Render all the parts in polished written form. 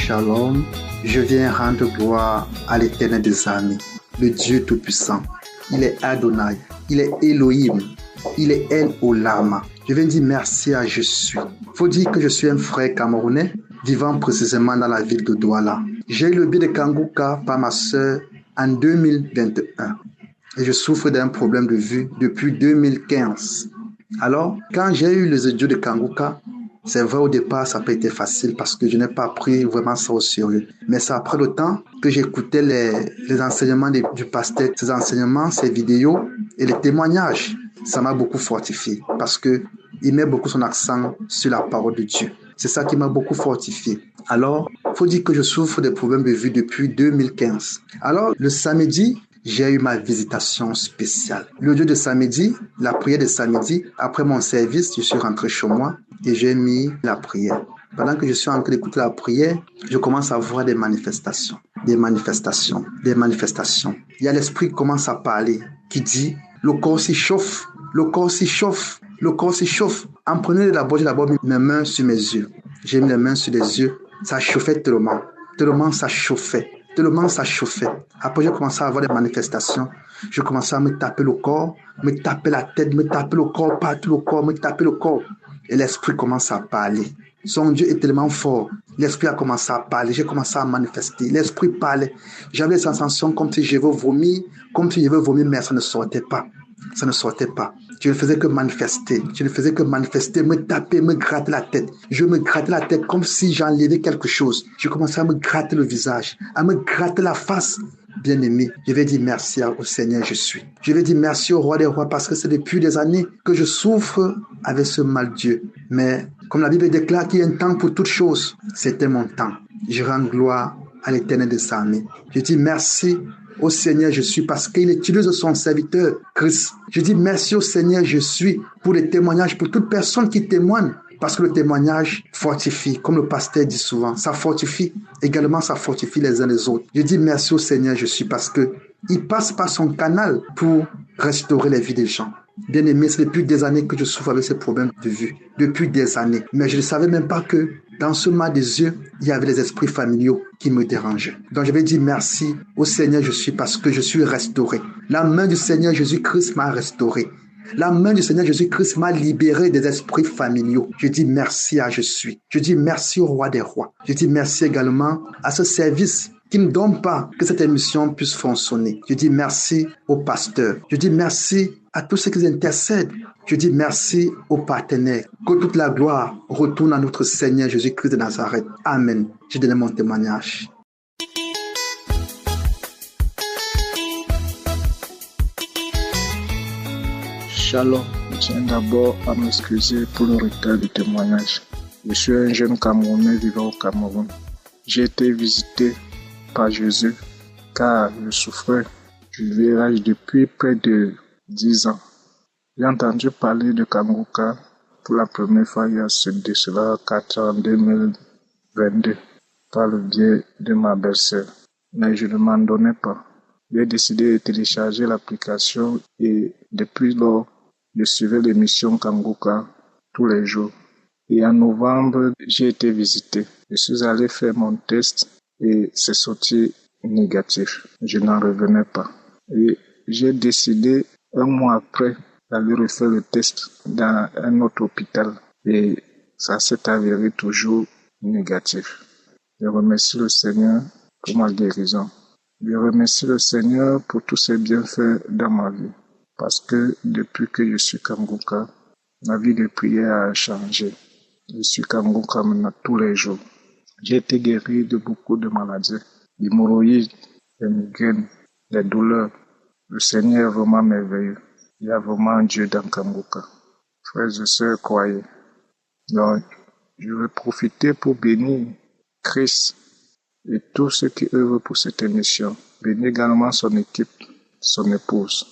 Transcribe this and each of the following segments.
Shalom, je viens rendre gloire à l'Éternel des armées, le Dieu Tout-Puissant. Il est Adonai, il est Elohim, il est El Olama. Je viens dire merci à Je suis. Faut dire que je suis un frère camerounais vivant précisément dans la ville de Douala. J'ai eu le billet de Kanguka par ma sœur en 2021 et je souffre d'un problème de vue depuis 2015. Alors, quand j'ai eu les audios de Kanguka, c'est vrai, au départ, ça n'a pas été facile parce que je n'ai pas pris vraiment ça au sérieux. Mais c'est après le temps que j'écoutais les enseignements du pasteur, ces enseignements, ces vidéos et les témoignages. Ça m'a beaucoup fortifié parce qu'il met beaucoup son accent sur la parole de Dieu. C'est ça qui m'a beaucoup fortifié. Alors, il faut dire que je souffre des problèmes de vue depuis 2015. Alors, le samedi, j'ai eu ma visitation spéciale. Le jour de samedi, la prière de samedi, après mon service, je suis rentré chez moi et j'ai mis la prière. Pendant que je suis en train d'écouter la prière, je commence à voir des manifestations. Il y a l'esprit qui commence à parler, qui dit, le corps s'échauffe. En prenant d'abord, j'ai d'abord mis mes mains sur mes yeux. J'ai mis les mains sur les yeux. Ça chauffait tellement ça chauffait. Après, j'ai commencé à avoir des manifestations. Je commençais à me taper le corps, me taper la tête, me taper le corps, partout le corps, me taper le corps. Et l'esprit commence à parler. Son Dieu est tellement fort. L'esprit a commencé à parler. J'ai commencé à manifester. L'esprit parlait. J'avais des sensations comme si je veux vomir, mais ça ne sortait pas. Je ne faisais que manifester. Me taper, me gratter la tête. Je me grattais la tête comme si j'enlevais quelque chose. Je commençais à me gratter le visage, à me gratter la face. Bien-aimé, je vais dire merci au Seigneur, je suis. Je vais dire merci au Roi des Rois parce que c'est depuis des années que je souffre avec ce mal Dieu. Mais comme la Bible déclare qu'il y a un temps pour toutes choses, c'était mon temps. Je rends gloire à l'Éternel des armées. Je dis merci au Seigneur, je suis, parce qu'il utilise son serviteur, Christ. Je dis merci au Seigneur, je suis, pour les témoignages, pour toute personne qui témoigne. Parce que le témoignage fortifie, comme le pasteur dit souvent, ça fortifie. Également, ça fortifie les uns les autres. Je dis merci au Seigneur, je suis, parce que il passe par son canal pour restaurer les vies des gens. Bien aimé, c'est depuis des années que je souffre avec ces problèmes de vue. Depuis des années. Mais je ne savais même pas que dans ce mal des yeux, il y avait les esprits familiaux qui me dérangeaient. Donc je vais dire merci au Seigneur, je suis, parce que je suis restauré. La main du Seigneur Jésus-Christ m'a restauré. La main du Seigneur Jésus-Christ m'a libéré des esprits familiaux. Je dis merci à Je suis. Je dis merci au Roi des Rois. Je dis merci également à ce service qui ne donne pas que cette émission puisse fonctionner. Je dis merci aux pasteurs. Je dis merci à tous ceux qui intercèdent. Je dis merci aux partenaires. Que toute la gloire retourne à notre Seigneur Jésus-Christ de Nazareth. Amen. Je donne mon témoignage. Shalom, je tiens d'abord à m'excuser pour le retard du témoignage. Je suis un jeune Camerounais vivant au Cameroun. J'ai été visité par Jésus car je souffrais du VIH depuis près de 10 ans. J'ai entendu parler de Kanguka pour la première fois il y a de cela 4 ans, en 2022, par le biais de ma belle-sœur. Mais je ne m'en donnais pas. J'ai décidé de télécharger l'application et depuis lors, je suivais l'émission Kanguka tous les jours. Et en novembre, j'ai été visité. Je suis allé faire mon test et c'est sorti négatif. Je n'en revenais pas. Et j'ai décidé, un mois après, d'aller refaire le test dans un autre hôpital. Et ça s'est avéré toujours négatif. Je remercie le Seigneur pour ma guérison. Je remercie le Seigneur pour tous ses bienfaits dans ma vie. Parce que depuis que je suis Kanguka, ma vie de prière a changé. Je suis Kanguka maintenant tous les jours. J'ai été guéri de beaucoup de maladies, d'hémorroïdes, des migraines, des douleurs. Le Seigneur est vraiment merveilleux. Il y a vraiment un Dieu dans Kanguka. Frères et sœurs, croyez. Donc, je vais profiter pour bénir Christ et tous ceux qui œuvrent pour cette émission. Bénir également son équipe, son épouse.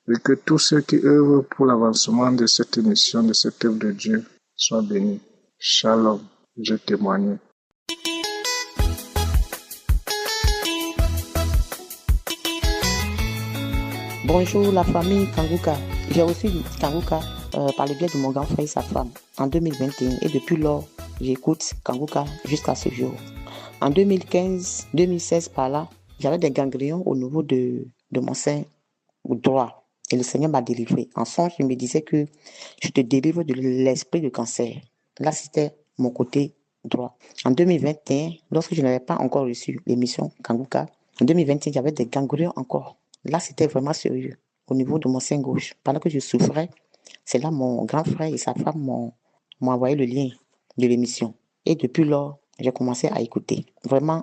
Et que tous ceux qui œuvrent pour l'avancement de cette émission, de cette œuvre de Dieu, soient bénis. Shalom, je témoigne. Bonjour la famille Kanguka. J'ai reçu Kanguka par le biais de mon grand frère et sa femme en 2021 et depuis lors, j'écoute Kanguka jusqu'à ce jour. En 2015, 2016, par là, j'avais des ganglions au niveau de mon sein droit. Et le Seigneur m'a délivré. En songe, il me disait que je te délivre de l'esprit de cancer. Là, c'était mon côté droit. En 2021, lorsque je n'avais pas encore reçu l'émission Kanguka, en 2021, j'avais des ganglions encore. Là, c'était vraiment sérieux au niveau de mon sein gauche. Pendant que je souffrais, c'est là mon grand frère et sa femme m'ont envoyé le lien de l'émission. Et depuis lors, j'ai commencé à écouter. Vraiment,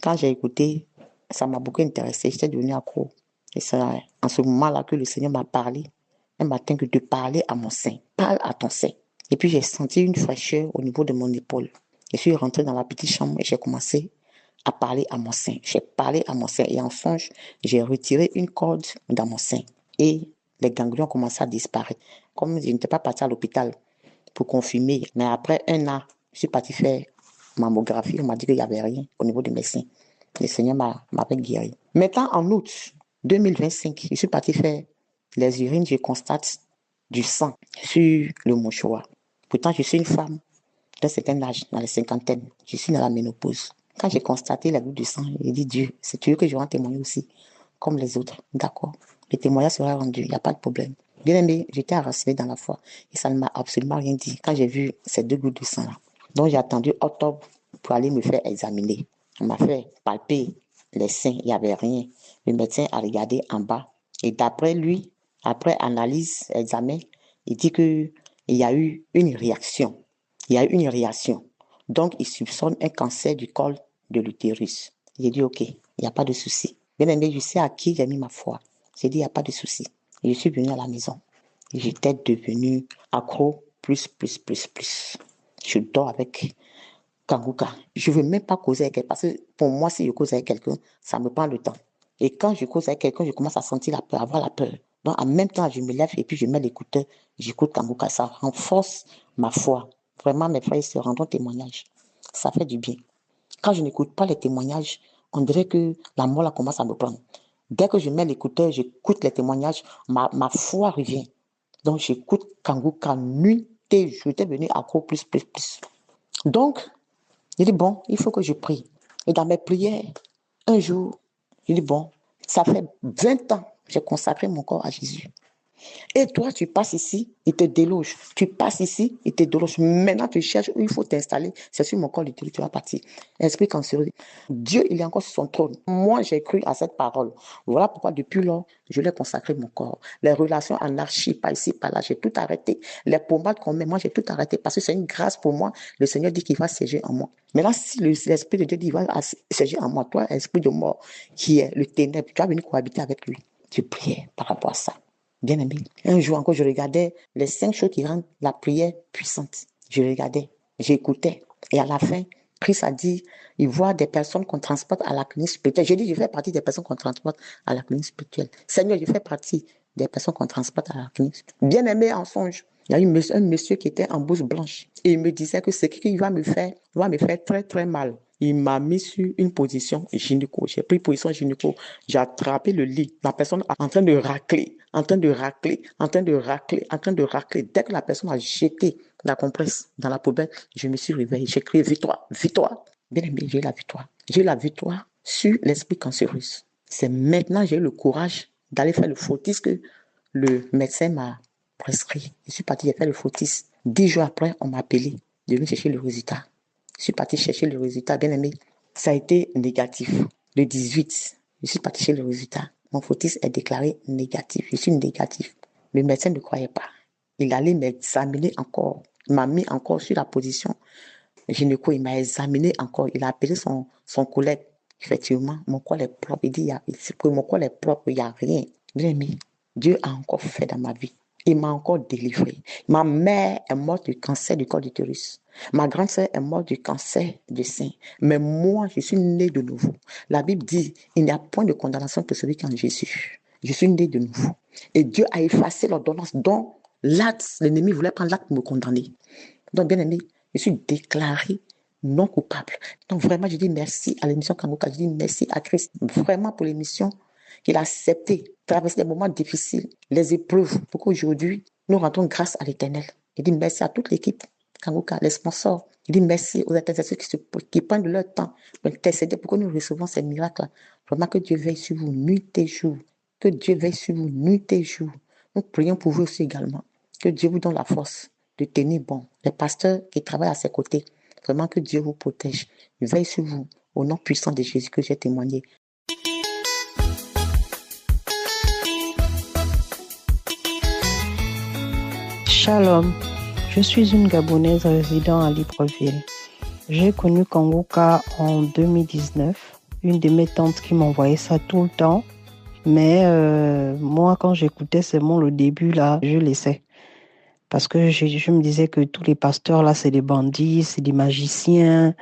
quand j'ai écouté, ça m'a beaucoup intéressé. J'étais devenue accro. Et c'est en ce moment-là que le Seigneur m'a parlé un matin que de parler à mon sein. Parle à ton sein. Et puis j'ai senti une fraîcheur au niveau de mon épaule. Je suis rentrée dans la petite chambre et j'ai commencé à parler à mon sein. J'ai parlé à mon sein et en songe, j'ai retiré une corde dans mon sein. Et les ganglions ont commencé à disparaître. Comme je n'étais pas partie à l'hôpital pour confirmer, mais après un an, je suis partie faire mammographie. On m'a dit qu'il n'y avait rien au niveau de mes seins. Le Seigneur m'avait guéri. Maintenant, en août 2025, je suis partie faire les urines. Je constate du sang sur le mouchoir. Pourtant, je suis une femme d'un certain âge, dans les cinquantaines. Je suis dans la ménopause. Quand j'ai constaté la goutte de sang, j'ai dit, Dieu, c'est tu veux que je rende témoigner aussi, comme les autres. D'accord. Le témoignage sera rendu, il n'y a pas de problème. Bien aimé, j'étais enracinée dans la foi et ça ne m'a absolument rien dit quand j'ai vu ces 2 gouttes de sang-là. Donc, j'ai attendu octobre pour aller me faire examiner. On m'a fait palper les seins, il n'y avait rien. Le médecin a regardé en bas et d'après lui, après analyse, examen, il dit qu'il y a eu une réaction. Il y a eu une réaction. Donc, il soupçonne un cancer du col de l'utérus. J'ai dit, OK, il n'y a pas de souci. Bien aimé, je sais à qui j'ai mis ma foi. J'ai dit, il n'y a pas de souci. Et je suis venue à la maison. Et j'étais devenue accro, plus. Je dors avec Kanguka. Je ne veux même pas causer avec quelqu'un. Parce que pour moi, si je cause avec quelqu'un, ça me prend le temps. Et quand je cause avec quelqu'un, je commence à sentir la peur, avoir la peur. Donc, en même temps, je me lève et puis je mets l'écouteur, j'écoute Kanguka. Ça renforce ma foi. Vraiment, mes frères se rendront témoignage. Ça fait du bien. Quand je n'écoute pas les témoignages, on dirait que la mort là commence à me prendre. Dès que je mets l'écouteur, j'écoute les témoignages, ma foi revient. Donc, j'écoute Kanguka nuit et jour. J'étais venu accro plus. Donc, j'ai dit, bon, il faut que je prie. Et dans mes prières, un jour, j'ai dit, bon, ça fait 20 ans que j'ai consacré mon corps à Jésus. Et toi, tu passes ici, il te déloge. Tu passes ici, il te déloge. Maintenant, tu cherches où il faut t'installer. C'est sur mon corps du tu vas partir. Esprit cancéreux. Dieu, il est encore sur son trône. Moi, j'ai cru à cette parole. Voilà pourquoi, depuis lors, je l'ai consacré mon corps. Les relations anarchies, par ici, par là, j'ai tout arrêté. Les pommades qu'on met, moi, j'ai tout arrêté. Parce que c'est une grâce pour moi. Le Seigneur dit qu'il va siéger en moi. Maintenant, si l'Esprit de Dieu dit qu'il va siéger en moi, toi, esprit de mort, qui est le ténèbre, tu vas venir cohabiter avec lui. Je priais par rapport à ça. Bien aimé. Un jour encore, je regardais les 5 choses qui rendent la prière puissante. Je regardais, j'écoutais. Et à la fin, Christ a dit, il voit des personnes qu'on transporte à la clinique spirituelle. J'ai dit, je fais partie des personnes qu'on transporte à la clinique spirituelle. Seigneur, je fais partie des personnes qu'on transporte à la clinique spirituelle. Bien aimé en songe. Il y a eu un monsieur qui était en blouse blanche. Et il me disait que ce qu'il va me faire très mal. Il m'a mis sur une position gynéco. J'ai pris position gynéco. J'ai attrapé le lit. La personne est en train de racler. Dès que la personne a jeté la compresse dans la poubelle, je me suis réveillée. J'ai crié victoire. Bien aimé, j'ai eu la victoire. J'ai eu la victoire sur l'esprit cancéreux. C'est maintenant que j'ai eu le courage d'aller faire le fautisme que le médecin m'a prescrit. Je suis partie faire le fautisme. 10 jours après, on m'a appelé. Je viens chercher le résultat. Je suis partie chercher le résultat, bien aimé. Ça a été négatif. Le 18, je suis partie chercher le résultat. Mon fautisme est déclaré négatif. Je suis négatif. Le médecin ne croyait pas. Il allait m'examiner encore. Il m'a mis encore sur la position gynéco. Il m'a examiné encore. Il a appelé son collègue. Effectivement, mon col est propre. Il dit, mon col est propre, il n'y a rien. Bien aimé, Dieu a encore fait dans ma vie. Il m'a encore délivré. Ma mère est morte du cancer du col d'utérus. Ma grande sœur est morte du cancer du sein. Mais moi, je suis née de nouveau. La Bible dit, il n'y a point de condamnation pour celui qui est en Jésus. Je suis née de nouveau. Et Dieu a effacé l'ordonnance dont l'ennemi voulait prendre l'acte pour me condamner. Donc, bien aimé, je suis déclarée non coupable. Donc, vraiment, je dis merci à l'émission Kanguka. Je dis merci à Christ, vraiment pour l'émission qu'il a accepté, traverser des moments difficiles, les épreuves, pour qu'aujourd'hui, nous rendons grâce à l'Éternel. Je dis merci à toute l'équipe Kanguka, les sponsors. Je dis merci aux intercesseurs qui prennent de leur temps pour intercéder pour que nous recevons ces miracles-là. Vraiment que Dieu veille sur vous nuit et jour. Que Dieu veille sur vous nuit et jour. Nous prions pour vous aussi également. Que Dieu vous donne la force de tenir bon. Les pasteurs qui travaillent à ses côtés, vraiment que Dieu vous protège. Il veille sur vous. Au nom puissant de Jésus que j'ai témoigné. Shalom, je suis une Gabonaise résidant à Libreville. J'ai connu Kanguka en 2019. Une de mes tantes qui m'envoyait ça tout le temps. Mais moi, quand j'écoutais seulement le début, là, je laissais. Parce que je me disais que tous les pasteurs, là, c'est des bandits, c'est des magiciens.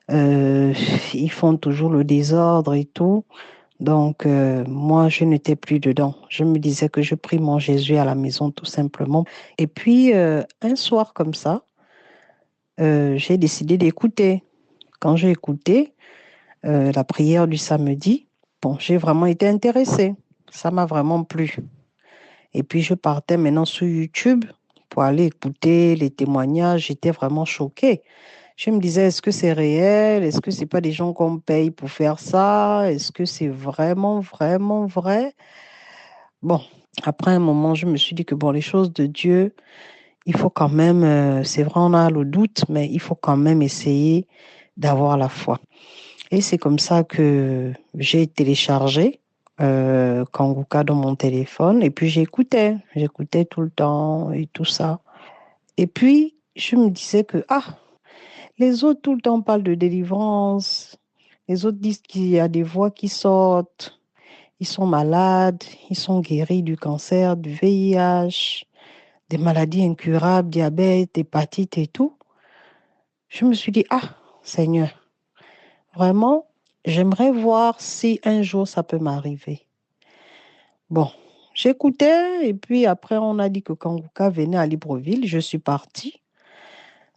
Ils font toujours le désordre et tout. Donc, moi, je n'étais plus dedans. Je me disais que je prie mon Jésus à la maison, tout simplement. Et puis, un soir comme ça, j'ai décidé d'écouter. Quand j'ai écouté la prière du samedi, bon, j'ai vraiment été intéressée. Ça m'a vraiment plu. Et puis, je partais maintenant sur YouTube pour aller écouter les témoignages. J'étais vraiment choquée. Je me disais, est-ce que c'est réel? Est-ce que c'est pas des gens qu'on paye pour faire ça? Est-ce que c'est vraiment, vraiment vrai? Bon, après un moment, je me suis dit que bon, les choses de Dieu, il faut quand même, c'est vrai, on a le doute, mais il faut quand même essayer d'avoir la foi. Et c'est comme ça que j'ai téléchargé Kanguka dans mon téléphone et puis j'écoutais tout le temps et tout ça. Et puis, je me disais que, les autres, tout le temps, parlent de délivrance. Les autres disent qu'il y a des voix qui sortent. Ils sont malades. Ils sont guéris du cancer, du VIH, des maladies incurables, diabète, hépatite et tout. Je me suis dit, Seigneur, vraiment, j'aimerais voir si un jour ça peut m'arriver. Bon, j'écoutais et puis après, on a dit que Kanguka venait à Libreville. Je suis partie.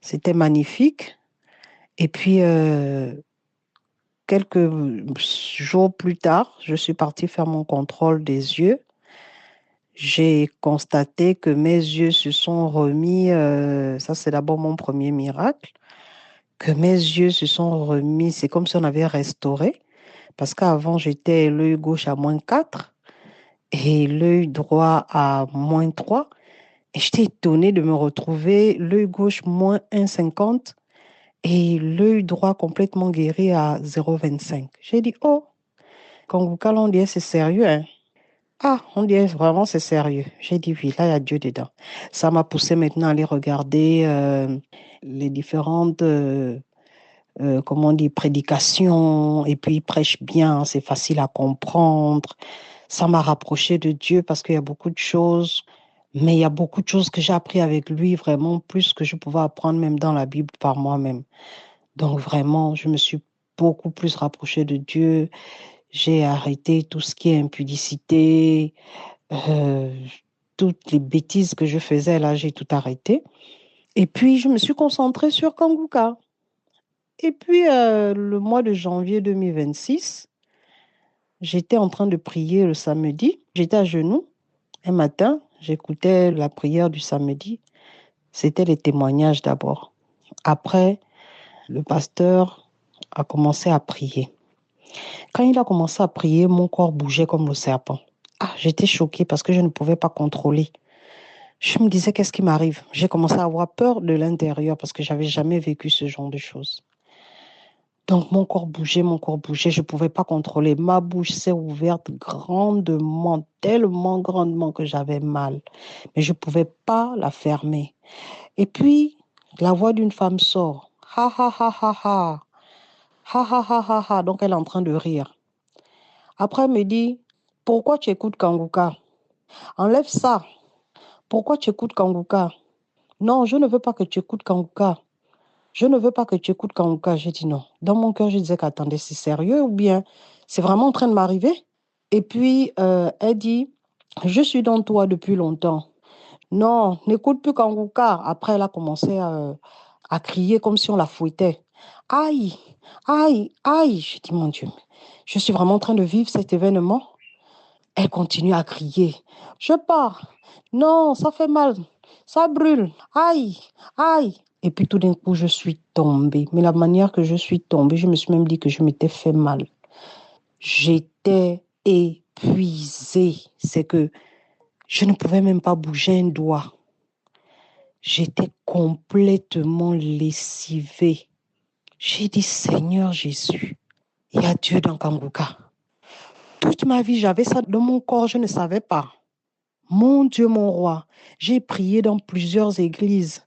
C'était magnifique. Et puis, quelques jours plus tard, je suis partie faire mon contrôle des yeux. J'ai constaté que mes yeux se sont remis, ça c'est d'abord mon premier miracle, que mes yeux se sont remis, c'est comme si on avait restauré, parce qu'avant j'étais l'œil gauche à -4 et l'œil droit à -3. Et j'étais étonnée de me retrouver l'œil gauche -1,50 et l'œil droit complètement guéri à 0,25. J'ai dit, Kanguka, on dirait c'est sérieux, hein? On dirait vraiment c'est sérieux. J'ai dit, oui, là, il y a Dieu dedans. Ça m'a poussé maintenant à aller regarder les différentes, prédications. Et puis, il prêche bien, c'est facile à comprendre. Ça m'a rapproché de Dieu parce qu'il y a beaucoup de choses. Mais il y a beaucoup de choses que j'ai appris avec lui, vraiment plus que je pouvais apprendre même dans la Bible par moi-même. Donc vraiment, je me suis beaucoup plus rapprochée de Dieu. J'ai arrêté tout ce qui est impudicité, toutes les bêtises que je faisais, là, j'ai tout arrêté. Et puis, je me suis concentrée sur Kanguka. Et puis, le mois de janvier 2026, j'étais en train de prier le samedi. J'étais à genoux. Un matin, j'écoutais la prière du samedi. C'était les témoignages d'abord. Après, le pasteur a commencé à prier. Quand il a commencé à prier, mon corps bougeait comme le serpent. J'étais choquée parce que je ne pouvais pas contrôler. Je me disais, qu'est-ce qui m'arrive? J'ai commencé à avoir peur de l'intérieur parce que je n'avais jamais vécu ce genre de choses. Donc, mon corps bougeait, je ne pouvais pas contrôler. Ma bouche s'est ouverte grandement, tellement grandement que j'avais mal. Mais je ne pouvais pas la fermer. Et puis, la voix d'une femme sort. Ha, ha, ha, ha, ha. Ha, ha, ha, ha, ha. Donc, elle est en train de rire. Après, elle me dit, pourquoi tu écoutes Kanguka? Enlève ça. Pourquoi tu écoutes Kanguka? Non, je ne veux pas que tu écoutes Kanguka. Je ne veux pas que tu écoutes Kanguka. J'ai dit non. Dans mon cœur, je disais qu'attendez, c'est sérieux ou bien c'est vraiment en train de m'arriver? Et puis, elle dit, je suis dans toi depuis longtemps. Non, n'écoute plus Kanguka. Après, elle a commencé à crier comme si on la fouettait. Aïe, aïe, aïe. J'ai dit, mon Dieu, je suis vraiment en train de vivre cet événement. Elle continue à crier. Je pars. Non, ça fait mal. ça brûle, aïe, aïe. Et puis tout d'un coup, je suis tombée. Mais la manière que je suis tombée, je me suis même dit que je m'étais fait mal. J'étais épuisée. C'est que je ne pouvais même pas bouger un doigt. J'étais complètement lessivée. J'ai dit, Seigneur Jésus, il y a Dieu dans Kanguka. Toute ma vie, j'avais ça dans mon corps, je ne savais pas. Mon Dieu, mon roi, j'ai prié dans plusieurs églises.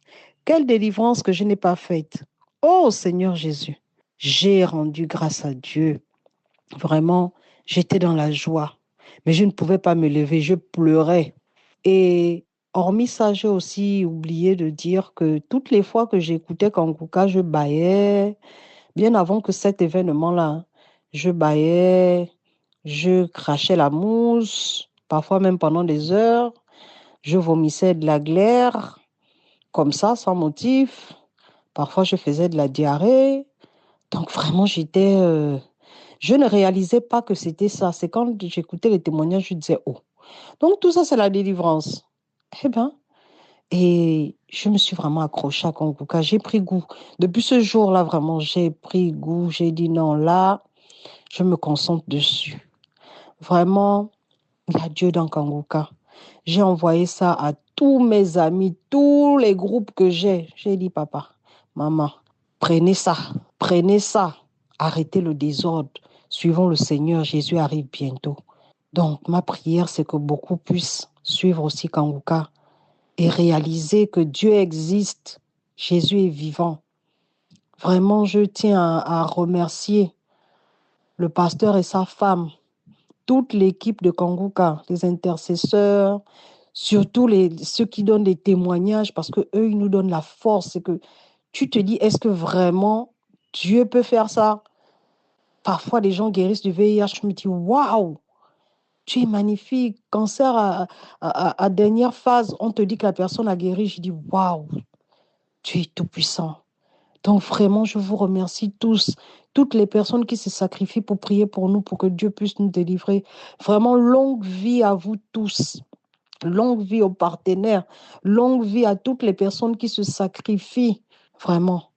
Quelle délivrance que je n'ai pas faite. Oh Seigneur Jésus, j'ai rendu grâce à Dieu. Vraiment, j'étais dans la joie, mais je ne pouvais pas me lever, je pleurais. Et hormis ça, j'ai aussi oublié de dire que toutes les fois que j'écoutais Kanguka, je bâillais. Bien avant que cet événement-là, je bâillais, je crachais la mousse, parfois même pendant des heures. Je vomissais de la glaire, comme ça, sans motif. Parfois, je faisais de la diarrhée. Donc, vraiment, je ne réalisais pas que c'était ça. C'est quand j'écoutais les témoignages, je disais, oh. Donc, tout ça, c'est la délivrance. Eh bien, et je me suis vraiment accrochée à Kanguka. J'ai pris goût. Depuis ce jour-là, vraiment, j'ai pris goût. J'ai dit non, là, je me concentre dessus. Vraiment, il y a Dieu dans Kanguka. J'ai envoyé ça à tous mes amis, tous les groupes que j'ai. J'ai dit, papa, maman, prenez ça, arrêtez le désordre. Suivons le Seigneur, Jésus arrive bientôt. Donc, ma prière, c'est que beaucoup puissent suivre aussi Kanguka et réaliser que Dieu existe, Jésus est vivant. Vraiment, je tiens à remercier le pasteur et sa femme, toute l'équipe de Kanguka, les intercesseurs, surtout ceux qui donnent des témoignages, parce qu'eux, ils nous donnent la force. C'est que tu te dis, est-ce que vraiment Dieu peut faire ça? Parfois, les gens guérissent du VIH. Je me dis, waouh, tu es magnifique. Cancer à dernière phase, on te dit que la personne a guéri. Je dis, waouh, tu es tout puissant. Donc vraiment, je vous remercie tous, toutes les personnes qui se sacrifient pour prier pour nous, pour que Dieu puisse nous délivrer. Vraiment, longue vie à vous tous. Longue vie aux partenaires. Longue vie à toutes les personnes qui se sacrifient. Vraiment.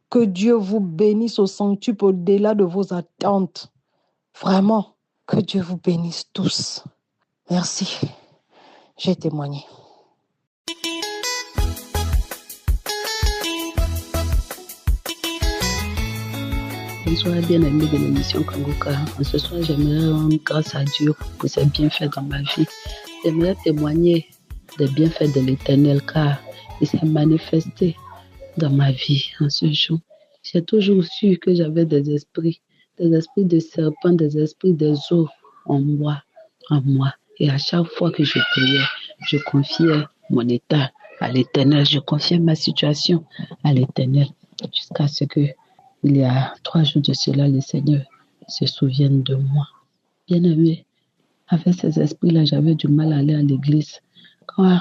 Que Dieu vous bénisse au centuple au-delà de vos attentes. Vraiment. Que Dieu vous bénisse tous. Merci. J'ai témoigné. Bonsoir, bien-aimés de l'émission Kanguka. Ce soir, j'aimerais rendre grâce à Dieu pour ses bienfaits dans ma vie. J'aimerais témoigner des bienfaits de l'Éternel car il s'est manifesté dans ma vie en ce jour. J'ai toujours su que j'avais des esprits de serpents, des esprits des eaux en moi. Et à chaque fois que je priais, je confiais mon état à l'Éternel, je confiais ma situation à l'Éternel jusqu'à ce que il y a 3 jours de cela, le Seigneur se souvienne de moi. Bien-aimé, avec ces esprits-là, j'avais du mal à aller à l'église. Quand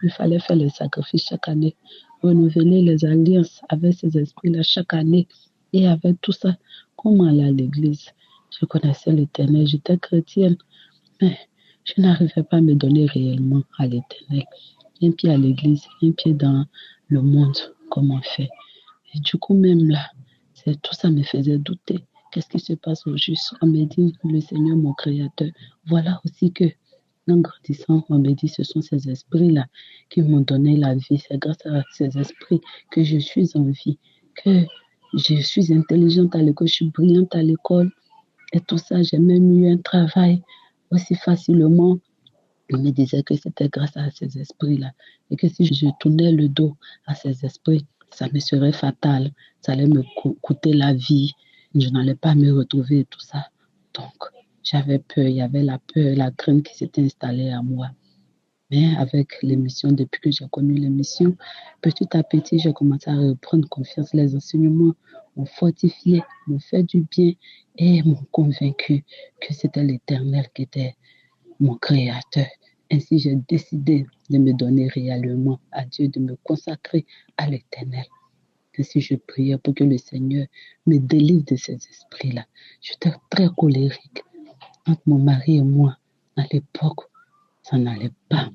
il fallait faire les sacrifices chaque année, renouveler les alliances avec ces esprits-là chaque année. Et avec tout ça, comment aller à l'église? Je connaissais l'Éternel, j'étais chrétienne, mais je n'arrivais pas à me donner réellement à l'Éternel. Un pied à l'église, un pied dans le monde, comme on fait. Et du coup, même là, tout ça me faisait douter. Qu'est-ce qui se passe au juste? On me dit, le Seigneur, mon Créateur. Voilà aussi que, en grandissant, on me dit, ce sont ces esprits-là qui m'ont donné la vie. C'est grâce à ces esprits que je suis en vie, que je suis intelligente à l'école, je suis brillante à l'école. Et tout ça, j'ai même eu un travail aussi facilement. On me disait que c'était grâce à ces esprits-là. Et que si je tournais le dos à ces esprits, ça me serait fatal, ça allait me coûter la vie, je n'allais pas me retrouver et tout ça. Donc, j'avais peur, il y avait la peur, la crainte qui s'était installée à moi. Mais avec l'émission, depuis que j'ai connu l'émission, petit à petit, j'ai commencé à reprendre confiance. Les enseignements m'ont fortifié, m'ont fait du bien et m'ont convaincu que c'était l'Éternel qui était mon Créateur. Ainsi, j'ai décidé de me donner réellement à Dieu, de me consacrer à l'Éternel. Ainsi, je priais pour que le Seigneur me délivre de ces esprits-là. J'étais très colérique. Entre mon mari et moi, à l'époque, ça n'allait pas.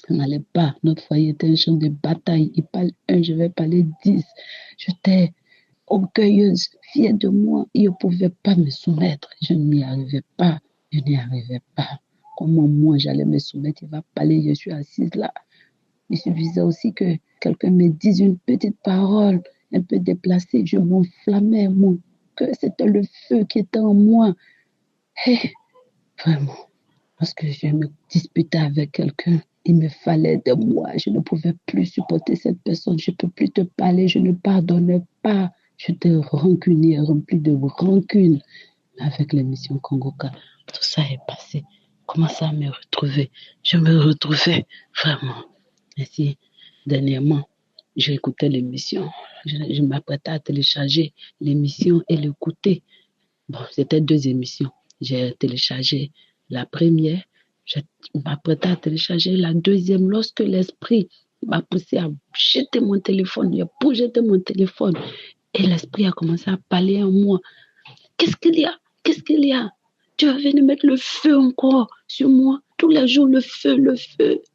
Ça n'allait pas. Notre foyer était un champ de bataille. Il parle 1, je vais parler 10. J'étais orgueilleuse, fière de moi. Il ne pouvait pas me soumettre. Je n'y arrivais pas. Comment moi j'allais me soumettre? Il va parler, je suis assise là. Il suffisait aussi que quelqu'un me dise une petite parole un peu déplacée. Je m'enflammais, mon cœur, c'était le feu qui était en moi. Et vraiment, lorsque je me disputais avec quelqu'un, il me fallait de moi. Je ne pouvais plus supporter cette personne. Je ne peux plus te parler. Je ne pardonnais pas. J'étais rancunière, remplie de rancune. Avec l'émission Kongoka, tout ça est passé. Commençais à me retrouver. Je me retrouvais vraiment. Ainsi, dernièrement, j'ai écouté l'émission. Je m'apprêtais à télécharger l'émission et l'écouter. Bon, c'était 2 émissions. J'ai téléchargé la première. Je m'apprêtais à télécharger la deuxième. Lorsque l'esprit m'a poussé à jeter mon téléphone, j'ai jeté mon téléphone. Et l'esprit a commencé à parler en moi. Qu'est-ce qu'il y a? Tu vas venir mettre le feu encore sur moi. Tous les jours, le feu.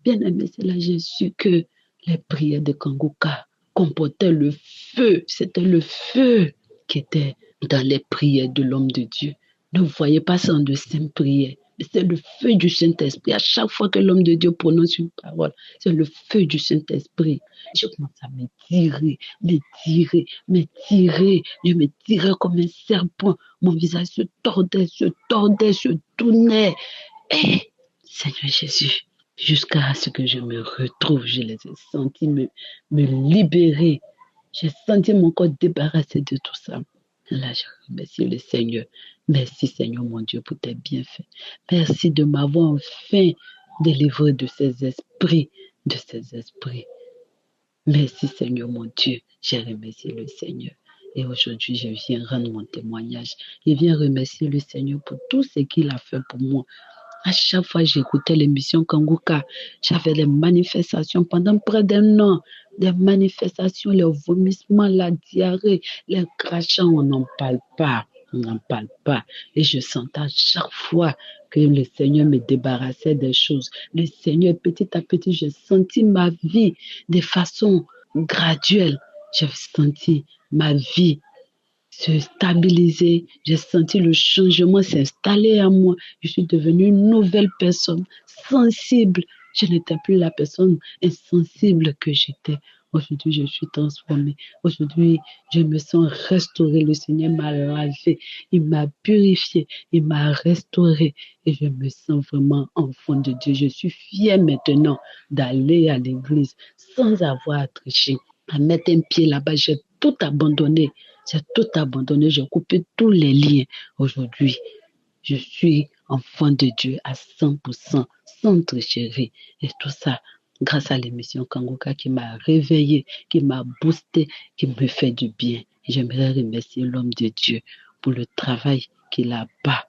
Bien aimé, c'est là que j'ai su que les prières de Kongoka comportaient le feu. C'était le feu qui était dans les prières de l'homme de Dieu. Ne voyez pas ça en de simples prières. C'est le feu du Saint-Esprit. À chaque fois que l'homme de Dieu prononce une parole, c'est le feu du Saint-Esprit. Je commence à me tirer. Je me tirais comme un serpent. Mon visage se tordait, se tournait. Et Seigneur Jésus, jusqu'à ce que je me retrouve, je les ai sentis me libérer. J'ai senti mon corps débarrassé de tout ça. Là, je remercie le Seigneur. Merci Seigneur mon Dieu pour tes bienfaits. Merci de m'avoir enfin délivré de ces esprits. Merci Seigneur mon Dieu. J'ai remercié le Seigneur. Et aujourd'hui, je viens rendre mon témoignage. Je viens remercier le Seigneur pour tout ce qu'il a fait pour moi. À chaque fois que j'écoutais l'émission Kongoka, j'avais des manifestations pendant près d'1 an. Des manifestations, les vomissements, la diarrhée, les crachats, on n'en parle pas. Et je sentais à chaque fois que le Seigneur me débarrassait des choses. Le Seigneur, petit à petit, j'ai senti ma vie de façon graduelle. J'ai senti ma vie se stabiliser. J'ai senti le changement s'installer en moi. Je suis devenue une nouvelle personne, sensible. Je n'étais plus la personne insensible que j'étais. Aujourd'hui, je suis transformée. Aujourd'hui, je me sens restaurée. Le Seigneur m'a lavé. Il m'a purifiée. Il m'a restaurée. Et je me sens vraiment enfant de Dieu. Je suis fière maintenant d'aller à l'église sans avoir à tricher, à mettre un pied là-bas. J'ai tout abandonné. J'ai coupé tous les liens. Aujourd'hui, je suis enfant de Dieu à 100%, sans tricherie. Et tout ça, grâce à l'émission Kongoka qui m'a réveillée, qui m'a boosté, qui me fait du bien. J'aimerais remercier l'homme de Dieu pour le travail qu'il a bas.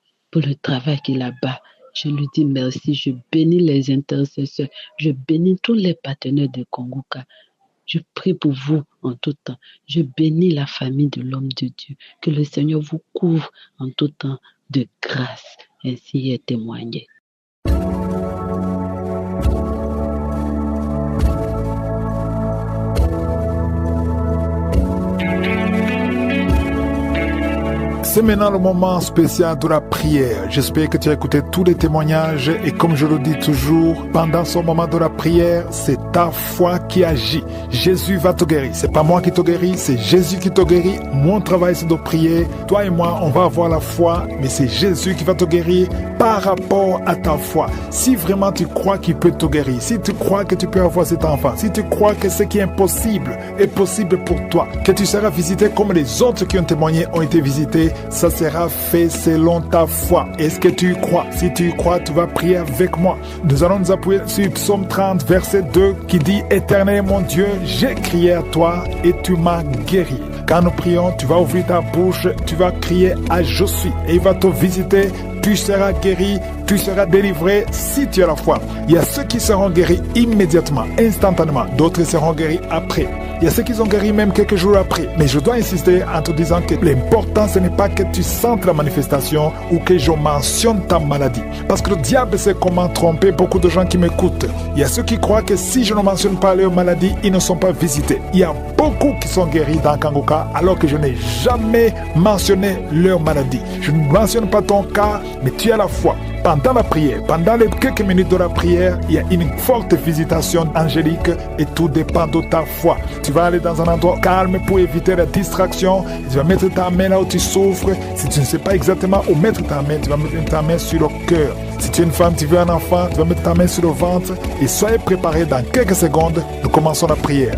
Je lui dis merci. Je bénis les intercesseurs. Je bénis tous les partenaires de Kongoka. Je prie pour vous en tout temps. Je bénis la famille de l'homme de Dieu. Que le Seigneur vous couvre en tout temps de grâce. Ainsi est témoigné. C'est maintenant le moment spécial de la prière. J'espère que tu as écouté tous les témoignages et comme je le dis toujours, pendant ce moment de la prière, c'est ta foi qui agit. Jésus va te guérir. C'est pas moi qui te guéris, c'est Jésus qui te guérit. Mon travail c'est de prier. Toi et moi, on va avoir la foi, mais c'est Jésus qui va te guérir par rapport à ta foi. Si vraiment tu crois qu'il peut te guérir, si tu crois que tu peux avoir cet enfant, si tu crois que ce qui est impossible est possible pour toi, que tu seras visité comme les autres qui ont témoigné ont été visités, ça sera fait selon ta foi. Est-ce que tu y crois? Si tu y crois, tu vas prier avec moi. Nous allons nous appuyer sur Psaume 30, verset 2, qui dit « Éternel mon Dieu, j'ai crié à toi et tu m'as guéri. » Quand nous prions, tu vas ouvrir ta bouche, tu vas crier à « Je suis » et il va te visiter. Tu seras guéri, tu seras délivré si tu as la foi. Il y a ceux qui seront guéris immédiatement, instantanément. D'autres seront guéris après. Il Il y a ceux qui sont guéris même quelques jours après. Mais je dois insister en te disant que l'important, ce n'est pas que tu sentes la manifestation ou que je mentionne ta maladie. Parce que le diable sait comment tromper beaucoup de gens qui m'écoutent. Il y a ceux qui croient que si je ne mentionne pas leur maladie, ils ne sont pas visités. Il y a beaucoup qui sont guéris dans Kangoka alors que je n'ai jamais mentionné leur maladie. Je ne mentionne pas ton cas, mais tu as la foi. Pendant la prière, pendant les quelques minutes de la prière, il y a une forte visitation angélique et tout dépend de ta foi. Tu vas aller dans un endroit calme pour éviter la distraction. Tu vas mettre ta main là où tu souffres. Si tu ne sais pas exactement où mettre ta main, tu vas mettre ta main sur le cœur. Si tu es une femme, tu veux un enfant, tu vas mettre ta main sur le ventre. Et soyez préparés dans quelques secondes. Nous commençons la prière.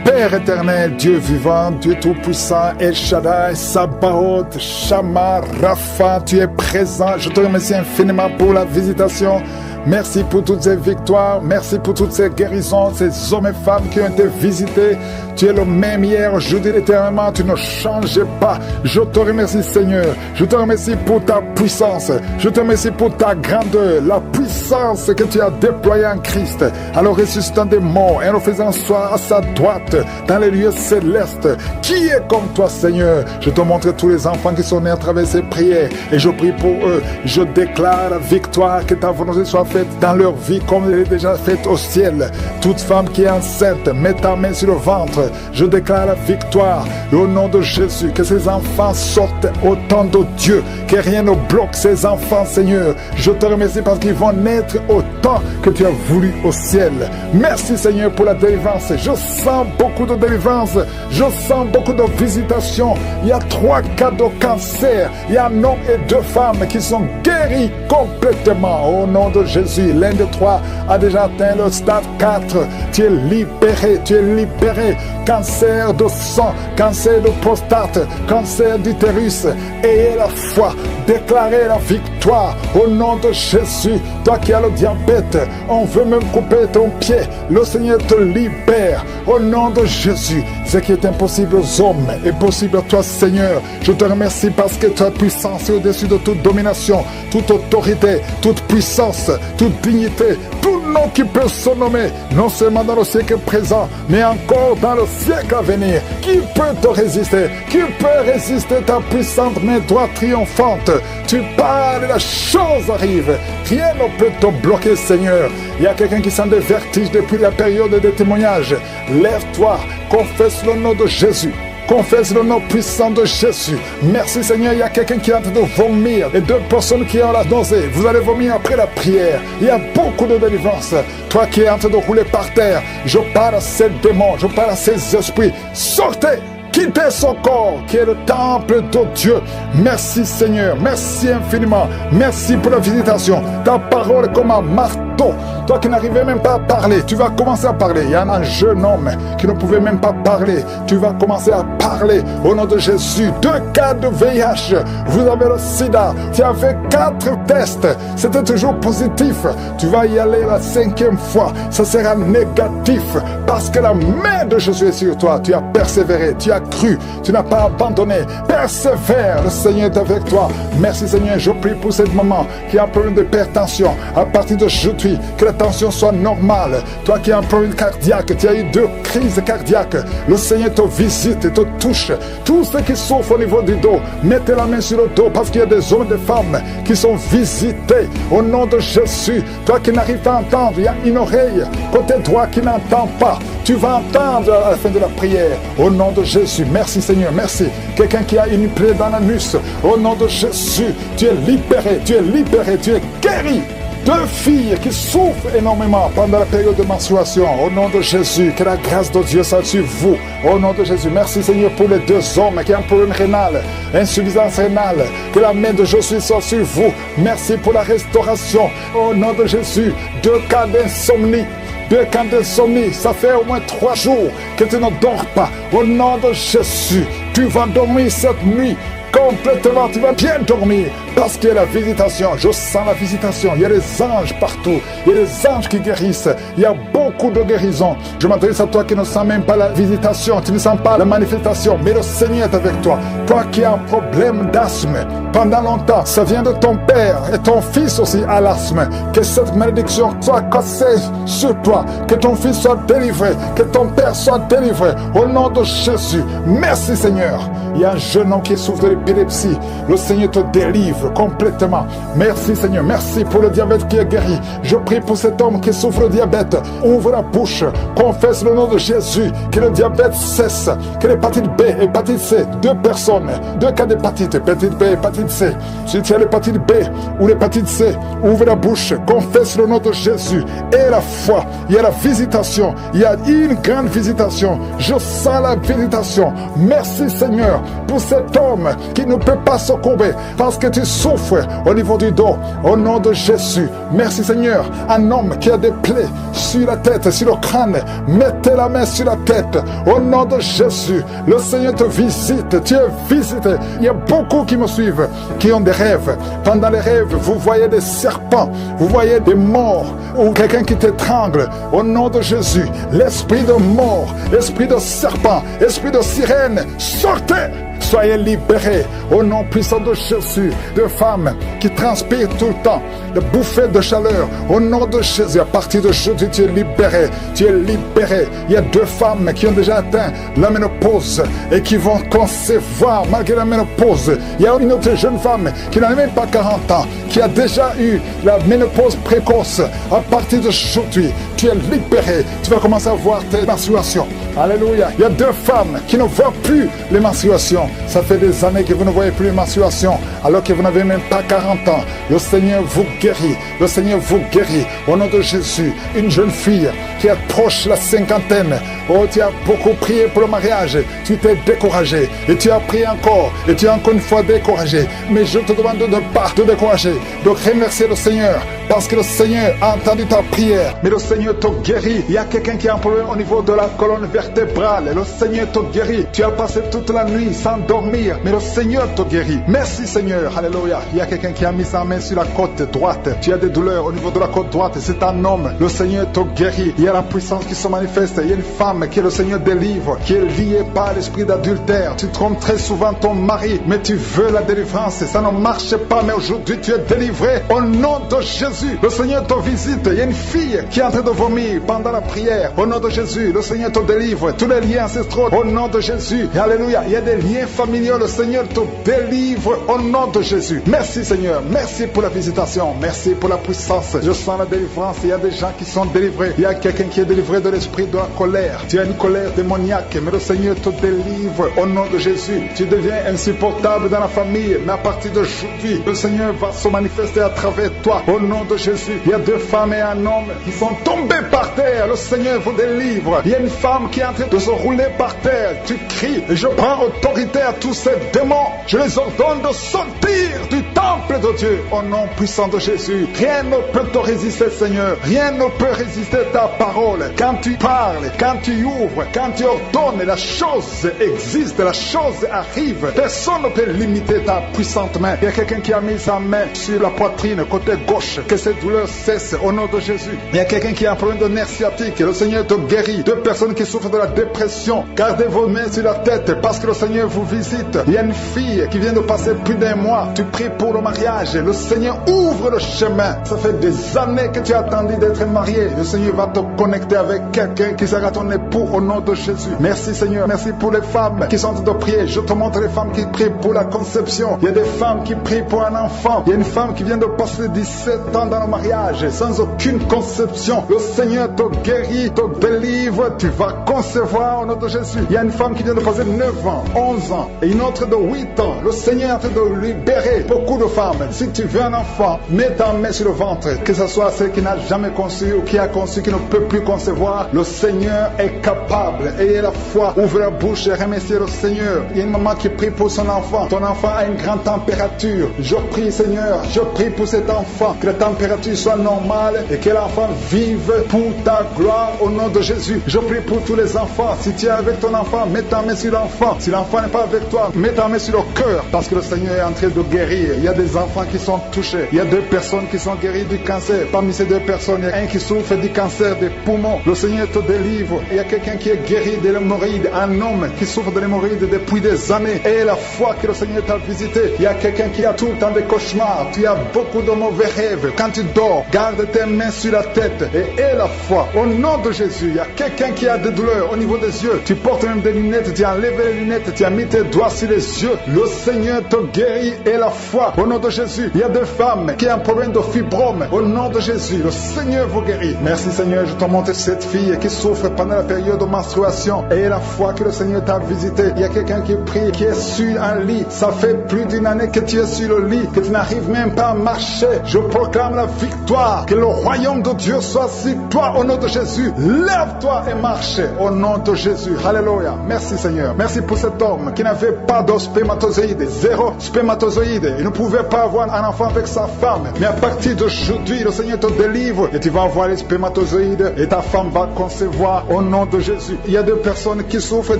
Père éternel, Dieu vivant, Dieu tout-puissant, El Shaddai, Sabaoth, Shammah, Rapha, tu es présent. Je te remercie infiniment pour la visitation. Merci pour toutes ces victoires. Merci pour toutes ces guérisons, ces hommes et femmes qui ont été visités. Tu es le même hier, aujourd'hui, éternellement. Tu ne changes pas. Je te remercie, Seigneur. Je te remercie pour ta puissance. Je te remercie pour ta grandeur, la puissance que tu as déployée en Christ, en le ressuscitant des morts et en le faisant asseoir à sa droite dans les lieux célestes. Qui est comme toi, Seigneur? Je te montre tous les enfants qui sont nés à travers ces prières et je prie pour eux. Je déclare la victoire, que ta volonté soit faite dans leur vie comme elle est déjà faite au ciel. Toute femme qui est enceinte, mets ta main sur le ventre. Je déclare la victoire au nom de Jésus. Que ces enfants sortent au temps de Dieu. Que rien ne bloque ces enfants, Seigneur. Je te remercie parce qu'ils vont naître au temps que tu as voulu au ciel. Merci, Seigneur, pour la délivrance. Je sens beaucoup de délivrance. Je sens beaucoup de visitations. Il y a 3 cas de cancer. Il y a un homme et 2 femmes qui sont guéris complètement au nom de Jésus. L'un de 3 a déjà atteint le stade 4. Tu es libéré. Tu es libéré. Cancer de sang, cancer de prostate, cancer d'utérus. Ayez la foi, déclarez la victoire au nom de Jésus. Toi qui as le diabète, on veut même couper ton pied. Le Seigneur te libère au nom de Jésus. Ce qui est impossible aux hommes est possible à toi, Seigneur. Je te remercie parce que ta puissance est au-dessus de toute domination, toute autorité, toute puissance, toute dignité, tout nom qui peut se nommer, non seulement dans le siècle présent, mais encore dans le siècle à venir. Qui peut te résister? Qui peut résister ta puissante main droite triomphante? Tu parles et la chose arrive. Rien ne peut te bloquer, Seigneur. Il y a quelqu'un qui sent des vertiges depuis la période des témoignages. Lève-toi, confesse le nom de Jésus. Confesse le nom puissant de Jésus. Merci, Seigneur. Il y a quelqu'un qui est en train de vomir et 2 personnes qui ont la nausée. Vous allez vomir après la prière. Il y a beaucoup de délivrance. Toi qui es en train de rouler par terre, je parle à ces démons, je parle à ces esprits. Sortez! Quittez son corps qui est le temple de Dieu. Merci, Seigneur. Merci infiniment. Merci pour la visitation. Ta parole est comme un marteau. Toi qui n'arrivais même pas à parler, tu vas commencer à parler. Il y a un jeune homme qui ne pouvait même pas parler. Tu vas commencer à parler au nom de Jésus. 2 cas de VIH. Vous avez le sida. Tu as fait 4 tests. C'était toujours positif. Tu vas y aller la 5e fois. Ça sera négatif parce que la main de Jésus est sur toi. Tu as persévéré. Tu as cru, tu n'as pas abandonné. Persévère, le Seigneur est avec toi. Merci, Seigneur, je prie pour cette maman qui a un problème d'hypertension. À partir d'aujourd'hui, que la tension soit normale. Toi qui as un problème cardiaque, tu as eu 2 crises cardiaques. Le Seigneur te visite et te touche. Tous ceux qui souffrent au niveau du dos, mettez la main sur le dos parce qu'il y a des hommes et des femmes qui sont visités au nom de Jésus. Toi qui n'arrives pas à entendre, il y a une oreille côté droit qui n'entend pas. Tu vas entendre à la fin de la prière au nom de Jésus. Merci, Seigneur, merci. Quelqu'un qui a une plaie dans l'anus, au nom de Jésus, tu es libéré, tu es libéré, tu es guéri. 2 filles qui souffrent énormément pendant la période de menstruation, au nom de Jésus, que la grâce de Dieu soit sur vous, au nom de Jésus. Merci, Seigneur, pour les 2 hommes qui ont un problème rénal, insuffisance rénale, que la main de Jésus soit sur vous. Merci pour la restauration, au nom de Jésus. 2 cas d'insomnie. 2 cas d'insomnie, ça fait au moins 3 jours que tu ne dors pas. Au nom de Jésus, tu vas dormir cette nuit complètement, tu vas bien dormir parce qu'il y a la visitation. Je sens la visitation. Il y a des anges partout. Il y a des anges qui guérissent. Il y a beaucoup de guérisons. Je m'adresse à toi qui ne sens même pas la visitation, tu ne sens pas la manifestation, mais le Seigneur est avec toi. Toi qui as un problème d'asthme pendant longtemps, ça vient de ton père et ton fils aussi a l'asthme. Que cette malédiction soit cassée sur toi, que ton fils soit délivré, que ton père soit délivré au nom de Jésus. Merci Seigneur. Il y a un jeune homme qui souffre de l'épilepsie. Le Seigneur te délivre complètement. Merci Seigneur. Merci pour le diabète qui est guéri. Je prie pour cet homme qui souffre de diabète. Ouvre la bouche. Confesse le nom de Jésus. Que le diabète cesse. Que l'hépatite B, hépatite C. 2 personnes. 2 cas d'hépatite. Hépatite B, hépatite C. Si tu as l'hépatite B ou l'hépatite C, ouvre la bouche. Confesse le nom de Jésus. Et la foi. Il y a la visitation. Il y a une grande visitation. Je sens la visitation. Merci Seigneur pour cet homme qui ne peut pas se courber parce que tu souffres au niveau du dos. Au nom de Jésus. Merci Seigneur. Un homme qui a des plaies sur la tête, sur le crâne. Mettez la main sur la tête. Au nom de Jésus. Le Seigneur te visite. Tu es visité. Il y a beaucoup qui me suivent, qui ont des rêves. Pendant les rêves, vous voyez des serpents. Vous voyez des morts ou quelqu'un qui t'étrangle. Au nom de Jésus. L'esprit de mort, l'esprit de serpent, l'esprit de sirène, sortez! Soyez libérés au nom puissant de Jésus. De femmes qui transpirent tout le temps, de bouffées de chaleur. Au nom de Jésus, à partir de jeudi, tu es libéré. Tu es libéré. Il y a 2 femmes qui ont déjà atteint la ménopause et qui vont concevoir malgré la ménopause. Il y a une autre jeune femme qui n'a même pas 40 ans, qui a déjà eu la ménopause précoce. À partir de aujourd'hui, tu es libéré. Tu vas commencer à voir tes menstruations. Alléluia. Il y a 2 femmes qui ne voient plus les menstruations. Ça fait des années que vous ne voyez plus les menstruations, alors que vous n'avez même pas 40 ans. Le Seigneur vous guérit. Le Seigneur vous guérit. Au nom de Jésus, une jeune fille qui approche la 50aine. Oh, tu as beaucoup prié pour le mariage. Tu t'es découragé. Et tu as prié encore. Et tu es encore une fois découragé. Mais je te demande de ne pas te décourager. De remercier le Seigneur. Parce que le Seigneur a entendu ta prière. Mais le Seigneur te guérit. Il y a quelqu'un qui a un problème au niveau de la colonne vertébrale. Le Seigneur te guérit. Tu as passé toute la nuit sans dormir. Mais le Seigneur te guérit. Merci Seigneur. Alléluia. Il y a quelqu'un qui a mis sa main sur la côte droite. Tu as des douleurs au niveau de la côte droite. C'est un homme. Le Seigneur te guérit. Il y a la puissance qui se manifeste. Il y a une femme que le Seigneur délivre, qui est liée par l'esprit d'adultère. Tu trompes très souvent ton mari, mais tu veux la délivrance. Ça ne marche pas, mais aujourd'hui tu es délivré. Au nom de Jésus, le Seigneur te visite. Il y a une fille qui est en train de vomir pendant la prière. Au nom de Jésus, le Seigneur te délivre. Tous les liens ancestraux, au nom de Jésus. Alléluia. Il y a des liens familiaux. Le Seigneur te délivre au nom de Jésus. Merci Seigneur. Merci pour la visitation. Merci pour la puissance. Je sens la délivrance. Il y a des gens qui sont délivrés. Il y a quelqu'un qui est délivré de l'esprit de la colère. Tu as une colère démoniaque, mais le Seigneur te délivre au nom de Jésus. Tu deviens insupportable dans la famille, mais à partir d'aujourd'hui, le Seigneur va se manifester à travers toi au nom de Jésus. Il y a 2 femmes et un homme qui sont tombés par terre. Le Seigneur vous délivre. Il y a une femme qui est en train de se rouler par terre. Tu cries et je prends autorité à tous ces démons. Je les ordonne de sortir du temple de Dieu au nom puissant de Jésus. Rien ne peut te résister, Seigneur. Rien ne peut résister ta parole. Quand tu parles, quand tu ouvres, quand tu ordonnes, la chose existe, la chose arrive. Personne ne peut limiter ta puissante main. Il y a quelqu'un qui a mis sa main sur la poitrine, côté gauche, que cette douleur cesse au nom de Jésus. Il y a quelqu'un qui a un problème de nerf sciatique, le Seigneur te guérit. 2 personnes qui souffrent de la dépression, gardez vos mains sur la tête parce que le Seigneur vous visite. Il y a une fille qui vient de passer plus d'1 mois, tu pries pour le mariage, le Seigneur ouvre le chemin. Ça fait des années que tu as attendu d'être marié, le Seigneur va te connecter avec quelqu'un qui sera ton époux au nom de Jésus. Merci Seigneur, merci pour les femmes qui sont en train de prier. Je te montre les femmes qui prient pour la conception. Il y a des femmes qui prient pour un enfant. Il y a une femme qui vient de passer 17 ans dans le mariage sans aucune conception. Le Seigneur te guérit, te délivre, tu vas concevoir au nom de Jésus. Il y a une femme qui vient de passer 9 ans, 11 ans et une autre de 8 ans. Le Seigneur est en train de libérer beaucoup de femmes. Si tu veux un enfant, mets ta main sur le ventre, que ce soit celle qui n'a jamais conçu ou qui a conçu, qui ne peut plus concevoir, le Seigneur est capable. Ayez la foi, ouvrez la bouche et remerciez le Seigneur. Il y a une maman qui prie pour son enfant. Ton enfant a une grande température. Je prie, Seigneur, je prie pour cet enfant, que la température soit normale et que l'enfant vive pour ta gloire au nom de Jésus. Je prie pour tous les enfants. Si tu es avec ton enfant, mets ta main sur l'enfant. Si l'enfant n'est pas avec toi, mets ta main sur le cœur, parce que le Seigneur est en train de guérir. Il y a des enfants qui sont touchés. Il y a 2 personnes qui sont guéries du cancer. Parmi ces 2 personnes, il y a un qui souffre du cancer des poumons. Le Seigneur te délivre. Il y a quelqu'un qui est guéri de l'hémorroïde, un homme qui souffre de l'hémorroïde depuis des années. Et la foi que le Seigneur t'a visité. Il y a quelqu'un qui a tout le temps des cauchemars. Tu as beaucoup de mauvais rêves. Quand tu dors, garde tes mains sur la tête et aie la foi. Au nom de Jésus, il y a quelqu'un qui a des douleurs au niveau des yeux. Tu portes même des lunettes, tu as enlevé les lunettes, tu as mis tes doigts sur les yeux. Le Seigneur te guérit et la foi. Au nom de Jésus, il y a des femmes qui ont un problème de fibrome. Au nom de Jésus, le Seigneur vous guérit. Merci Seigneur, je te montre cette fille qui souffre pendant la période de menstruation. Et la foi que le Seigneur t'a visité. Il y a quelqu'un qui prie, qui est sur un lit. Ça fait plus d'une année que tu es sur le lit, que tu n'arrives même pas à marcher. Je proclame la victoire. Que le royaume de Dieu soit sur toi au nom de Jésus. Lève-toi et marche au nom de Jésus. Alléluia. Merci Seigneur. Merci pour cet homme qui n'avait pas de spermatozoïde, 0 spermatozoïde. Il ne pouvait pas avoir un enfant avec sa femme. Mais à partir d'aujourd'hui, le Seigneur te délivre et tu vas avoir les spermatozoïdes et ta femme va concevoir au nom de Jésus. Il y a 2 personnes qui souffrent,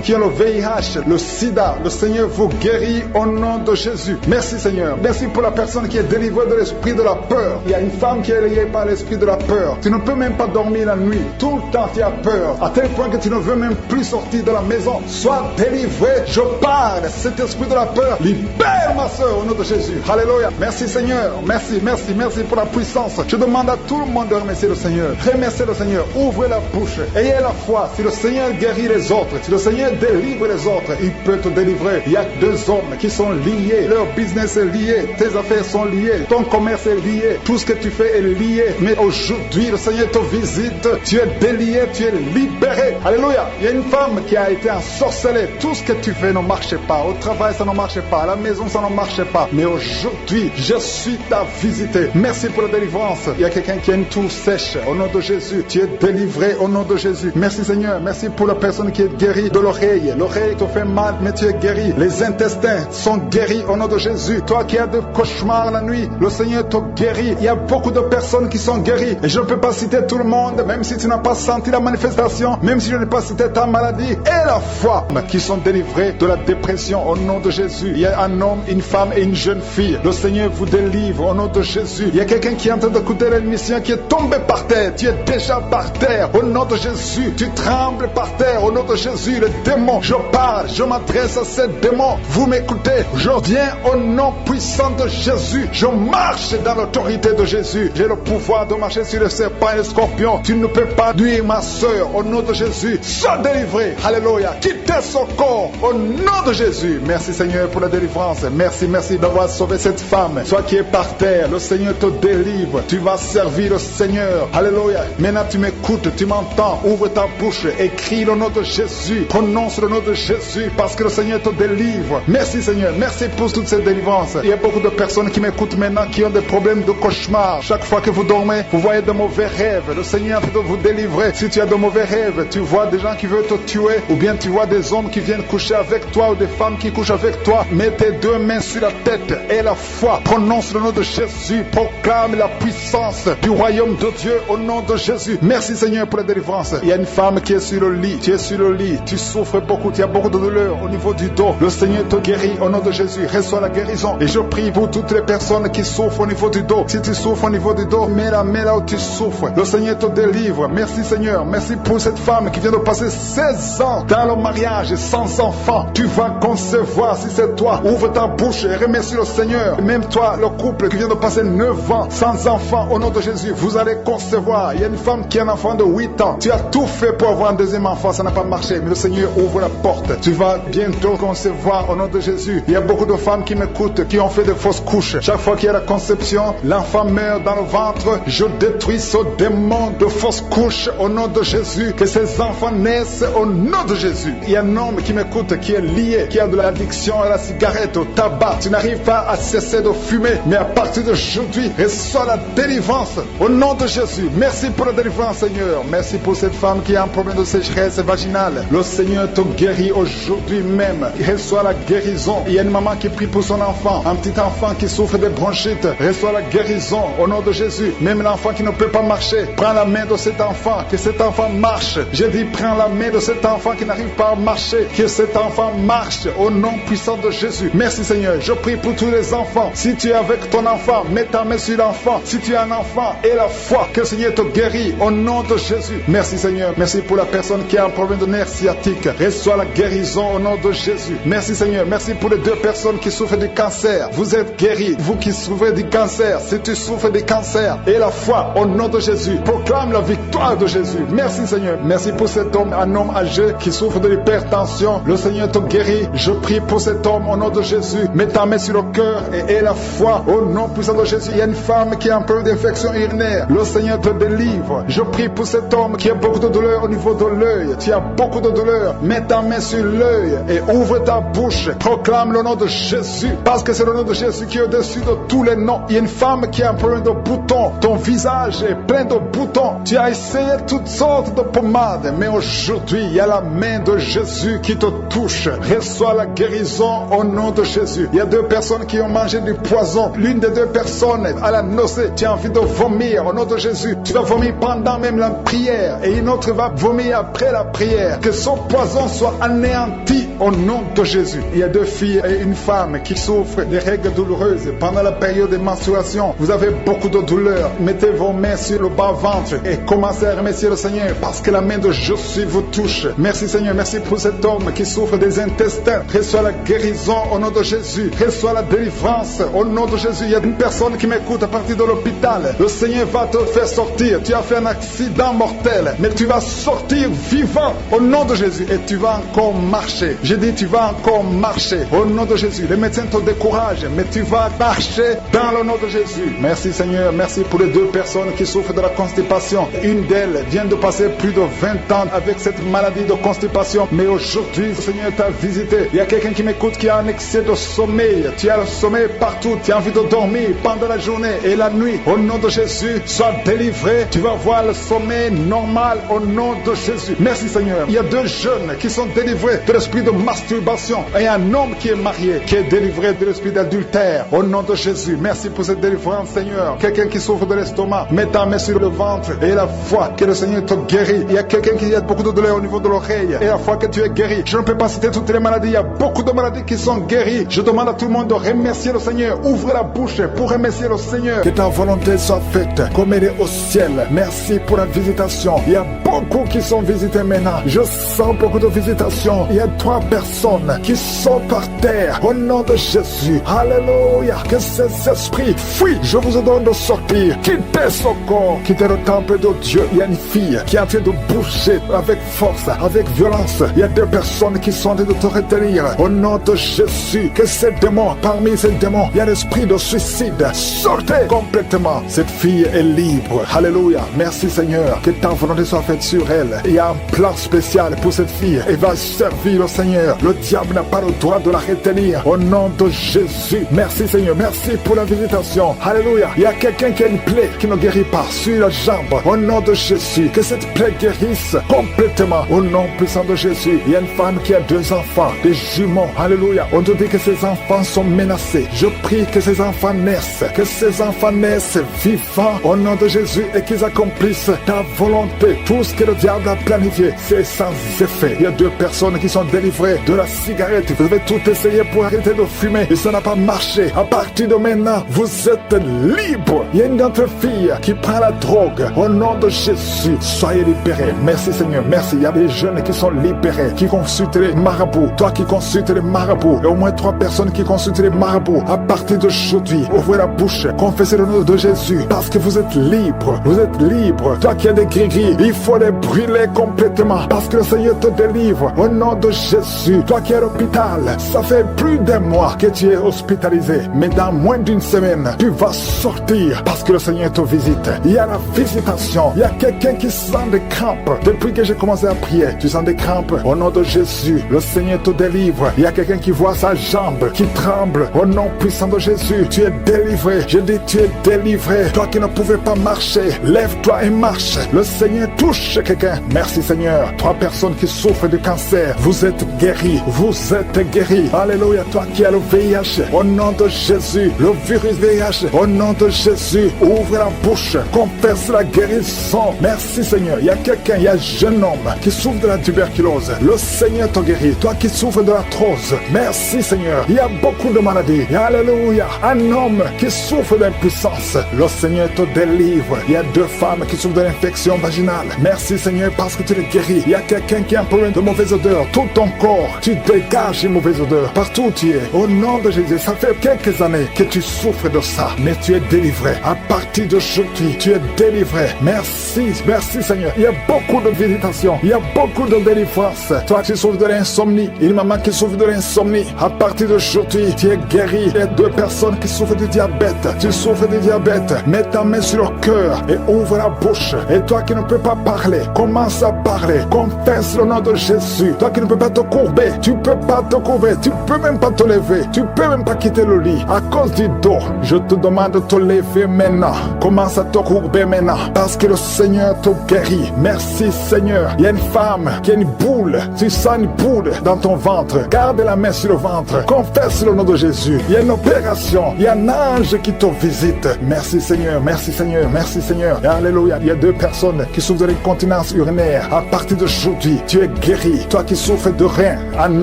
qui ont le VIH, le sida. Le Seigneur vous guérit au nom de Jésus. Merci Seigneur. Merci pour la personne qui est délivrée de l'esprit de la peur. Il y a une femme qui est liée par l'esprit de la peur. Tu ne peux même pas dormir la nuit. Tout le temps tu as peur. À tel point que tu ne veux même plus sortir de la maison. Sois délivré. Je parle. Cet esprit de la peur, libère ma soeur au nom de Jésus. Alléluia. Merci Seigneur. Merci, merci, merci pour la puissance. Je demande à tout le monde de remercier le Seigneur. Remerciez le Seigneur. Ouvrez la bouche. Ayez la foi. Si le Seigneur guérit les autres, si le Seigneur délivre les autres, il peut te délivrer. Il y a 2 hommes qui sont liés. Leur business est lié. Tes affaires sont liées. Ton commerce est lié. Tout ce que tu fais est lié. Mais aujourd'hui, le Seigneur te visite. Tu es délié. Tu es libéré. Alléluia. Il y a une femme qui a été ensorcelée. Tout ce que tu fais ne marche pas. Au travail, ça ne marche pas. À la maison, ça ne marche pas. Mais aujourd'hui, je suis ta visité. Merci pour la délivrance. Il y a quelqu'un qui a une toux sèche. Au nom de Jésus, tu es délivré au nom de Jésus. Merci Seigneur. Merci pour la personne qui est guérie de l'oreille. L'oreille te fait mal, mais tu es guéri. Les intestins sont guéris au nom de Jésus. Toi qui as des cauchemars la nuit, le Seigneur te guérit. Il y a beaucoup de personnes qui sont guéries. Et je ne peux pas citer tout le monde, même si tu n'as pas senti la manifestation, même si je n'ai pas cité ta maladie. Et la foi qui sont délivrés de la dépression au nom de Jésus. Il y a un homme, une femme et une jeune fille. Le Seigneur vous délivre au nom de Jésus. Il y a quelqu'un qui est en train d'écouter l'émission qui est tombé par terre. Tu es déjà par terre au nom de Jésus. Tu trembles par terre au nom de Jésus. Le démon, je parle, je m'adresse à ces démons. Vous m'écoutez. Je viens au nom puissant de Jésus. Je marche dans l'autorité de Jésus. J'ai le pouvoir de marcher sur les serpents et les scorpions. Tu ne peux pas nuire ma soeur au nom de Jésus. Sois délivré. Alléluia. Quittez son corps au nom de Jésus. Merci Seigneur pour la délivrance. Merci, merci d'avoir sauvé cette femme. Toi qui es par terre, le Seigneur te délivre. Tu vas servir le Seigneur. Alléluia. Maintenant tu m'écoutes, tu m'entends. Ouvre ta bouche, écris le nom de Jésus. Prononce le nom de Jésus parce que le Seigneur te délivre. Merci Seigneur. Merci pour toute cette délivrance. Il y a beaucoup de personnes qui m'écoutent maintenant qui ont des problèmes de cauchemar. Chaque fois que vous dormez, vous voyez de mauvais rêves. Le Seigneur veut vous délivrer. Si tu as de mauvais rêves, tu vois des gens qui veulent te tuer ou bien tu vois des hommes qui viennent coucher avec toi ou des femmes qui couchent avec toi. Mets tes 2 mains sur la tête et la foi. Prononce le nom de Jésus. Proclame la puissance du royaume de Dieu au nom de Jésus. Merci Seigneur pour la délivrance. Il y a une femme qui est sur le lit. Tu es sur le lit. Tu souffres beaucoup. Tu as beaucoup de douleur au niveau du dos. Le Seigneur te guérit au nom de Jésus. Reçois la guérison. Et je prie pour toutes les personnes qui souffrent au niveau du dos. Si tu souffres au niveau du dos, mets la main là où tu souffres. Le Seigneur te délivre. Merci Seigneur. Merci pour cette femme qui vient de passer 16 ans dans le mariage sans enfant. Tu vas concevoir si c'est toi. Ouvre ta bouche et remercie le Seigneur. Même toi, le couple qui vient de passer 9 ans sans enfant, au nom de Jésus, vous allez concevoir. Il y a une femme qui a un enfant de 8 ans. Tu as tout fait pour avoir un deuxième enfant, ça n'a pas marché. Mais le Seigneur ouvre la porte. Tu vas bientôt concevoir au nom de Jésus. Il y a beaucoup de femmes qui m'écoutent, qui ont fait de fausses couches. Chaque fois qu'il y a la conception, l'enfant meurt dans le ventre. Je détruis ce démon de fausses couches au nom de Jésus. Que ces enfants naissent au nom de Jésus. Il y a un homme qui m'écoute, qui est lié, qui a de l'addiction à la cigarette, au tabac. Tu n'arrives pas à cesser de fumer. Mais à partir d'aujourd'hui, Reçois la délivrance au nom de Jésus. Merci pour la délivrance, Seigneur. Merci pour cette femme qui a un problème de sécheresse vaginale. Le Seigneur te guérit aujourd'hui même. Reçois la guérison. Il y a une maman qui prie pour son enfant, un petit enfant qui souffre de bronchite. Reçois la guérison au nom de Jésus. Même l'enfant qui ne peut pas marcher, prends la main de cet enfant, que cet enfant marche. J'ai dit, prends la main de cet enfant qui n'arrive pas à marcher, que cet enfant marche au nom puissant de Jésus. Merci Seigneur. Je prie pour tous les enfants. Si tu es avec ton enfant, mets ta main sur l'enfant. Si tu es un enfant, et la foi, que le Seigneur te guérit au nom de Jésus. Merci Seigneur. Merci pour la personne qui a un problème de nerf sciatique. Reçois la guérison au nom de Jésus. Merci Seigneur. Merci pour les 2 personnes qui souffrent du cancer. Vous êtes guéris. Vous qui souffrez du cancer, si tu souffres du cancer, et la foi au nom de Jésus, proclame la victoire de Jésus. Merci Seigneur. Merci pour cet homme, un homme âgé qui souffre de l'hypertension. Le Seigneur te guérit. Je prie pour cet homme au nom de Jésus. Mets ta main sur le cœur et aie la foi au nom puissant de Jésus. Il y a une femme qui a un peu d'infection urinaire. Le Seigneur te délivre. Je prie pour cet homme qui a beaucoup de douleur au niveau de l'œil. Tu as beaucoup de douleur. Mets ta main sur l'œil et ouvre ta bouche. Proclame le nom de Jésus, parce que c'est le nom de Jésus qui est au-dessus de tous les noms. Il y a une femme qui a un problème de boutons. Ton visage est plein de boutons. Tu as essayé toutes sortes de pommades, mais aujourd'hui, il y a la main de Jésus qui te touche. Reçois la guérison au nom de Jésus. Il y a 2 personnes qui ont mangé du poison. L'une des 2 personnes à la nausée, tu as envie de vomir au nom de Jésus. Tu vas vomir pendant même la prière et une autre va vomir après la prière. Que son poison soit anéanti au nom de Jésus. Il y a 2 filles et une femme qui souffrent des règles douloureuses pendant la période de menstruation. Vous avez beaucoup de douleur. Mettez vos mains sur le bas-ventre et commencez à remercier le Seigneur, parce que la main de Jésus vous touche. Merci Seigneur. Merci pour cet homme qui souffre des intestins. Reçois la guérison au nom de Jésus. Reçois la délivrance au nom de Jésus. Il y a une personne qui m'écoute à partir de l'hôpital. Le Seigneur va te faire sortir. Tu as fait un accident mortel, mais tu vas sortir vivant au nom de Jésus et tu vas encore marcher. J'ai dit tu vas encore marcher au nom de Jésus. Les médecins te découragent, mais tu vas marcher dans le nom de Jésus. Merci Seigneur. Merci pour les 2 personnes qui souffrent de la constipation. Une d'elles vient de passer plus de 20 ans avec cette maladie de constipation, mais aujourd'hui le Seigneur t'a visité. Il y a quelqu'un qui m'écoute qui a un excès de sommeil. Tu as le sommeil partout. Tu as envie de dormir pendant la journée et la nuit. Au nom de Jésus, sois délivré. Tu vas voir le sommeil normal au nom de Jésus. Merci Seigneur. Il y a 2 jeunes qui sont délivrés de l'esprit de masturbation et un homme qui est marié qui est délivré de l'esprit d'adultère au nom de Jésus. Merci pour cette délivrance Seigneur. Quelqu'un qui souffre de l'estomac, mets ta main sur le ventre et la foi que le Seigneur te guérit. Il y a quelqu'un qui a beaucoup de douleur au niveau de l'oreille et la foi que tu es guéri. Je ne peux pas citer toutes les maladies. Il y a beaucoup de maladies qui sont guéries. Je demande à tout le monde de remercier le Seigneur. Ouvrez la bouche pour remercier le Seigneur. Que ta volonté soit faite comme elle est au ciel. Merci pour la visitation. Il y a beaucoup qui sont visités maintenant. Je sens beaucoup de visitations. Il y a 3 personnes qui sont par terre au nom de Jésus. Alléluia. Que ces esprits fuient. Je vous ordonne de sortir. Quittez ce corps. Quittez le temple de Dieu. Il y a une fille qui est en train de bouger avec force, avec violence. Il y a 2 personnes qui sont en train de te retenir. Au nom de Jésus. Que ces démons, parmi ces démons, il y a l'esprit de suicide. Sortez complètement. Cette fille est libre. Alléluia. Merci Seigneur. Que ta volonté soit faite sur elle. Il y a un plan spécial pour cette fille. Elle va servir le Seigneur. Le diable n'a pas le droit de la retenir. Au nom de Jésus. Merci Seigneur. Merci pour la visitation. Alléluia. Il y a quelqu'un qui a une plaie qui ne guérit pas sur la jambe. Au nom de Jésus. Que cette plaie guérisse complètement. Au nom puissant de Jésus. Il y a une femme qui a 2 enfants, des jumeaux. Alléluia. On te dit que ces enfants sont menacés. Je prie que ces enfants naissent. Que ces enfants naissent vivants au nom de Jésus et qu'ils accomplissent ta volonté. Tout ce que le diable a planifié, c'est sans effet. Il y a 2 personnes qui sont délivrées de la cigarette. Vous avez tout essayé pour arrêter de fumer et ça n'a pas marché. À partir de maintenant, vous êtes libre. Il y a une autre fille qui prend la drogue. Au nom de Jésus, soyez libérés. Merci Seigneur. Merci. Il y a des jeunes qui sont libérés, qui consultent les marabouts. Toi qui consultes les marabouts. Il y a au moins 3 personnes qui consultent les marabouts. À partir d'aujourd'hui, ouvrez la bouche, confessez le nom de Jésus, parce que vous êtes libre. Vous êtes libre. Toi qui as des gris-gris, il faut les brûler complètement, parce que le Seigneur te délivre. Au nom de Jésus. Toi qui es à l'hôpital, ça fait plus d'1 mois que tu es hospitalisé, mais dans moins d'1 semaine, tu vas sortir, parce que le Seigneur te visite. Il y a la visitation. Il y a quelqu'un qui sent des crampes. Depuis que j'ai commencé à prier, tu sens des crampes. Au nom de Jésus, le Seigneur te délivre. Il y a quelqu'un qui voit sa jambe qui tremble. Au nom puissant de Jésus, tu es délivré. Je dit, tu es délivré. Toi qui ne pouvais pas marcher, lève-toi et marche. Le Seigneur touche quelqu'un. Merci Seigneur. 3 personnes qui souffrent de cancer, vous êtes guéris. Vous êtes guéris. Alléluia. Toi qui as le VIH, au nom de Jésus, le virus VIH, au nom de Jésus, ouvre la bouche, confesse la guérison. Merci Seigneur. Il y a quelqu'un, il y a un jeune homme qui souffre de la tuberculose. Le Seigneur te guérit. Toi qui souffres de l'arthrose, merci Seigneur. Il y a beaucoup de maladies. Alléluia. Un homme qui souffre d'impuissance, le Seigneur te délivre. Il y a 2 femmes qui souffrent de l'infection vaginale. Merci Seigneur parce que tu les guéris. Il y a quelqu'un qui a un problème de mauvaise odeur. Tout ton corps, tu dégages une mauvaise odeur. Partout où tu es, au nom de Jésus, ça fait quelques années que tu souffres de ça, mais tu es délivré. À partir d'aujourd'hui, tu es délivré. Merci, merci Seigneur. Il y a beaucoup de visitations. Il y a beaucoup de délivrance. Toi qui souffres de l'insomnie, une maman qui souffre de l'insomnie, à partir d'aujourd'hui, tu es guéri. Il y a 2 personnes qui souffrent du diabète. Tu souffres du diabète. Mets ta main sur le cœur et ouvre la bouche. Et toi qui ne peux pas parler, commence à parler. Confesse le nom de Jésus. Toi qui ne peux pas te courber, tu peux pas te courber. Tu peux même pas te lever. Tu peux même pas quitter le lit. À cause du dos, je te demande de te lever maintenant. Commence à te courber maintenant. Parce que le Seigneur te guérit. Merci Seigneur. Il y a une femme qui a une boule. Tu sens une boule dans ton ventre. Garde la main sur le ventre. Confesse le nom de Jésus. Il y a une opération. Il y a un ange qui te visite. Merci Seigneur. Merci Seigneur. Merci Seigneur. Et alléluia. Il y a 2 personnes qui souffrent de l'incontinence urinaire. À partir d'aujourd'hui, tu es guéri. Toi qui souffres de rein, un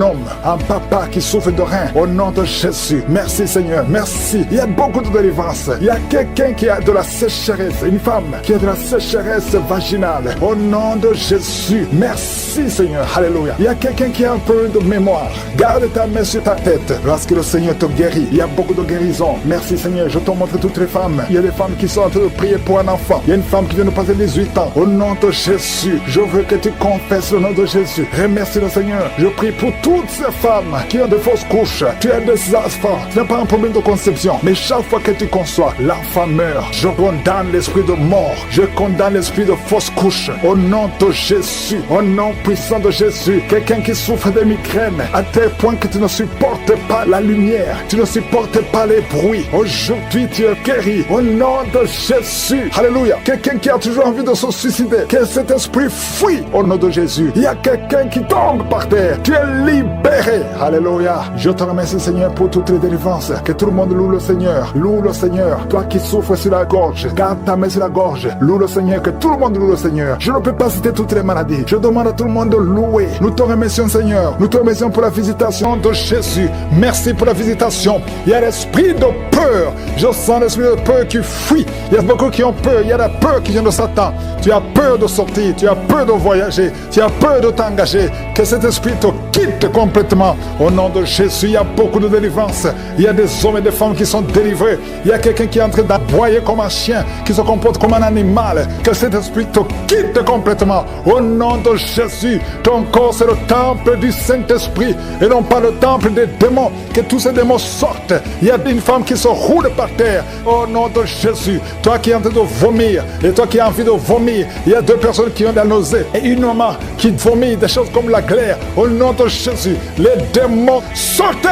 homme, un papa qui souffre de rein, au nom de Jésus. Merci Seigneur. Merci. Il y a beaucoup de délivrance. Il y a quelqu'un qui a de la sécheresse. Une femme qui a de la sécheresse vaginale. Au nom de Jésus. Merci Seigneur. Alléluia. Il y a quelqu'un qui a un peu de mémoire. Garde ta main sur ta tête lorsque le Seigneur te guérit. Il y a beaucoup de guérison. Merci Seigneur. Je te montre toutes les femmes. Il y a des femmes qui sont en train de prier pour un enfant. Il y a une femme qui vient de passer 18 ans. Au nom de Jésus, je veux que tu confesses le nom de Jésus. Remercie le Seigneur. Je prie pour toutes ces femmes qui ont de fausses couches. Tu as des enfants. Tu n'as pas un problème de conception. Mais chaque fois que tu conçois, l'enfant meurt. Je condamne l'esprit de mort. Je condamne l'esprit de fausse couche. Au nom de Jésus. Au nom puissant de Jésus. Quelqu'un qui souffre de migraine à tel point que tu ne supportes pas la lumière. Tu ne supportes pas les bruits. Aujourd'hui, tu es guéri. Au nom de Jésus. Alléluia. Quelqu'un qui a toujours envie de se suicider. Que cet esprit fuit au nom de Jésus. Il y a quelqu'un qui tombe par terre. Tu es libéré. Alléluia. Je te remercie Seigneur pour toutes les délivrances. Que tout le monde loue le Seigneur. Loue le Seigneur. Toi qui souffres sur la gorge, garde ta main sur la gorge. Loue le Seigneur. Que tout le monde loue le Seigneur. Je ne peux pas citer toutes les maladies. Je demande à tout le monde de louer. Nous te remercions Seigneur. Nous te remercions pour la visitation de Jésus. Merci pour la visitation. Il y a l'esprit de peur. Je sens l'esprit de peur qui fuit. Il y a beaucoup qui ont peur. Il y a la peur qui vient de Satan. Tu as peur de sortir. Tu as peur de voyager. Tu as peur de t'engager. Que cet esprit te quitte complètement. Au nom de Jésus, il y a beaucoup de délivrance. Il y a des hommes et des femmes qui sont délivrés. Il y a quelqu'un qui est en train d'aboyer comme un chien, qui se comporte comme un animal. Que cet esprit te quitte complètement. Au nom de Jésus, ton corps c'est le temple du Saint-Esprit et non pas le temple des démons. Que tous ces démons sortent. Il y a une femme qui se roule par terre. Au nom de Jésus, toi qui es en train de vomir et toi qui as envie de vomir, il y a 2 personnes qui ont de la nausée et une maman qui vomit des choses comme la glaire. Au nom de Jésus, les démons sortez.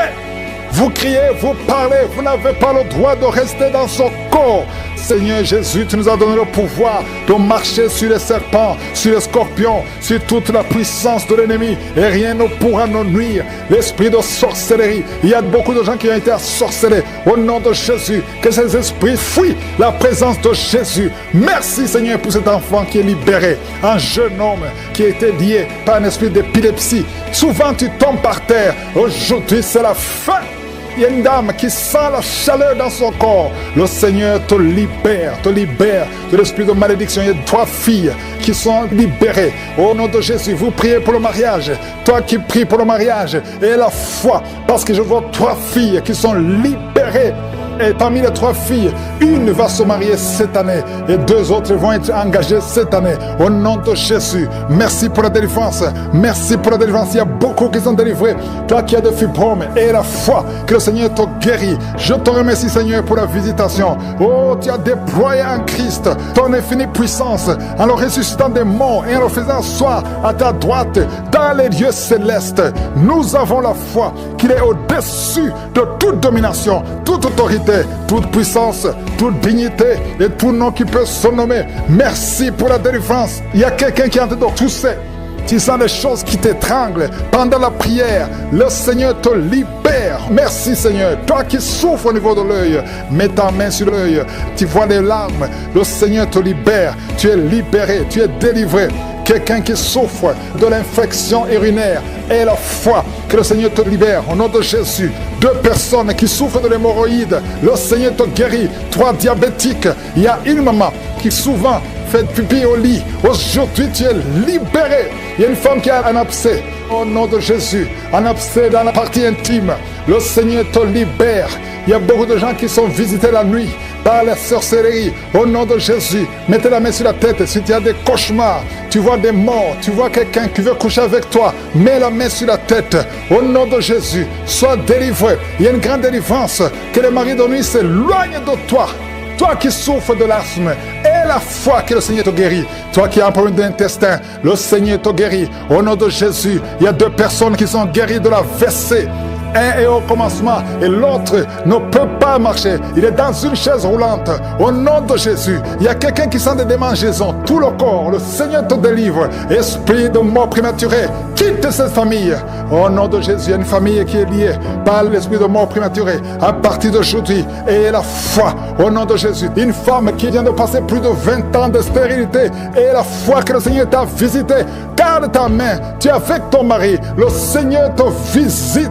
Vous criez, vous parlez, vous n'avez pas le droit de rester dans son corps. Seigneur Jésus, tu nous as donné le pouvoir de marcher sur les serpents, sur les scorpions, sur toute la puissance de l'ennemi. Et rien ne pourra nous nuire. L'esprit de sorcellerie, il y a beaucoup de gens qui ont été assorcelés. Au nom de Jésus, que ces esprits fuient la présence de Jésus. Merci Seigneur pour cet enfant qui est libéré. Un jeune homme qui a été lié par un esprit d'épilepsie. Souvent tu tombes par terre. Aujourd'hui c'est la fin. Il y a une dame qui sent la chaleur dans son corps. Le Seigneur te libère de l'esprit de malédiction. Il y a 3 filles qui sont libérées. Au nom de Jésus, vous priez pour le mariage. Toi qui pries pour le mariage, et la foi, parce que je vois 3 filles qui sont libérées. Et parmi les 3 filles, une va se marier cette année et 2 autres vont être engagées cette année. Au nom de Jésus, merci pour la délivrance. Merci pour la délivrance. Il y a beaucoup qui sont délivrés. Toi qui as des fibromes et la foi que le Seigneur te guérit. Je te remercie Seigneur pour la visitation. Oh, tu as déployé en Christ ton infinie puissance en le ressuscitant des morts et en le faisant asseoir à ta droite dans les lieux célestes. Nous avons la foi qu'il est au-dessus de toute domination, toute autorité autorité, toute puissance, toute dignité et tout nom qui peut se nommer. Merci pour la délivrance. Il y a quelqu'un qui est en train de tousser. Tu sens des choses qui t'étranglent pendant la prière. Le Seigneur te libère. Merci Seigneur. Toi qui souffres au niveau de l'œil, mets ta main sur l'œil. Tu vois des larmes. Le Seigneur te libère. Tu es libéré. Tu es délivré. Quelqu'un qui souffre de l'infection urinaire, aie la foi que le Seigneur te libère au nom de Jésus. 2 personnes qui souffrent de l'hémorroïde, le Seigneur te guérit. 3 diabétiques, il y a une maman qui souvent fait pipi au lit. Aujourd'hui tu es libéré. Il y a une femme qui a un abcès. Au nom de Jésus, un abcès dans la partie intime, le Seigneur te libère. Il y a beaucoup de gens qui sont visités la nuit par la sorcellerie. Au nom de Jésus, mettez la main sur la tête. Si tu as des cauchemars, tu vois des morts, tu vois quelqu'un qui veut coucher avec toi, mets la main sur la tête. Au nom de Jésus, sois délivré. Il y a une grande délivrance. Que les maris de nuit s'éloignent de toi. Toi qui souffres de l'asthme, aie la foi que le Seigneur te guérit. Toi qui as un problème d'intestin, le Seigneur te guérit. Au nom de Jésus, il y a 2 personnes qui sont guéries de la WC. Un est au commencement et l'autre ne peut pas marcher. Il est dans une chaise roulante. Au nom de Jésus, il y a quelqu'un qui sent des démangeaisons. Tout le corps, le Seigneur te délivre. Esprit de mort prématurée, quitte cette famille. Au nom de Jésus, il y a une famille qui est liée par l'esprit de mort prématurée. À partir d'aujourd'hui, ayez la foi. Au nom de Jésus, une femme qui vient de passer plus de 20 ans de stérilité, ayez la foi que le Seigneur t'a visité. Garde ta main, tu es avec ton mari. Le Seigneur te visite.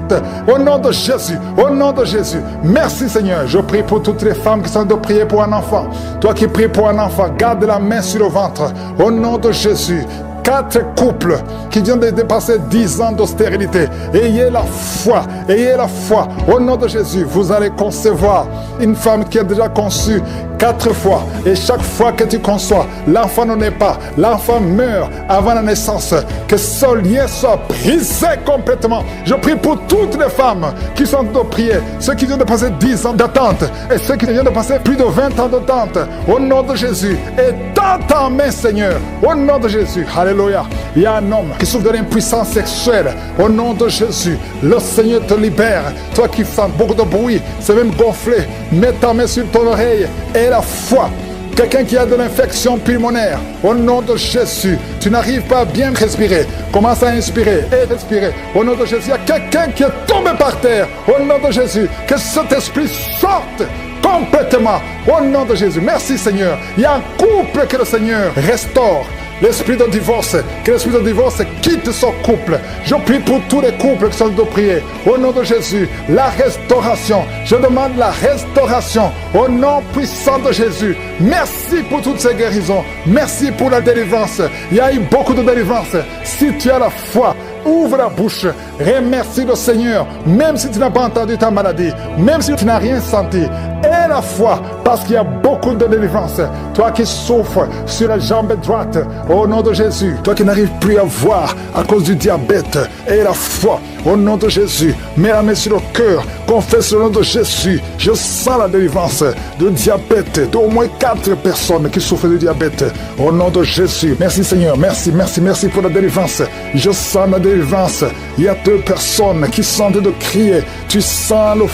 Au nom de Jésus, au nom de Jésus. Merci Seigneur. Je prie pour toutes les femmes qui sont de prier pour un enfant. Toi qui pries pour un enfant, garde la main sur le ventre. Au nom de Jésus. 4 couples qui viennent de dépasser 10 ans de stérilité. Ayez la foi, ayez la foi. Au nom de Jésus, vous allez concevoir une femme qui a déjà conçu 4 fois. Et chaque fois que tu conçois, l'enfant ne naît pas. L'enfant meurt avant la naissance. Que ce lien soit brisé complètement. Je prie pour toutes les femmes qui sont de prier. Ceux qui viennent de passer 10 ans d'attente. Et ceux qui viennent de passer plus de 20 ans d'attente. Au nom de Jésus. Et dans ta main, Seigneur. Au nom de Jésus. Alléluia. Il y a un homme qui souffre de l'impuissance sexuelle. Au nom de Jésus. Le Seigneur te libère. Toi qui sens beaucoup de bruit. C'est même gonflé. Mets ta main sur ton oreille. Et la foi. Quelqu'un qui a de l'infection pulmonaire, au nom de Jésus, tu n'arrives pas à bien respirer. Commence à inspirer et respirer. Au nom de Jésus, il y a quelqu'un qui est tombé par terre. Au nom de Jésus, que cet esprit sorte complètement. Au nom de Jésus, merci Seigneur. Il y a un couple que le Seigneur restaure. L'esprit de divorce, que l'esprit de divorce quitte son couple. Je prie pour tous les couples qui sont de prier. Au nom de Jésus, la restauration. Je demande la restauration. Au nom puissant de Jésus. Merci pour toutes ces guérisons. Merci pour la délivrance. Il y a eu beaucoup de délivrance. Si tu as la foi, ouvre la bouche, remercie le Seigneur, même si tu n'as pas entendu ta maladie, même si tu n'as rien senti. Aie la foi, parce qu'il y a beaucoup de délivrance. Toi qui souffres sur la jambe droite, au nom de Jésus, toi qui n'arrives plus à voir à cause du diabète, aie la foi, au nom de Jésus. Mets la main sur le cœur, confesse le nom de Jésus. Je sens la délivrance de diabète, d'au moins 4 personnes qui souffrent de diabète, au nom de Jésus. Merci Seigneur, merci pour la délivrance. Je sens la délivrance. Il y a 2 personnes qui sont en train de crier. Tu sens le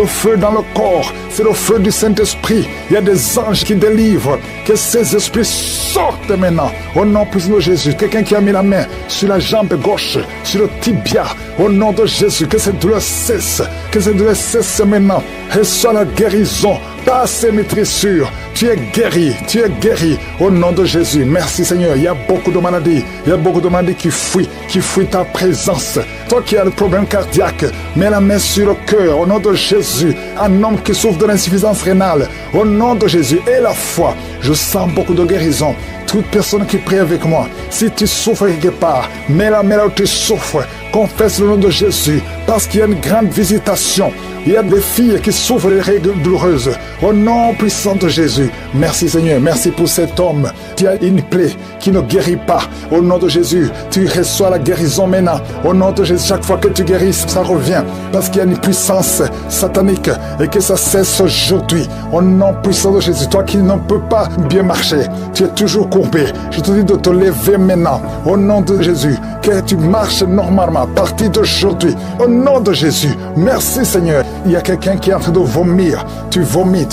feu dans le corps. C'est le feu du Saint-Esprit. Il y a des anges qui délivrent. Que ces esprits sortent maintenant. Au nom puissant de Jésus. Quelqu'un qui a mis la main sur la jambe gauche, sur le tibia. Au nom de Jésus. Que cette douleur cesse. Que cette douleur cesse maintenant. Reçois la guérison. Par ces maîtrissures. Tu es guéri au nom de Jésus. Merci Seigneur. Il y a beaucoup de maladies. Il y a beaucoup de maladies qui fuient ta présence. Toi qui as le problème cardiaque, mets la main sur le cœur au nom de Jésus. Un homme qui souffre de l'insuffisance rénale, au nom de Jésus. Et la foi, je sens beaucoup de guérison. Toute personne qui prie avec moi, si tu souffres quelque part, mets la main là où tu souffres. Confesse le nom de Jésus, parce qu'il y a une grande visitation. Il y a des filles qui souffrent des règles douloureuses. Au nom puissant de Jésus. Merci Seigneur. Merci pour cet homme qui a une plaie qui ne guérit pas. Au nom de Jésus, tu reçois la guérison maintenant. Au nom de Jésus, chaque fois que tu guéris, ça revient. Parce qu'il y a une puissance satanique et que ça cesse aujourd'hui. Au nom puissant de Jésus, toi qui ne peux pas bien marcher, tu es toujours courageux. courbé. Je te dis de te lever maintenant. Au nom de Jésus. Que tu marches normalement à partir d'aujourd'hui. Au nom de Jésus. Merci Seigneur. Il y a quelqu'un qui est en train de vomir. Tu vomis.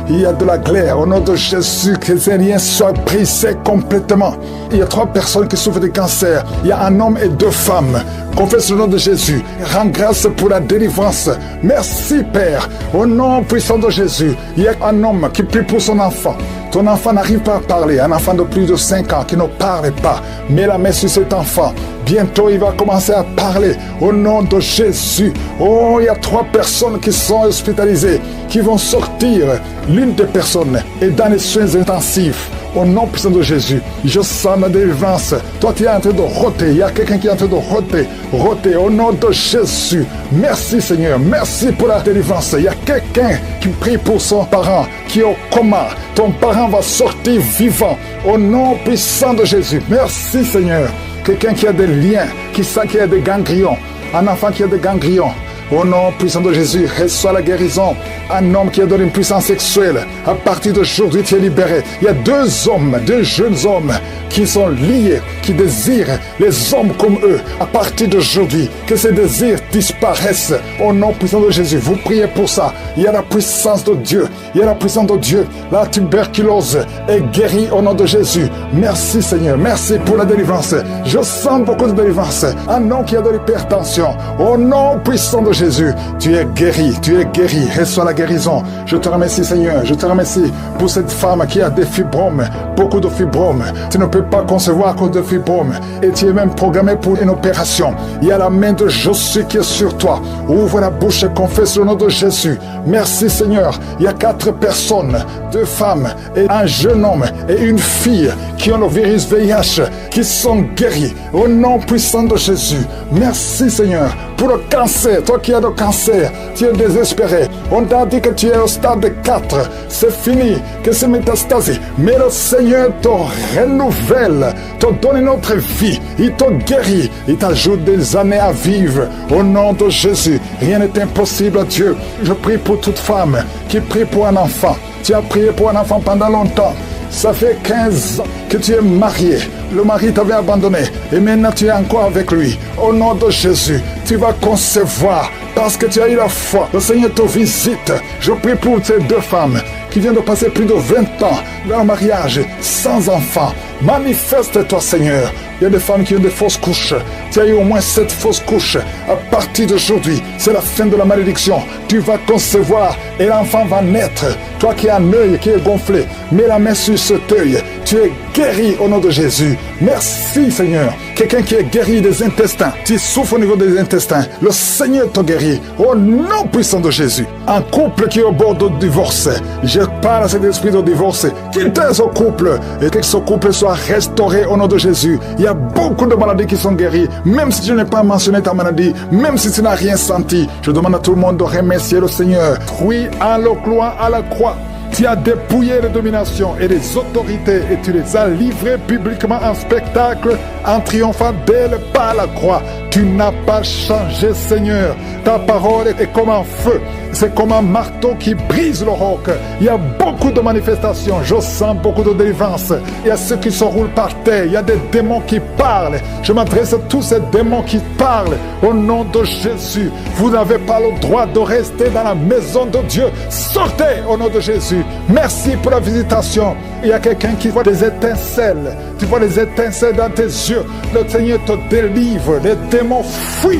Il y a de la glaire. Au nom de Jésus, que ces liens soient brisés complètement. Il y a 3 personnes qui souffrent de cancer. Il y a un homme et 2 femmes. Confesse le nom de Jésus. Rends grâce pour la délivrance. Merci Père. Au nom puissant de Jésus. Il y a un homme qui prie pour son enfant. Ton enfant n'arrive pas à parler. Un enfant de plus de 5 ans qui ne parle pas. Mets la main sur cet enfant. Bientôt, il va commencer à parler. Au nom de Jésus. Oh, il y a 3 personnes qui sont hospitalisées, qui vont sortir. L'une des personnes est dans les soins intensifs. Au nom puissant de Jésus, je sens la délivrance. Toi, tu es en train de roter. Il y a quelqu'un qui est en train de roter. Roter au nom de Jésus. Merci Seigneur. Merci pour la délivrance. Il y a quelqu'un qui prie pour son parent qui est au coma. Ton parent va sortir vivant. Au nom puissant de Jésus. Merci Seigneur. Quelqu'un qui a des liens, qui sent qu'il y a des ganglions. Un enfant qui a des ganglions. Au nom puissant de Jésus, reçois la guérison. Un homme qui a donné une puissance sexuelle. À partir d'aujourd'hui, tu es libéré. Il y a 2 hommes, 2 jeunes hommes qui sont liés, qui désirent les hommes comme eux. À partir d'aujourd'hui, que ces désirs disparaissent. Au nom puissant de Jésus, vous priez pour ça. Il y a la puissance de Dieu. Il y a la puissance de Dieu. La tuberculose est guérie au nom de Jésus. Merci Seigneur. Merci pour la délivrance. Je sens beaucoup de délivrance. Un homme qui a de l'hypertension. Au nom puissant de Jésus, tu es guéri. Tu es guéri. Reçois la guérison. Je te remercie Seigneur. Je te remercie pour cette femme qui a des fibromes. Beaucoup de fibromes. Tu ne peux pas concevoir à cause de fibromes. Et tu es même programmé pour une opération. Il y a la main de Jésus qui est sur toi. Ouvre la bouche et confesse le nom de Jésus. Merci Seigneur. Il y a 4 personnes, 2 femmes et un jeune homme et une fille qui ont le virus VIH, qui sont guéris au nom puissant de Jésus. Merci Seigneur pour le cancer. Toi qui as le cancer, tu es désespéré. On t'a dit que tu es au stade 4. C'est fini, que c'est métastasé. Mais le Seigneur te renouvelle, te donne une autre vie. Il te guérit. Il t'ajoute des années à vivre. Au nom de Jésus, rien n'est impossible à Dieu. Je prie pour toute femme qui prie pour un enfant. Tu as prié pour un enfant pendant longtemps. Ça fait 15 ans que tu es marié. Le mari t'avait abandonné et maintenant tu es encore avec lui. Au nom de Jésus, tu vas concevoir parce que tu as eu la foi. Le Seigneur te visite. Je prie pour ces 2 femmes qui viennent de passer plus de 20 ans dans le mariage sans enfant. Manifeste-toi Seigneur. Il y a des femmes qui ont des fausses couches. Tu as eu au moins 7 fausses couches. À partir d'aujourd'hui, c'est la fin de la malédiction. Tu vas concevoir et l'enfant va naître. Toi qui as un œil qui est gonflé, mets la main sur cet œil. Tu es guéri au nom de Jésus. Merci Seigneur. Quelqu'un qui est guéri des intestins. Tu souffres au niveau des intestins. Le Seigneur te guérit. Au nom puissant de Jésus. Un couple qui est au bord de divorce. Je parle à cet esprit de divorce. Quittez ce couple et que ce couple soit restauré au nom de Jésus. Il y a beaucoup de maladies qui sont guéries. Même si je n'ai pas mentionné ta maladie, même si tu n'as rien senti, je demande à tout le monde de remercier le Seigneur. Oui, en le clouant à la croix. Tu as dépouillé les dominations et les autorités et tu les as livrées publiquement en spectacle en triomphant d'elles par la croix. Tu n'as pas changé, Seigneur. Ta parole est comme un feu. C'est comme un marteau qui brise le roc. Il y a beaucoup de manifestations. Je sens beaucoup de délivrance. Il y a ceux qui se roulent par terre. Il y a des démons qui parlent. Je m'adresse à tous ces démons qui parlent. Au nom de Jésus, vous n'avez pas le droit de rester dans la maison de Dieu. Sortez au nom de Jésus. Merci pour la visitation. Il y a quelqu'un qui voit des étincelles. Tu vois des étincelles dans tes yeux. Le Seigneur te délivre. Les démons fuient.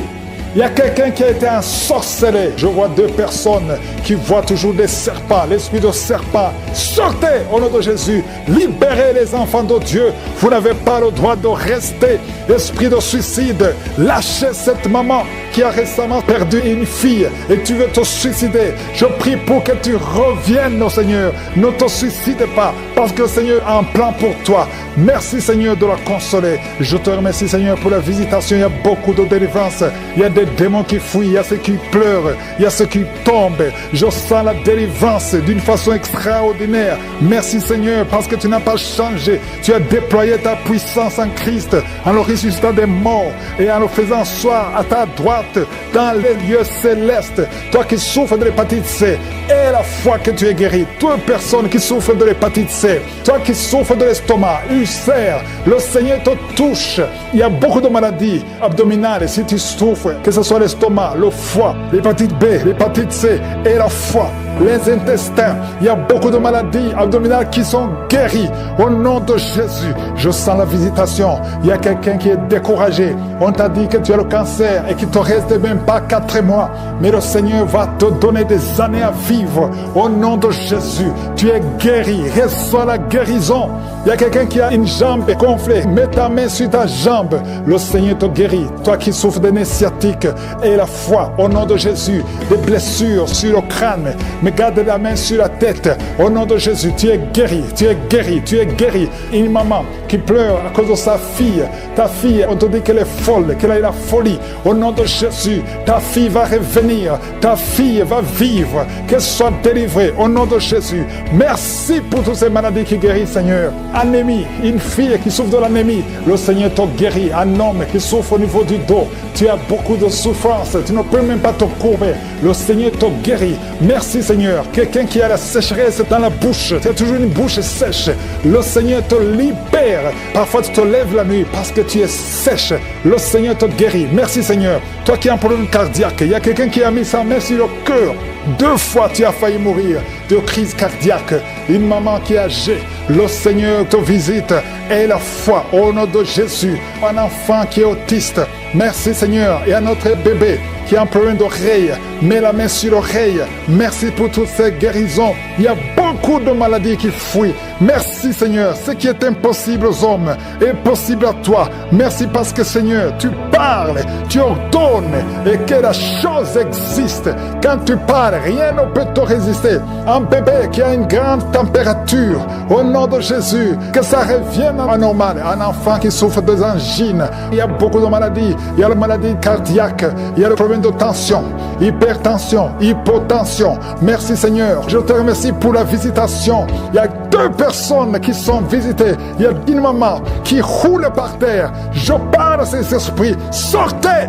Il y a quelqu'un qui a été ensorcelé. Je vois 2 personnes qui voient toujours des serpents, l'esprit de serpent. Sortez au nom de Jésus. Libérez les enfants de Dieu. Vous n'avez pas le droit de rester. Esprit de suicide, lâchez cette maman qui a récemment perdu une fille et tu veux te suicider. Je prie pour que tu reviennes au Seigneur. Ne te suicide pas parce que le Seigneur a un plan pour toi. Merci Seigneur de la consoler. Je te remercie Seigneur pour la visitation. Il y a beaucoup de délivrance. Il y a des démons qui fuient. Il y a ceux qui pleurent. Il y a ceux qui tombent. Je sens la délivrance d'une façon extraordinaire. Merci Seigneur parce que tu n'as pas changé. Tu as déployé ta puissance en Christ en le ressuscitant des morts et en le faisant asseoir à ta droite combatte dans les lieux célestes. Toi qui souffres de l'hépatite C, et la foi que tu es guéri. Toute personne qui souffre de l'hépatite C, toi qui souffres de l'estomac, ulcère, le Seigneur te touche. Il y a beaucoup de maladies abdominales. Si tu souffres, que ce soit l'estomac, le foie, l'hépatite B, l'hépatite C et la foi, les intestins, il y a beaucoup de maladies abdominales qui sont guéries. Au nom de Jésus, je sens la visitation. Il y a quelqu'un qui est découragé. On t'a dit que tu as le cancer et qu'il ne te reste même pas 4 mois. Mais le Seigneur va te donner des années à vivre. Au nom de Jésus, tu es guéri. Reçois la guérison. Il y a quelqu'un qui a une jambe gonflée. Mets ta main sur ta jambe. Le Seigneur te guérit. Toi qui souffres de nez sciatique et la foi, au nom de Jésus, des blessures sur le crâne. Mais garde la main sur la tête. Au nom de Jésus, tu es guéri. Tu es guéri. Tu es guéri. Une maman qui pleure à cause de sa fille. Ta fille, on te dit qu'elle est folle, qu'elle a la folie. Au nom de Jésus, ta fille va revenir. Ta fille va vivre. Qu'elle soit délivrée. Au nom de Jésus. Merci pour toutes ces maladies qui guérissent, Seigneur. Anémie, une fille qui souffre de l'anémie, le Seigneur te guérit. Un homme qui souffre au niveau du dos, tu as beaucoup de souffrance, tu ne peux même pas te courber, le Seigneur te guérit. Merci Seigneur. Quelqu'un qui a la sécheresse dans la bouche, tu as toujours une bouche sèche, le Seigneur te libère. Parfois tu te lèves la nuit parce que tu es sèche, le Seigneur te guérit. Merci Seigneur. Toi qui as un problème cardiaque, il y a quelqu'un qui a mis sa main sur le cœur. 2 fois tu as failli mourir de crise cardiaque. Une maman qui est âgée, le Seigneur te visite. Et la foi au nom de Jésus. Un enfant qui est autiste, merci Seigneur. Et un autre bébé qui a un problème d'oreille, mets la main sur l'oreille. Merci pour toutes ces guérisons. Il y a beaucoup de maladies qui fuient. Merci Seigneur. Ce qui est impossible aux hommes est possible à toi. Merci parce que Seigneur, tu parles, tu ordonnes et que la chose existe. Quand tu parles, rien ne peut te résister. Un bébé qui a une grande température, au nom de Jésus, que ça revienne à normal. Un enfant qui souffre des angines. Il y a beaucoup de maladies. Il y a la maladie cardiaque. Il y a le problème de tension, hypertension, hypotension. Merci Seigneur. Je te remercie pour la visitation. Il y a 2 personnes qui sont visitées. Il y a une maman qui roule par terre. Je parle à ces esprits. Sortez!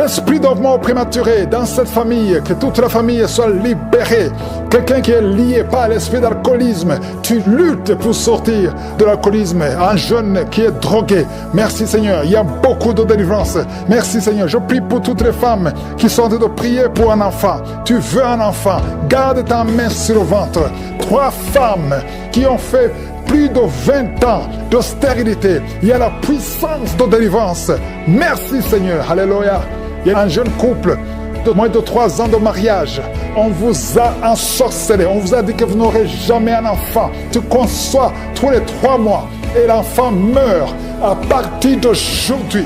Esprit de mort prématuré dans cette famille, que toute la famille soit libérée. Quelqu'un qui est lié par l'esprit d'alcoolisme, tu luttes pour sortir de l'alcoolisme. Un jeune qui est drogué, merci Seigneur, il y a beaucoup de délivrance. Merci Seigneur, je prie pour toutes les femmes qui sont en train de prier pour un enfant. Tu veux un enfant, garde ta main sur le ventre. 3 femmes qui ont fait plus de 20 ans de stérilité. Il y a la puissance de délivrance. Merci Seigneur, alléluia. Il y a un jeune couple de moins de 3 ans de mariage. On vous a ensorcelé. On vous a dit que vous n'aurez jamais un enfant. Tu conçois tous les 3 mois et l'enfant meurt. À partir d'aujourd'hui,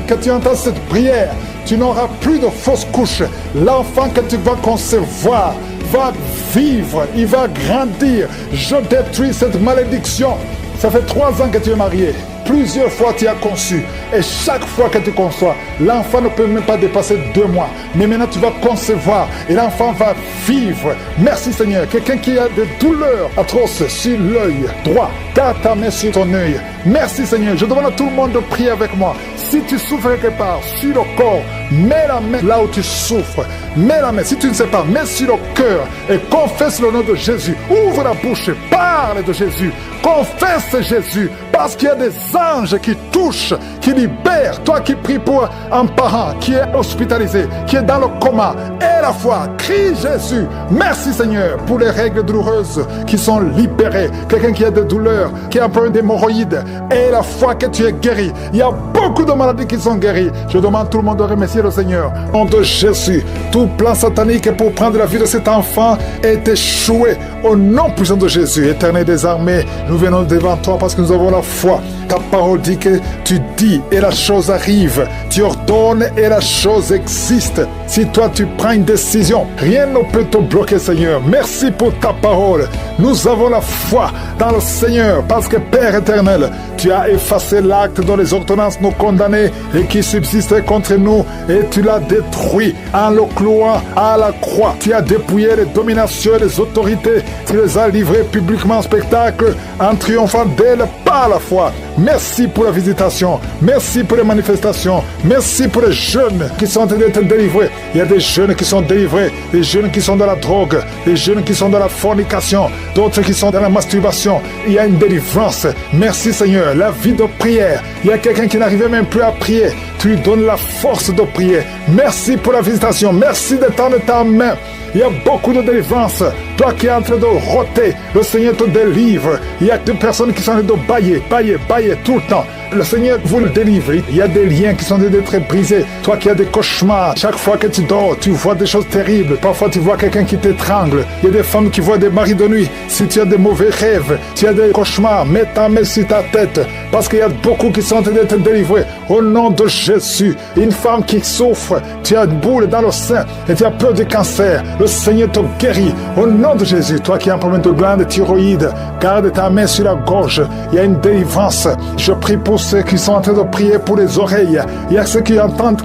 que tu entends cette prière, tu n'auras plus de fausses couches. L'enfant que tu vas concevoir va vivre, il va grandir. Je détruis cette malédiction. Ça fait 3 ans que tu es marié. Plusieurs fois tu as conçu. Et chaque fois que tu conçois, l'enfant ne peut même pas dépasser 2 mois. Mais maintenant tu vas concevoir et l'enfant va vivre. Merci Seigneur. Quelqu'un qui a des douleurs atroces sur l'œil droit, garde ta main sur ton œil. Merci Seigneur. Je demande à tout le monde de prier avec moi. Si tu souffres quelque part sur le corps, mets la main là où tu souffres. Mets la main, si tu ne sais pas, mets sur le cœur et confesse le nom de Jésus. Ouvre la bouche, parle de Jésus. Confesse Jésus, parce qu'il y a des anges qui touchent, qui libèrent. Toi qui pries pour un parent qui est hospitalisé, qui est dans le coma, et la foi, crie Jésus. Merci Seigneur pour les règles douloureuses qui sont libérées. Quelqu'un qui a des douleurs, qui a un problème d'hémorroïdes, et la foi que tu es guéri. Il y a beaucoup de maladies qui sont guéries. Je demande à tout le monde de remercier le Seigneur. Au nom de Jésus, tout plan satanique pour prendre la vie de cet enfant est échoué. Au nom puissant de Jésus, Éternel des armées, nous venons devant toi parce que nous avons la foi. Ta parole dit que tu dis et la chose arrive. Tu ordonnes et la chose existe. Si toi tu prends une décision, rien ne peut te bloquer, Seigneur. Merci pour ta parole. Nous avons la foi dans le Seigneur parce que Père éternel, tu as effacé l'acte dont les ordonnances nous condamnaient et qui subsistait contre nous et tu l'as détruit en le clouant à la croix. Tu as dépouillé les dominations et les autorités. Tu les as livrées publiquement en spectacle en triomphant d'elles par la foi. Merci pour la visitation. Merci pour les manifestations. Merci pour les jeunes qui sont en train d'être délivrés. Il y a des jeunes qui sont délivrés, des jeunes qui sont dans la drogue, des jeunes qui sont dans la fornication, d'autres qui sont dans la masturbation. Il y a une délivrance. Merci Seigneur. La vie de prière. Il y a quelqu'un qui n'arrivait même plus à prier. Tu lui donnes la force de prier. Merci pour la visitation. Merci de tendre ta main. Il y a beaucoup de délivrance. Toi qui es en train de roter, le Seigneur te délivre. Il y a des personnes qui sont en train de bailler tout le temps. Le Seigneur vous le délivre. Il y a des liens qui sont en train d'être brisés. Toi qui as des cauchemars, chaque fois que tu dors, tu vois des choses terribles. Parfois tu vois quelqu'un qui t'étrangle. Il y a des femmes qui voient des maris de nuit. Si tu as des mauvais rêves, tu as des cauchemars, mets ta main sur ta tête. Parce qu'il y a beaucoup qui sont en train d'être délivrés. Au nom de Jésus, une femme qui souffre, tu as une boule dans le sein et tu as peur du cancer. Le Seigneur te guérit. Au nom de Jésus, toi qui as un problème de glande thyroïde, garde ta main sur la gorge. Il y a une délivrance. Je prie pour ceux qui sont en train de prier pour les oreilles. Il y a ceux qui entendent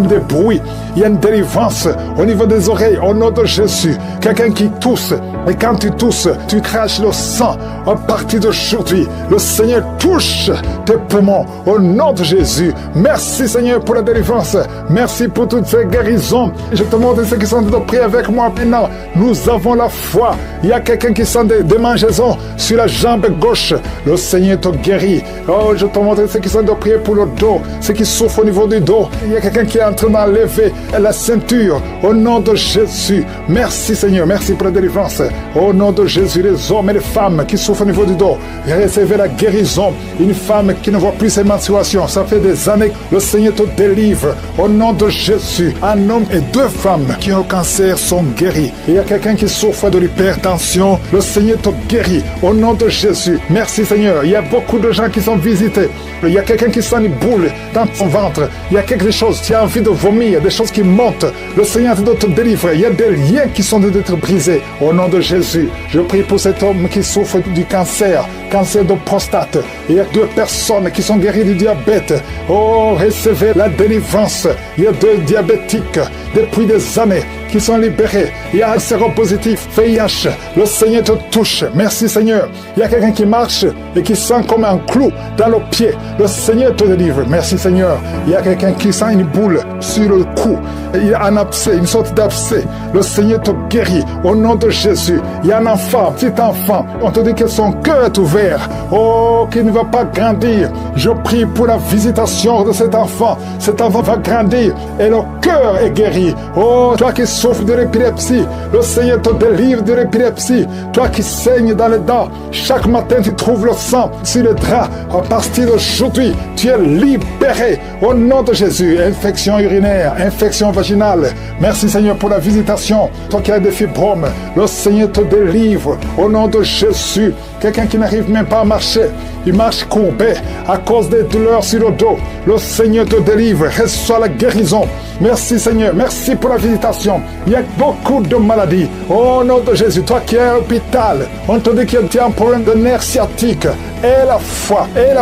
des bruits. Il y a une délivrance au niveau des oreilles. Au nom de Jésus, quelqu'un qui tousse. Et quand tu tousses, tu craches le sang. À partir d'aujourd'hui, le Seigneur touche tes poumons. Au nom de Jésus. Merci Seigneur pour la délivrance. Merci pour toutes ces guérisons. Je te montre ceux qui sont en train de prier avec moi maintenant. Nous avons la foi. Il y a quelqu'un qui sent des démangeaisons sur la jambe gauche. Le Seigneur te guérit. Oh, je te montre ceux qui sont en train de prier pour le dos, ceux qui souffrent au niveau du dos. Il y a quelqu'un qui est en train d'enlever la ceinture. Au nom de Jésus. Merci Seigneur. Merci pour la délivrance. Au nom de Jésus, les hommes et les femmes qui souffrent au niveau du dos, recevez la guérison. Une femme qui ne voit plus ses menstruations, ça fait des années que le Seigneur te délivre. Au nom de Jésus, un homme et deux femmes qui ont le cancer sont guéris. Il y a quelqu'un qui souffre de l'hypertension, le Seigneur te guérit. Au nom de Jésus, merci Seigneur. Il y a beaucoup de gens qui sont visités. Il y a quelqu'un qui sent une boule dans son ventre. Il y a quelque chose, tu as envie de vomir, des choses qui montent. Le Seigneur doit te délivrer. Il y a des liens qui sont d'être brisés. Au nom de Jésus, je prie pour cet homme qui souffre du cancer de prostate. Il y a deux personnes qui sont guéries du diabète. Oh, recevez la délivrance. Il y a deux diabétiques depuis des années qui sont libérés. Il y a un séropositif, VIH. Le Seigneur te touche. Merci Seigneur. Il y a quelqu'un qui marche et qui sent comme un clou dans le pied. Le Seigneur te délivre. Merci Seigneur. Il y a quelqu'un qui sent une boule sur le cou. Il y a un abcès, une sorte d'abcès. Le Seigneur te guérit. Au nom de Jésus. Il y a un enfant, petit enfant. On te dit que son cœur est ouvert. Oh, qu'il ne va pas grandir. Je prie pour la visitation de cet enfant. Cet enfant va grandir et le cœur est guéri. Oh, toi qui souffres de l'épilepsie, le Seigneur te délivre de l'épilepsie. Toi qui saignes dans les dents, chaque matin tu trouves le sang sur le drap. À partir d'aujourd'hui, tu es libéré. Au nom de Jésus, infection urinaire, infection vaginale. Merci Seigneur pour la visitation. Toi qui as des fibromes, le Seigneur te délivre. Au nom de Jésus, quelqu'un qui n'arrive même pas à marcher, il marche courbé à cause des douleurs sur le dos. Le Seigneur te délivre. Reçois la guérison. Merci Seigneur. Merci pour la visitation. Il y a beaucoup de maladies. Au nom de Jésus, toi qui es à l'hôpital, on te dit que tu as un problème de nerf sciatique. Et la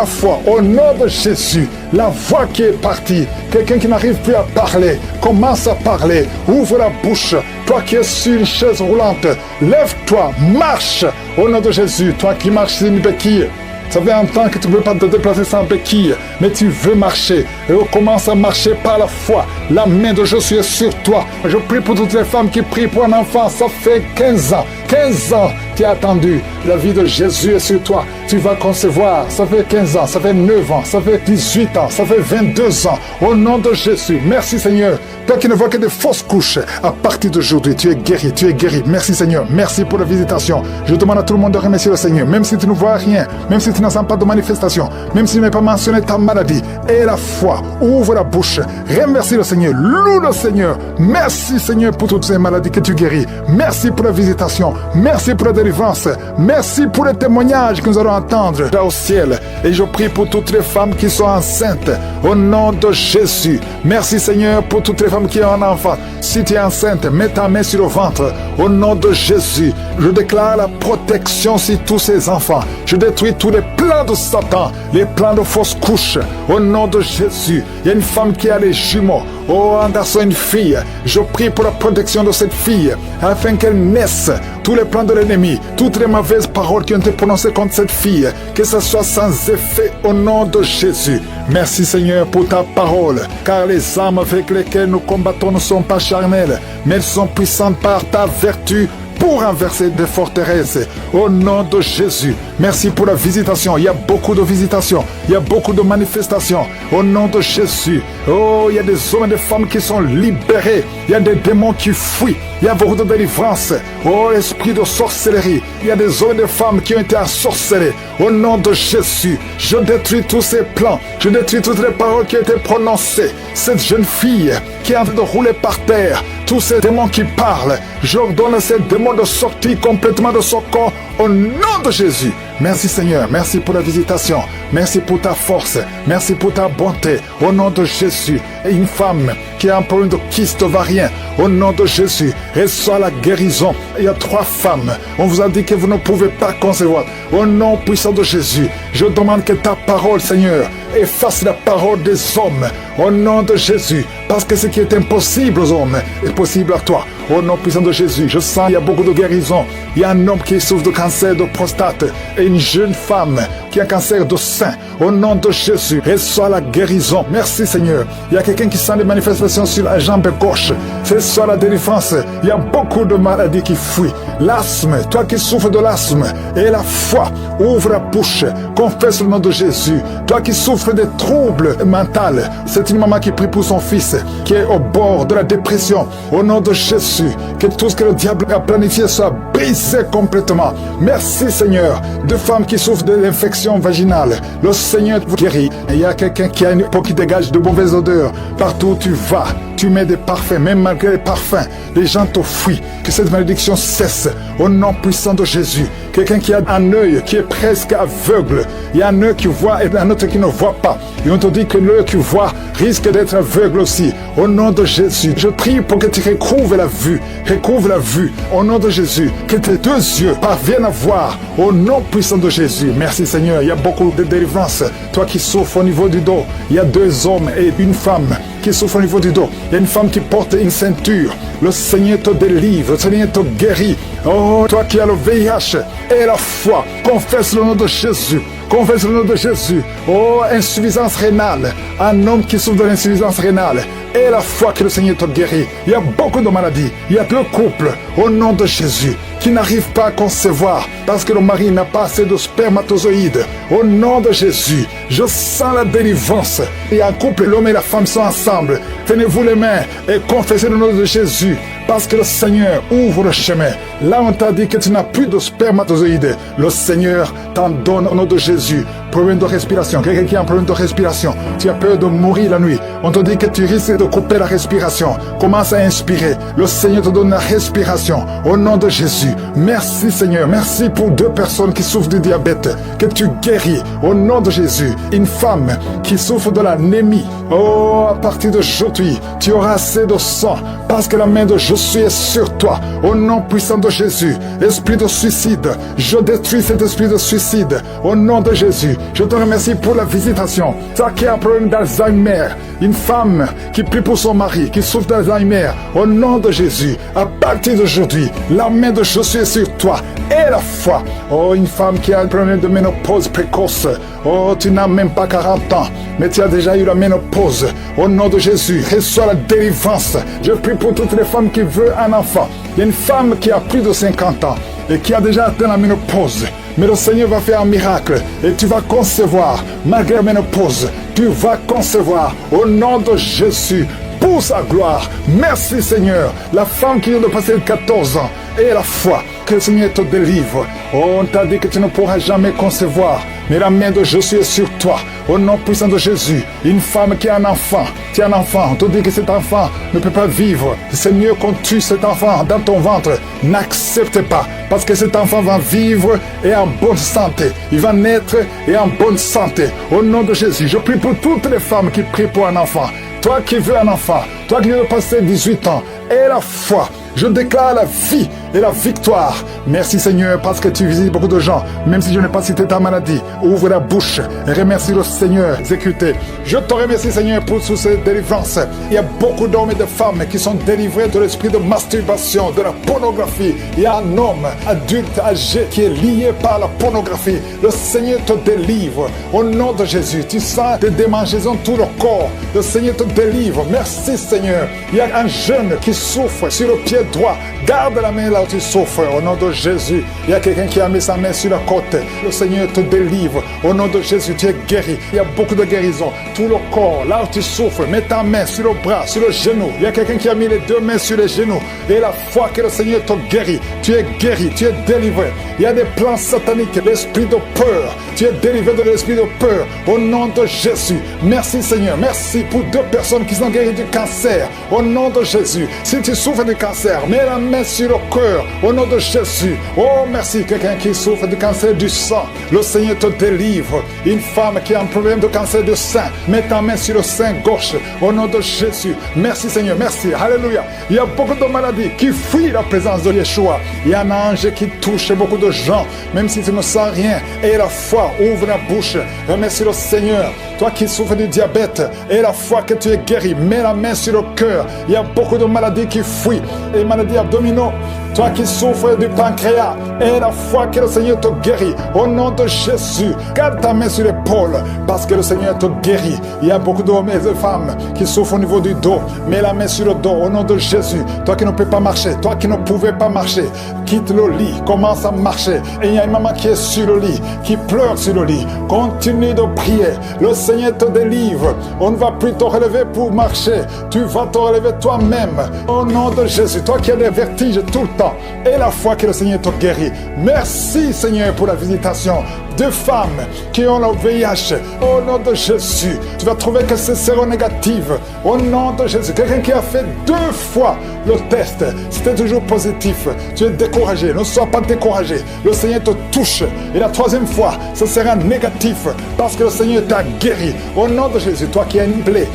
foi. Au nom de Jésus, la voix qui est partie, quelqu'un qui n'arrive plus à parler, commence à parler. Ouvre la bouche. Toi qui es sur une chaise roulante, lève-toi, marche. Au nom de Jésus, toi qui marches sur une béquille. Ça fait un temps que tu ne peux pas te déplacer sans béquille, mais tu veux marcher. Et on commence à marcher par la foi. La main de Jésus est sur toi. Je prie pour toutes les femmes qui prient pour un enfant. Ça fait 15 ans. 15 ans, tu as attendu. La vie de Jésus est sur toi. Tu vas concevoir. Ça fait 15 ans, ça fait 9 ans, ça fait 18 ans, ça fait 22 ans. Au nom de Jésus, merci Seigneur. Toi qui ne vois que des fausses couches, à partir d'aujourd'hui, tu es guéri, tu es guéri. Merci Seigneur, merci pour la visitation. Je demande à tout le monde de remercier le Seigneur, même si tu ne vois rien, même si tu n'en sens pas de manifestation, même si tu n'as pas mentionné ta maladie. Et la foi, ouvre la bouche, remercie le Seigneur, loue le Seigneur. Merci Seigneur pour toutes ces maladies que tu guéris. Merci pour la visitation, merci pour la délivrance, merci pour les témoignages que nous allons entendre là au ciel. Et je prie pour toutes les femmes qui sont enceintes, au nom de Jésus. Merci Seigneur pour toutes les femmes qui ont un enfant. Si tu es enceinte, mets ta main sur le ventre. Au nom de Jésus, je déclare la protection sur tous ces enfants. Je détruis tous les plans de Satan, les plans de fausses couches. Au nom de Jésus, il y a une femme qui a les jumeaux. Oh, un garçon, une fille. Je prie pour la protection de cette fille, afin qu'elle naisse tous les plans de l'ennemi, toutes les mauvaises paroles qui ont été prononcées contre cette fille, que ce soit sans effet au nom de Jésus. Merci Seigneur pour ta parole, car les armes avec lesquelles nous combattons ne sont pas charnelles, mais elles sont puissantes par ta vertu pour renverser des forteresses. Au nom de Jésus, merci pour la visitation. Il y a beaucoup de visitations, il y a beaucoup de manifestations. Au nom de Jésus, oh, il y a des hommes et des femmes qui sont libérés. Il y a des démons qui fuient. Il y a beaucoup de délivrance. Oh, esprit de sorcellerie. Il y a des hommes et des femmes qui ont été ensorcelés. Au nom de Jésus, je détruis tous ces plans. Je détruis toutes les paroles qui ont été prononcées. Cette jeune fille qui est en train de rouler par terre, tous ces démons qui parlent, j'ordonne à ces démons de sortir complètement de son corps au nom de Jésus. Merci Seigneur, merci pour la visitation, merci pour ta force, merci pour ta bonté, au nom de Jésus. Et une femme qui a un problème de kyste ovarien, au nom de Jésus, reçoit la guérison. Il y a 3 femmes, on vous a dit que vous ne pouvez pas concevoir. Au nom puissant de Jésus, je demande que ta parole, Seigneur, efface la parole des hommes, au nom de Jésus, parce que ce qui est impossible aux hommes est possible à toi. Au nom puissant de Jésus, je sens qu'il y a beaucoup de guérison. Il y a un homme qui souffre de cancer de prostate et une jeune femme qui a un cancer de sein. Au nom de Jésus, reçois la guérison. Merci Seigneur. Il y a quelqu'un qui sent des manifestations sur la jambe gauche. Reçois la délivrance. Il y a beaucoup de maladies qui fuient. L'asthme, toi qui souffres de l'asthme et la foi, ouvre la bouche, confesse le nom de Jésus. Toi qui souffres des troubles mentaux, c'est une maman qui prie pour son fils qui est au bord de la dépression. Au nom de Jésus, que tout ce que le diable a planifié soit brisé complètement. Merci Seigneur. De femmes qui souffrent de l'infection vaginale, le Seigneur vous guérit. Il y a quelqu'un qui a une peau qui dégage de mauvaises odeurs. Partout où tu vas, tu mets des parfums, même malgré les parfums, les gens te fuient. Que cette malédiction cesse au nom puissant de Jésus. Quelqu'un qui a un œil qui est presque aveugle, il y a un œil qui voit et un autre qui ne voit pas. Et on te dit que l'œil qui voit risque d'être aveugle aussi. Au nom de Jésus, je prie pour que tu recouvres la vue. Recouvre la vue. Au nom de Jésus, que tes 2 yeux parviennent à voir. Au nom puissant de Jésus. Merci Seigneur. Il y a beaucoup de délivrance. Toi qui souffres au niveau du dos, il y a 2 hommes et une femme qui souffrent au niveau du dos. Il y a une femme qui porte une ceinture. Le Seigneur te délivre. Le Seigneur te guérit. Oh, toi qui as le VIH et la foi, confesse le nom de Jésus. Confesse le nom de Jésus. Oh, insuffisance rénale. Un homme qui souffre de l'insuffisance rénale. Et la foi que le Seigneur te guérit. Il y a beaucoup de maladies. Il y a 2 couples, au nom de Jésus, qui n'arrivent pas à concevoir parce que le mari n'a pas assez de spermatozoïdes. Au nom de Jésus, je sens la délivrance. Il y a un couple, l'homme et la femme sont ensemble. Tenez-vous les mains et confessez le nom de Jésus. Parce que le Seigneur ouvre le chemin. Là, on t'a dit que tu n'as plus de spermatozoïdes. Le Seigneur t'en donne au nom de Jésus. Problème de respiration. Quelqu'un qui a un problème de respiration. Tu as peur de mourir la nuit. On te dit que tu risques de couper la respiration. Commence à inspirer. Le Seigneur te donne la respiration. Au nom de Jésus. Merci Seigneur. Merci pour 2 personnes qui souffrent du diabète. Que tu guéris. Au nom de Jésus. Une femme qui souffre de l'anémie. Oh, à partir d'aujourd'hui, tu auras assez de sang. Parce que la main de Jésus est sur toi. Au nom puissant de Jésus. Esprit de suicide. Je détruis cet esprit de suicide. Au nom de Jésus. Je te remercie pour la visitation. Toi qui as un problème d'Alzheimer, une femme qui prie pour son mari, qui souffre d'Alzheimer, au nom de Jésus, à partir d'aujourd'hui, la main de Jésus est sur toi et la foi. Oh, une femme qui a un problème de ménopause précoce. Oh, tu n'as même pas 40 ans, mais tu as déjà eu la ménopause. Au nom de Jésus, reçois la délivrance. Je prie pour toutes les femmes qui veulent un enfant. Il y a une femme qui a plus de 50 ans et qui a déjà atteint la ménopause. Mais le Seigneur va faire un miracle et tu vas concevoir, malgré la ménopause, tu vas concevoir au nom de Jésus pour sa gloire. Merci Seigneur. La femme qui vient de passer 14 ans et la foi que le Seigneur te délivre. Oh, on t'a dit que tu ne pourras jamais concevoir, mais la main de Jésus est sur toi. Au nom puissant de Jésus, une femme qui a un enfant, tu as un enfant, on te dit que cet enfant ne peut pas vivre. C'est mieux qu'on tue cet enfant dans ton ventre. N'accepte pas, parce que cet enfant va vivre et en bonne santé. Il va naître et en bonne santé. Au nom de Jésus, je prie pour toutes les femmes qui prient pour un enfant. Toi qui veux un enfant, toi qui veux passer 18 ans, et la foi, je déclare la vie et la victoire. Merci Seigneur parce que tu visites beaucoup de gens. Même si je n'ai pas cité ta maladie, ouvre la bouche et remercie le Seigneur exécuté. Je te remercie Seigneur pour toutes ces délivrances. Il y a beaucoup d'hommes et de femmes qui sont délivrés de l'esprit de masturbation, de la pornographie. Il y a un homme adulte âgé qui est lié par la pornographie. Le Seigneur te délivre au nom de Jésus. Tu sens des démangeaisons tout le corps. Le Seigneur te délivre. Merci Seigneur. Il y a un jeune qui souffre sur le pied droit. Garde la main là où tu souffres au nom de Jésus. Il y a quelqu'un qui a mis sa main sur la côte. Le Seigneur te délivre au nom de Jésus. Tu es guéri. Il y a beaucoup de guérison. Tout le corps, là où tu souffres, mets ta main sur le bras, sur le genou. Il y a quelqu'un qui a mis les deux mains sur les genoux. Et la foi que le Seigneur te guérit, tu es guéri, tu es délivré. Il y a des plans sataniques, l'esprit de peur. Tu es délivré de l'esprit de peur au nom de Jésus. Merci Seigneur. Merci pour 2 personnes qui sont guéries du cancer au nom de Jésus. Si tu souffres du cancer, mets la main sur le cœur au nom de Jésus. Oh merci. Quelqu'un qui souffre du cancer du sang, le Seigneur te délivre. Une femme qui a un problème de cancer du sein, mets ta main sur le sein gauche au nom de Jésus. Merci Seigneur. Merci. Alléluia. Il y a beaucoup de maladies qui fuient la présence de Yeshua. Il y a un ange qui touche beaucoup de gens, même si tu ne sens rien. Et la foi, ouvre la bouche. Remercie le Seigneur. Toi qui souffres du diabète, et la foi que tu es guéri, mets la main sur le cœur. Il y a beaucoup de maladies qui fuient. Les maladies abdominaux. Toi qui souffres du pancréas, et la foi que le Seigneur te guérit, au nom de Jésus, garde ta main sur l'épaule, parce que le Seigneur te guérit. Il y a beaucoup d'hommes et de femmes qui souffrent au niveau du dos. Mets la main sur le dos, au nom de Jésus. Toi qui ne peux pas marcher, toi qui ne pouvais pas marcher, quitte le lit, commence à marcher. Et il y a une maman qui est sur le lit, qui pleure sur le lit. Continue de prier. Le Seigneur te délivre. On ne va plus te relever pour marcher. Tu vas te relever toi-même. Au nom de Jésus, toi qui as des vertiges tout le temps, et la foi que le Seigneur te guérit. Merci Seigneur pour la visitation de femmes qui ont le VIH. Au nom de Jésus, tu vas trouver que c'est séronégatif. Au nom de Jésus, quelqu'un qui a fait 2 fois le test, c'était toujours positif. Tu es découragé, ne sois pas découragé. Le Seigneur te touche. Et la 3e fois, ce sera négatif parce que le Seigneur t'a guéri. Au nom de Jésus, toi qui as une plaie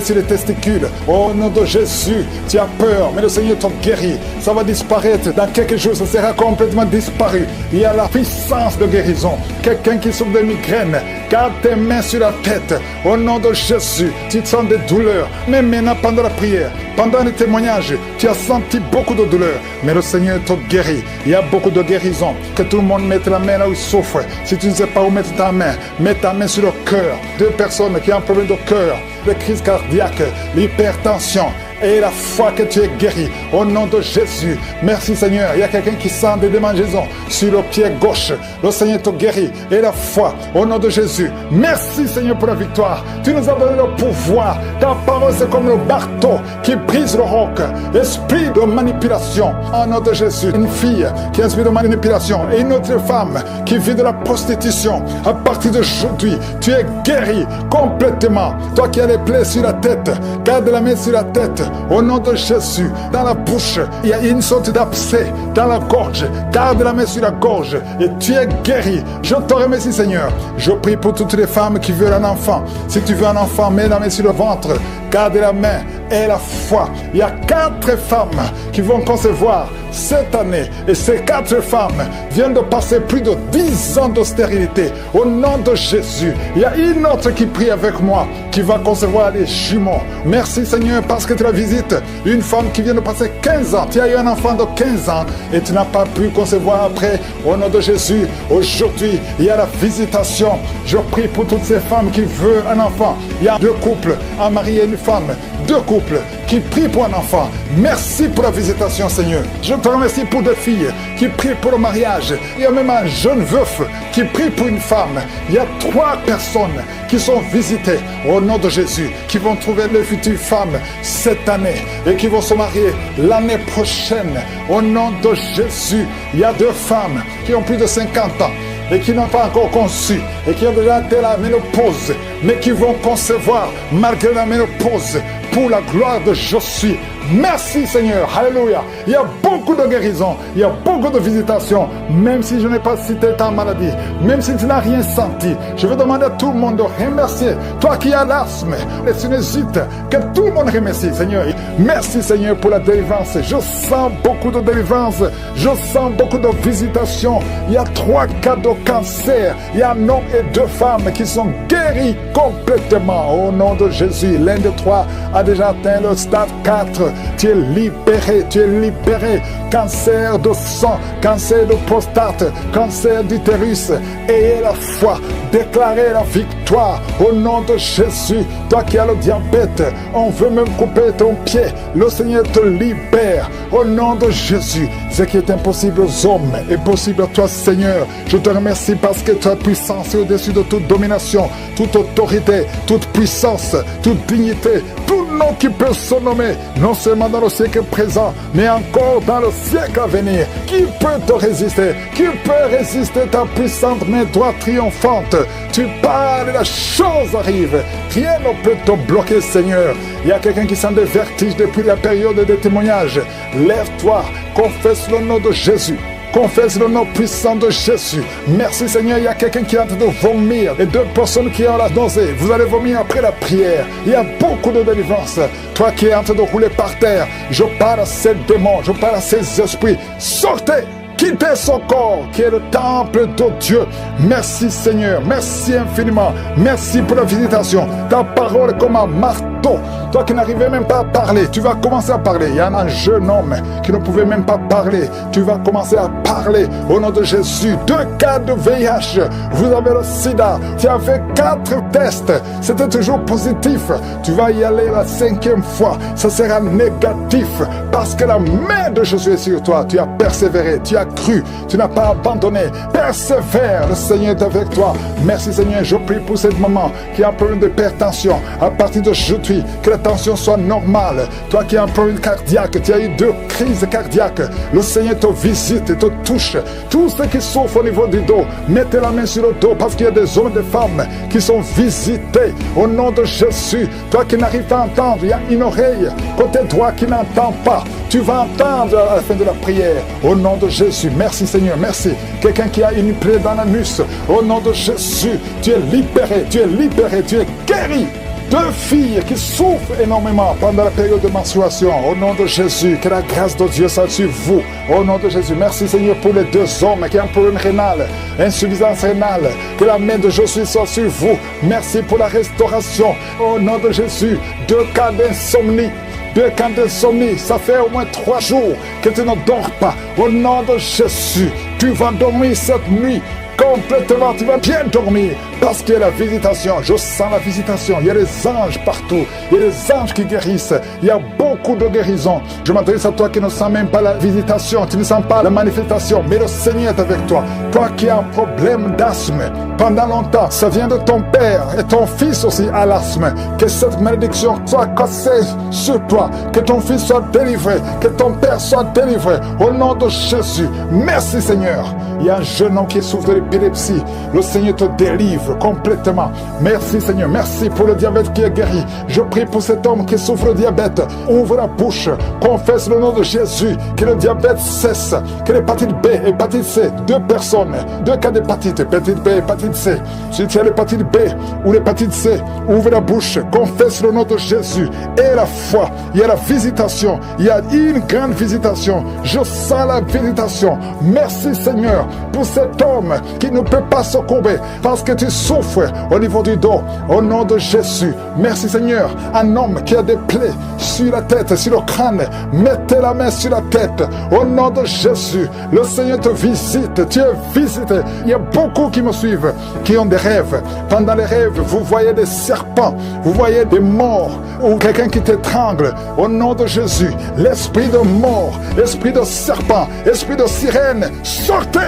sur les testicules, au nom de Jésus, tu as peur, mais le Seigneur te guérit. Ça va disparaître. Dans quelques jours, ça sera complètement disparu. Il y a la puissance de guérison. Quelqu'un qui souffre de migraine, garde tes mains sur la tête. Au nom de Jésus, tu sens des douleurs. Mais maintenant, pendant la prière, pendant le témoignage, tu as senti beaucoup de douleurs. Mais le Seigneur te guérit. Il y a beaucoup de guérison. Que tout le monde mette la main là où il souffre. Si tu ne sais pas où mettre ta main, mets ta main sur le cœur. 2 personnes qui ont un problème de cœur, de crise cardiaque, l'hypertension. Et la foi que tu es guéri au nom de Jésus. Merci Seigneur. Il y a quelqu'un qui sent des démangeaisons sur le pied gauche. Le Seigneur te guérit. Et la foi au nom de Jésus. Merci Seigneur pour la victoire. Tu nous as donné le pouvoir. Ta parole c'est comme le marteau qui brise le roc. Esprit de manipulation. Au nom de Jésus. Une fille qui a un esprit de manipulation. Et une autre femme qui vit de la prostitution. À partir d'aujourd'hui, tu es guéri complètement. Toi qui as les plaies sur la tête, garde la main sur la tête. Au nom de Jésus, dans la bouche, il y a une sorte d'abcès dans la gorge. Garde la main sur la gorge et tu es guéri. Je te remercie Seigneur. Je prie pour toutes les femmes qui veulent un enfant. Si tu veux un enfant, mets la main sur le ventre. Garde la main et la foi. Il y a 4 femmes qui vont concevoir cette année. Et ces 4 femmes viennent de passer plus de 10 ans de stérilité. Au nom de Jésus, il y a une autre qui prie avec moi, qui va concevoir les jumeaux. Merci Seigneur parce que tu la visites. Une femme qui vient de passer 15 ans. Tu as eu un enfant de 15 ans et tu n'as pas pu concevoir après. Au nom de Jésus, aujourd'hui, il y a la visitation. Je prie pour toutes ces femmes qui veulent un enfant. Il y a 2 couples, un mari et une femme. 2 couples qui prient pour un enfant. Merci pour la visitation Seigneur. Je te remercie pour 2 filles qui prient pour le mariage. Il y a même un jeune veuf qui prie pour une femme. Il y a 3 personnes qui sont visitées au nom de Jésus, qui vont trouver leur future femme cette année et qui vont se marier l'année prochaine. Au nom de Jésus, il y a 2 femmes qui ont plus de 50 ans et qui n'ont pas encore conçu et qui ont déjà atteint la ménopause, mais qui vont concevoir malgré la ménopause pour la gloire de Je suis. Merci Seigneur. Alléluia. Il y a beaucoup de guérisons, il y a beaucoup de visitations. Même si je n'ai pas cité ta maladie, même si tu n'as rien senti, je veux demander à tout le monde de remercier. Toi qui as l'asthme, les sinusites, que tout le monde remercie Seigneur. Merci Seigneur pour la délivrance. Je sens beaucoup de délivrance. Je sens beaucoup de visitations. Il y a 3 cas de cancer. Il y a un homme et 2 femmes qui sont guéris complètement au nom de Jésus. L'un de 3 a déjà atteint le stade 4. Tu es libéré, tu es libéré. Cancer de sang, cancer de prostate, cancer d'utérus. Ayez la foi, déclarez la victoire au nom de Jésus. Toi qui as le diabète, on veut même couper ton pied. Le Seigneur te libère au nom de Jésus. Ce qui est impossible aux hommes est possible à toi Seigneur. Je te remercie parce que tu as puissance au-dessus de toute domination, toute autorité, toute puissance, toute dignité, tout nom qui peut se nommer, non seulement dans le siècle présent, mais encore dans le siècle à venir. Qui peut te résister? Qui peut résister ta puissante main droite triomphante? Tu parles et la chose arrive. Rien ne peut te bloquer Seigneur. Il y a quelqu'un qui sent des vertiges depuis la période des témoignages. Lève-toi, confesse le nom de Jésus. Confesse le nom puissant de Jésus. Merci Seigneur, il y a quelqu'un qui est en train de vomir et 2 personnes qui ont la nausée. Vous allez vomir après la prière. Il y a beaucoup de délivrance. Toi qui es en train de rouler par terre, je parle à ces démons, je parle à ces esprits. Sortez! Quittez son corps qui est le temple de Dieu. Merci Seigneur, merci infiniment. Merci pour la visitation. Ta parole est comme un marteau. Toi qui n'arrivais même pas à parler, tu vas commencer à parler. Il y a un jeune homme qui ne pouvait même pas parler. Tu vas commencer à parler au nom de Jésus. 2 cas de VIH. Vous avez le sida. Tu as fait 4 tests. C'était toujours positif. Tu vas y aller la 5e fois. Ça sera négatif parce que la main de Jésus est sur toi. Tu as persévéré. Tu as cru, tu n'as pas abandonné. Persévère, le Seigneur est avec toi. Merci Seigneur, je prie pour cette maman qui a un problème d'hypertension. À partir d'aujourd'hui, que la tension soit normale. Toi qui as un problème cardiaque, tu as eu 2 crises cardiaques. Le Seigneur te visite et te touche. Tous ceux qui souffrent au niveau du dos, mettez la main sur le dos parce qu'il y a des hommes et des femmes qui sont visités au nom de Jésus. Toi qui n'arrives pas à entendre, il y a une oreille côté droit qui n'entend pas. Tu vas entendre à la fin de la prière au nom de Jésus. Merci Seigneur, merci. Quelqu'un qui a une plaie dans l'anus, au nom de Jésus, tu es libéré, tu es libéré, tu es guéri. 2 filles qui souffrent énormément pendant la période de menstruation, au nom de Jésus, que la grâce de Dieu soit sur vous, au nom de Jésus. Merci Seigneur pour les 2 hommes qui ont un problème rénal, insuffisance rénale, que la main de Jésus soit sur vous. Merci pour la restauration, au nom de Jésus. 2 cas d'insomnie. 2 cas d'insomnie, ça fait au moins 3 jours que tu ne dors pas. Au nom de Jésus, tu vas dormir cette nuit complètement, tu vas bien dormir parce qu'il y a la visitation. Je sens la visitation. Il y a des anges partout. Il y a des anges qui guérissent. Il y a beaucoup de guérisons. Je m'adresse à toi qui ne sens même pas la visitation. Tu ne sens pas la manifestation. Mais le Seigneur est avec toi. Toi qui as un problème d'asthme pendant longtemps, ça vient de ton père et ton fils aussi a l'asthme. Que cette malédiction soit cassée sur toi. Que ton fils soit délivré. Que ton père soit délivré. Au nom de Jésus. Merci Seigneur. Il y a un jeune homme qui souffre de l'épilepsie. Le Seigneur te délivre complètement. Merci Seigneur. Merci pour le diabète qui est guéri. Je prie pour cet homme qui souffre de diabète. Ouvre la bouche. Confesse le nom de Jésus. Que le diabète cesse. Que l'hépatite B, hépatite C. 2 personnes. 2 cas d'hépatite. Hépatite B, hépatite C. Si tu as l'hépatite B ou l'hépatite C, ouvre la bouche. Confesse le nom de Jésus. Et la foi. Il y a la visitation. Il y a une grande visitation. Je sens la visitation. Merci Seigneur pour cet homme qui ne peut pas se courber parce que tu souffres au niveau du dos. Au nom de Jésus, merci Seigneur. Un homme qui a des plaies sur la tête, sur le crâne, mettez la main sur la tête. Au nom de Jésus, le Seigneur te visite. Tu es visité. Il y a beaucoup qui me suivent, qui ont des rêves. Pendant les rêves, vous voyez des serpents, vous voyez des morts ou quelqu'un qui t'étrangle. Au nom de Jésus, l'esprit de mort, l'esprit de serpent, l'esprit de sirène, sortez!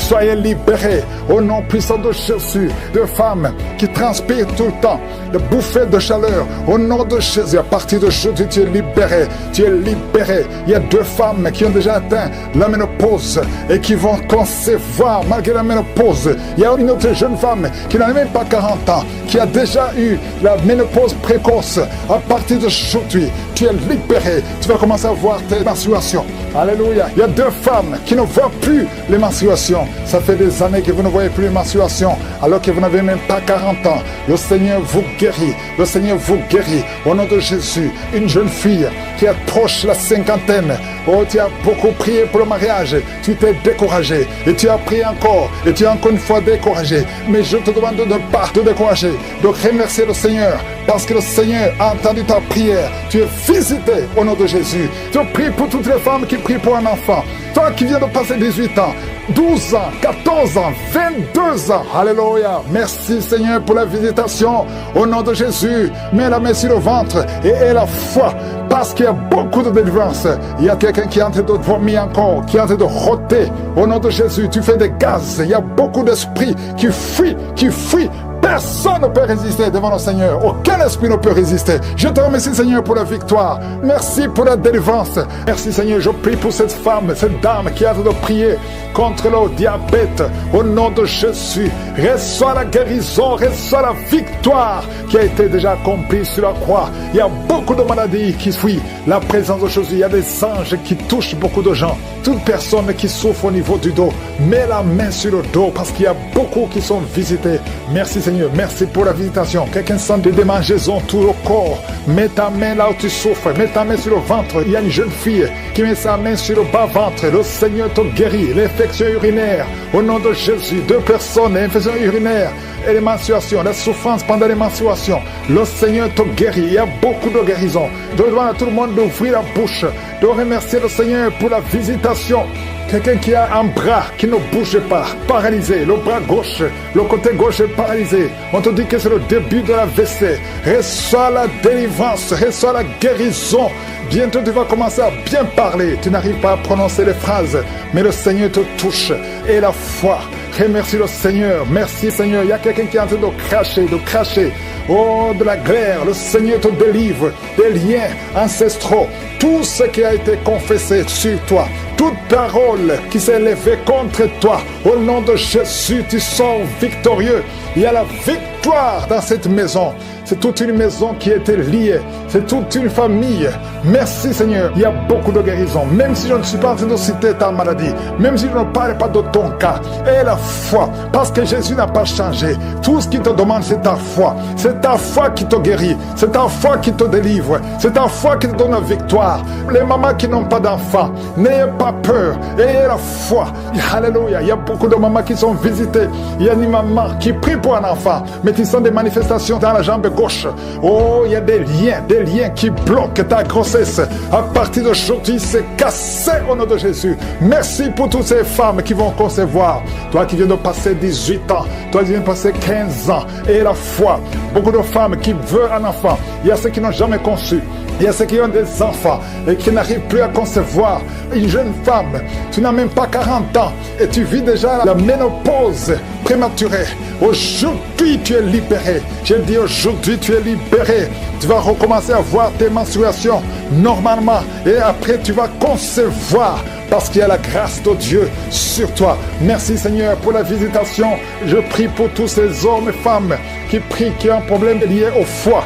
soyez libérés au nom puissant de Jésus. De femmes qui transpirent tout le temps, de bouffées de chaleur, au nom de Jésus, à partir d'aujourd'hui, tu es libéré, tu es libéré. Il y a 2 femmes qui ont déjà atteint la ménopause et qui vont concevoir malgré la ménopause. Il y a une autre jeune femme qui n'a même pas 40 ans, qui a déjà eu la ménopause précoce. À partir d'aujourd'hui, tu es libéré, tu vas commencer à voir tes menstruations. Alléluia. Il y a 2 femmes qui ne voient plus les menstruations. Ça fait des années que vous ne voyez plus les menstruations, alors que vous n'avez même pas 40 ans. Le Seigneur vous guérit. Le Seigneur vous guérit. Au nom de Jésus, une jeune fille qui approche la cinquantaine. Oh, tu as beaucoup prié pour le mariage. Tu t'es découragé. Et tu as prié encore. Et tu es encore une fois découragé. Mais je te demande de ne pas te décourager. De remercier le Seigneur. Parce que le Seigneur a entendu ta prière. Tu es visité au nom de Jésus. Je prie pour toutes les femmes qui prient pour un enfant. Toi qui viens de passer 18 ans, 12 ans, 14 ans, 22 ans. Alléluia. Merci Seigneur pour la visitation. Au nom de Jésus, mets la main sur le ventre et aie la foi. Parce qu'il y a beaucoup de délivrance. Il y a quelqu'un qui est en train de vomir encore, qui est en train de rôter. Au nom de Jésus, tu fais des gaz. Il y a beaucoup d'esprits qui fuient, qui fuient. Personne ne peut résister devant le Seigneur. Aucun esprit ne peut résister. Je te remercie Seigneur pour la victoire. Merci pour la délivrance. Merci Seigneur, je prie pour cette femme, cette dame qui a de prier contre le diabète. Au nom de Jésus, reçois la guérison, reçois la victoire qui a été déjà accomplie sur la croix. Il y a beaucoup de maladies qui fuient la présence de Jésus. Il y a des anges qui touchent beaucoup de gens. Toute personne qui souffre au niveau du dos, mets la main sur le dos parce qu'il y a beaucoup qui sont visités. Merci Seigneur, merci pour la visitation. Quelqu'un sent des démangeaisons tout le corps. Mets ta main là où tu souffres. Mets ta main sur le ventre. Il y a une jeune fille qui met sa main sur le bas-ventre. Le Seigneur te guérit. L'infection urinaire. Au nom de Jésus, 2 personnes, infection urinaire et les menstruations, la souffrance pendant les menstruations. Le Seigneur te guérit. Il y a beaucoup de guérisons. Je demande à tout le monde d'ouvrir la bouche, de remercier le Seigneur pour la visitation. Quelqu'un qui a un bras qui ne bouge pas, paralysé, le bras gauche, le côté gauche est paralysé. On te dit que c'est le début de la WC. Reçois la délivrance, reçois la guérison. Bientôt tu vas commencer à bien parler. Tu n'arrives pas à prononcer les phrases, mais le Seigneur te touche. Et la foi. Remercie le Seigneur. Merci Seigneur. Il y a quelqu'un qui est en train de cracher. Oh, de la glaire. Le Seigneur te délivre des liens ancestraux. Tout ce qui a été confessé sur toi, toute parole qui s'est élevée contre toi, au nom de Jésus, tu sors victorieux. Il y a la victoire dans cette maison. C'est toute une maison qui était liée. C'est toute une famille. Merci Seigneur. Il y a beaucoup de guérisons. Même si je ne suis pas en train de citer ta maladie, même si je ne parle pas de ton cas, aie la foi. Parce que Jésus n'a pas changé. Tout ce qu'il te demande, c'est ta foi. C'est ta foi qui te guérit. C'est ta foi qui te délivre. C'est ta foi qui te donne la victoire. Les mamans qui n'ont pas d'enfants, n'ayez pas peur. Ayez la foi. Alléluia. Il y a beaucoup de mamans qui sont visitées. Il y a une maman qui prie pour un enfant, mais qui sont des manifestations dans la jambe gauche. Oh, il y a des liens qui bloquent ta grossesse. À partir d'aujourd'hui, c'est cassé au nom de Jésus. Merci pour toutes ces femmes qui vont concevoir. Toi qui viens de passer 18 ans, toi qui viens de passer 15 ans, et la foi. Beaucoup de femmes qui veulent un enfant. Il y a ceux qui n'ont jamais conçu. Il y a ceux qui ont des enfants et qui n'arrivent plus à concevoir. Une jeune femme, tu n'as même pas 40 ans et tu vis déjà la ménopause prématurée. Aujourd'hui, tu es libéré. J'ai dit aujourd'hui, tu es libéré. Tu vas recommencer à voir tes menstruations normalement et après, tu vas concevoir parce qu'il y a la grâce de Dieu sur toi. Merci Seigneur pour la visitation. Je prie pour tous ces hommes et femmes qui prient, qui ont un problème lié au foie.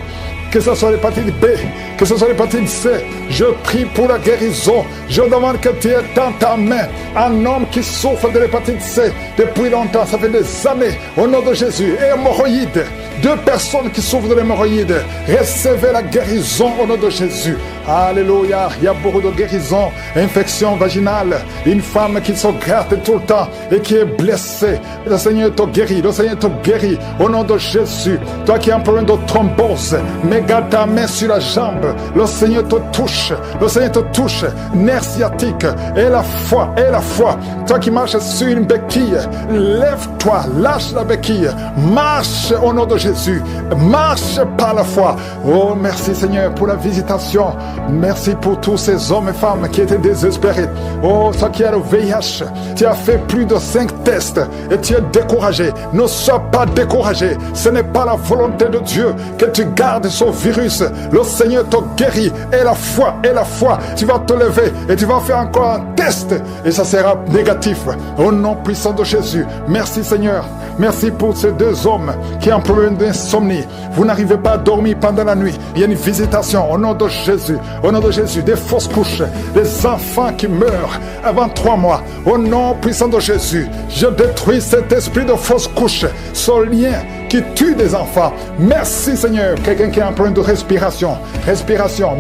Que ce soit l'hépatite B, que ce soit l'hépatite C, je prie pour la guérison. Je demande que tu aies dans ta main un homme qui souffre de l'hépatite C depuis longtemps, ça fait des années, au nom de Jésus. Et hémorroïdes, 2 personnes qui souffrent de l'hémorroïde, recevez la guérison au nom de Jésus. Alléluia, il y a beaucoup de guérisons, infection vaginale, une femme qui se gratte tout le temps et qui est blessée. Le Seigneur te guérit, le Seigneur te guérit au nom de Jésus. Toi qui as un problème de thrombose, mets ta main sur la jambe, le Seigneur te touche. touche. Le Seigneur te touche. Nerf sciatique. Et la foi. Toi qui marches sur une béquille, lève-toi, lâche la béquille. Marche au nom de Jésus. Marche par la foi. Oh, merci Seigneur pour la visitation. Merci pour tous ces hommes et femmes qui étaient désespérés. Oh, toi qui as le VIH, tu as fait plus de 5 tests et tu es découragé. Ne sois pas découragé. Ce n'est pas la volonté de Dieu que tu gardes ce virus. Le Seigneur te guérit. Et la foi, tu vas te lever et tu vas faire encore un test et ça sera négatif. Au nom puissant de Jésus, merci Seigneur. Merci pour ces 2 hommes qui ont un problème d'insomnie. Vous n'arrivez pas à dormir pendant la nuit. Il y a une visitation au nom de Jésus. Au nom de Jésus, des fausses couches, des enfants qui meurent avant 3 mois. Au nom puissant de Jésus, je détruis cet esprit de fausses couches, ce lien qui tue des enfants. Merci Seigneur. Quelqu'un qui a un problème de respiration,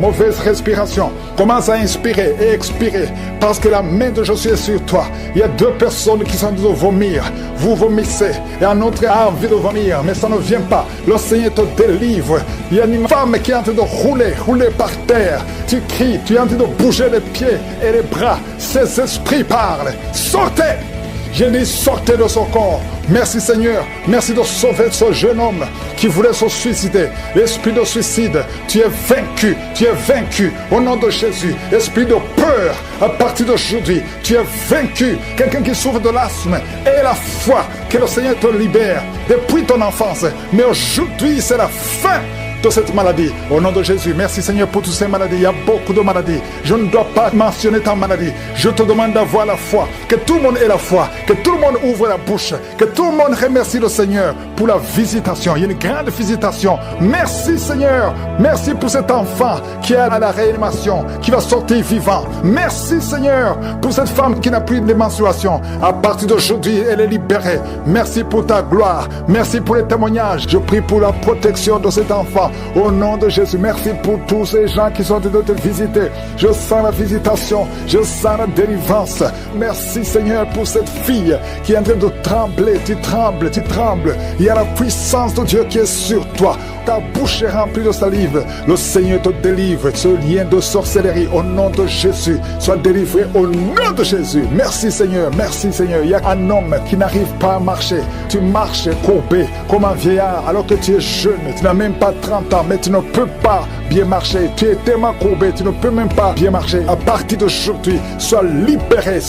mauvaise respiration, commence à inspirer et expirer parce que la main de Jésus est sur toi. Il y a 2 personnes qui sont en train de vomir. Vous vomissez et un autre a envie de vomir, mais ça ne vient pas. Le Seigneur te délivre. Il y a une femme qui est en train de rouler par terre. Tu cries, tu es en train de bouger les pieds et les bras. Ces esprits parlent. Sortez! Je dis sortez de son corps. Merci Seigneur. Merci de sauver ce jeune homme qui voulait se suicider. L'esprit de suicide, tu es vaincu. Tu es vaincu au nom de Jésus. Esprit de peur, à partir d'aujourd'hui, tu es vaincu. Quelqu'un qui souffre de l'asthme, et la foi que le Seigneur te libère depuis ton enfance. Mais aujourd'hui, c'est la fin de cette maladie. Au nom de Jésus, merci Seigneur pour toutes ces maladies. Il y a beaucoup de maladies. Je ne dois pas mentionner ta maladie. Je te demande d'avoir la foi. Que tout le monde ait la foi. Que tout le monde ouvre la bouche. Que tout le monde remercie le Seigneur pour la visitation. Il y a une grande visitation. Merci Seigneur. Merci pour cet enfant qui est à la réanimation, qui va sortir vivant. Merci Seigneur pour cette femme qui n'a plus de menstruation. À partir d'aujourd'hui, elle est libérée. Merci pour ta gloire. Merci pour les témoignages. Je prie pour la protection de cet enfant. Au nom de Jésus, merci pour tous ces gens qui sont en train de te visiter. Je sens la visitation, je sens la délivrance. Merci Seigneur pour cette fille qui est en train de trembler. Tu trembles. Il y a la puissance de Dieu qui est sur toi. Ta bouche est remplie de salive. Le Seigneur te délivre. Ce lien de sorcellerie, au nom de Jésus, soit délivré au nom de Jésus. Merci Seigneur, merci Seigneur. Il y a un homme qui n'arrive pas à marcher. Tu marches courbé comme un vieillard alors que tu es jeune. Tu n'as même pas 30 ans, mais tu ne peux pas bien marcher. Tu es tellement courbé, tu ne peux même pas bien marcher. À partir d'aujourd'hui, sois libéré,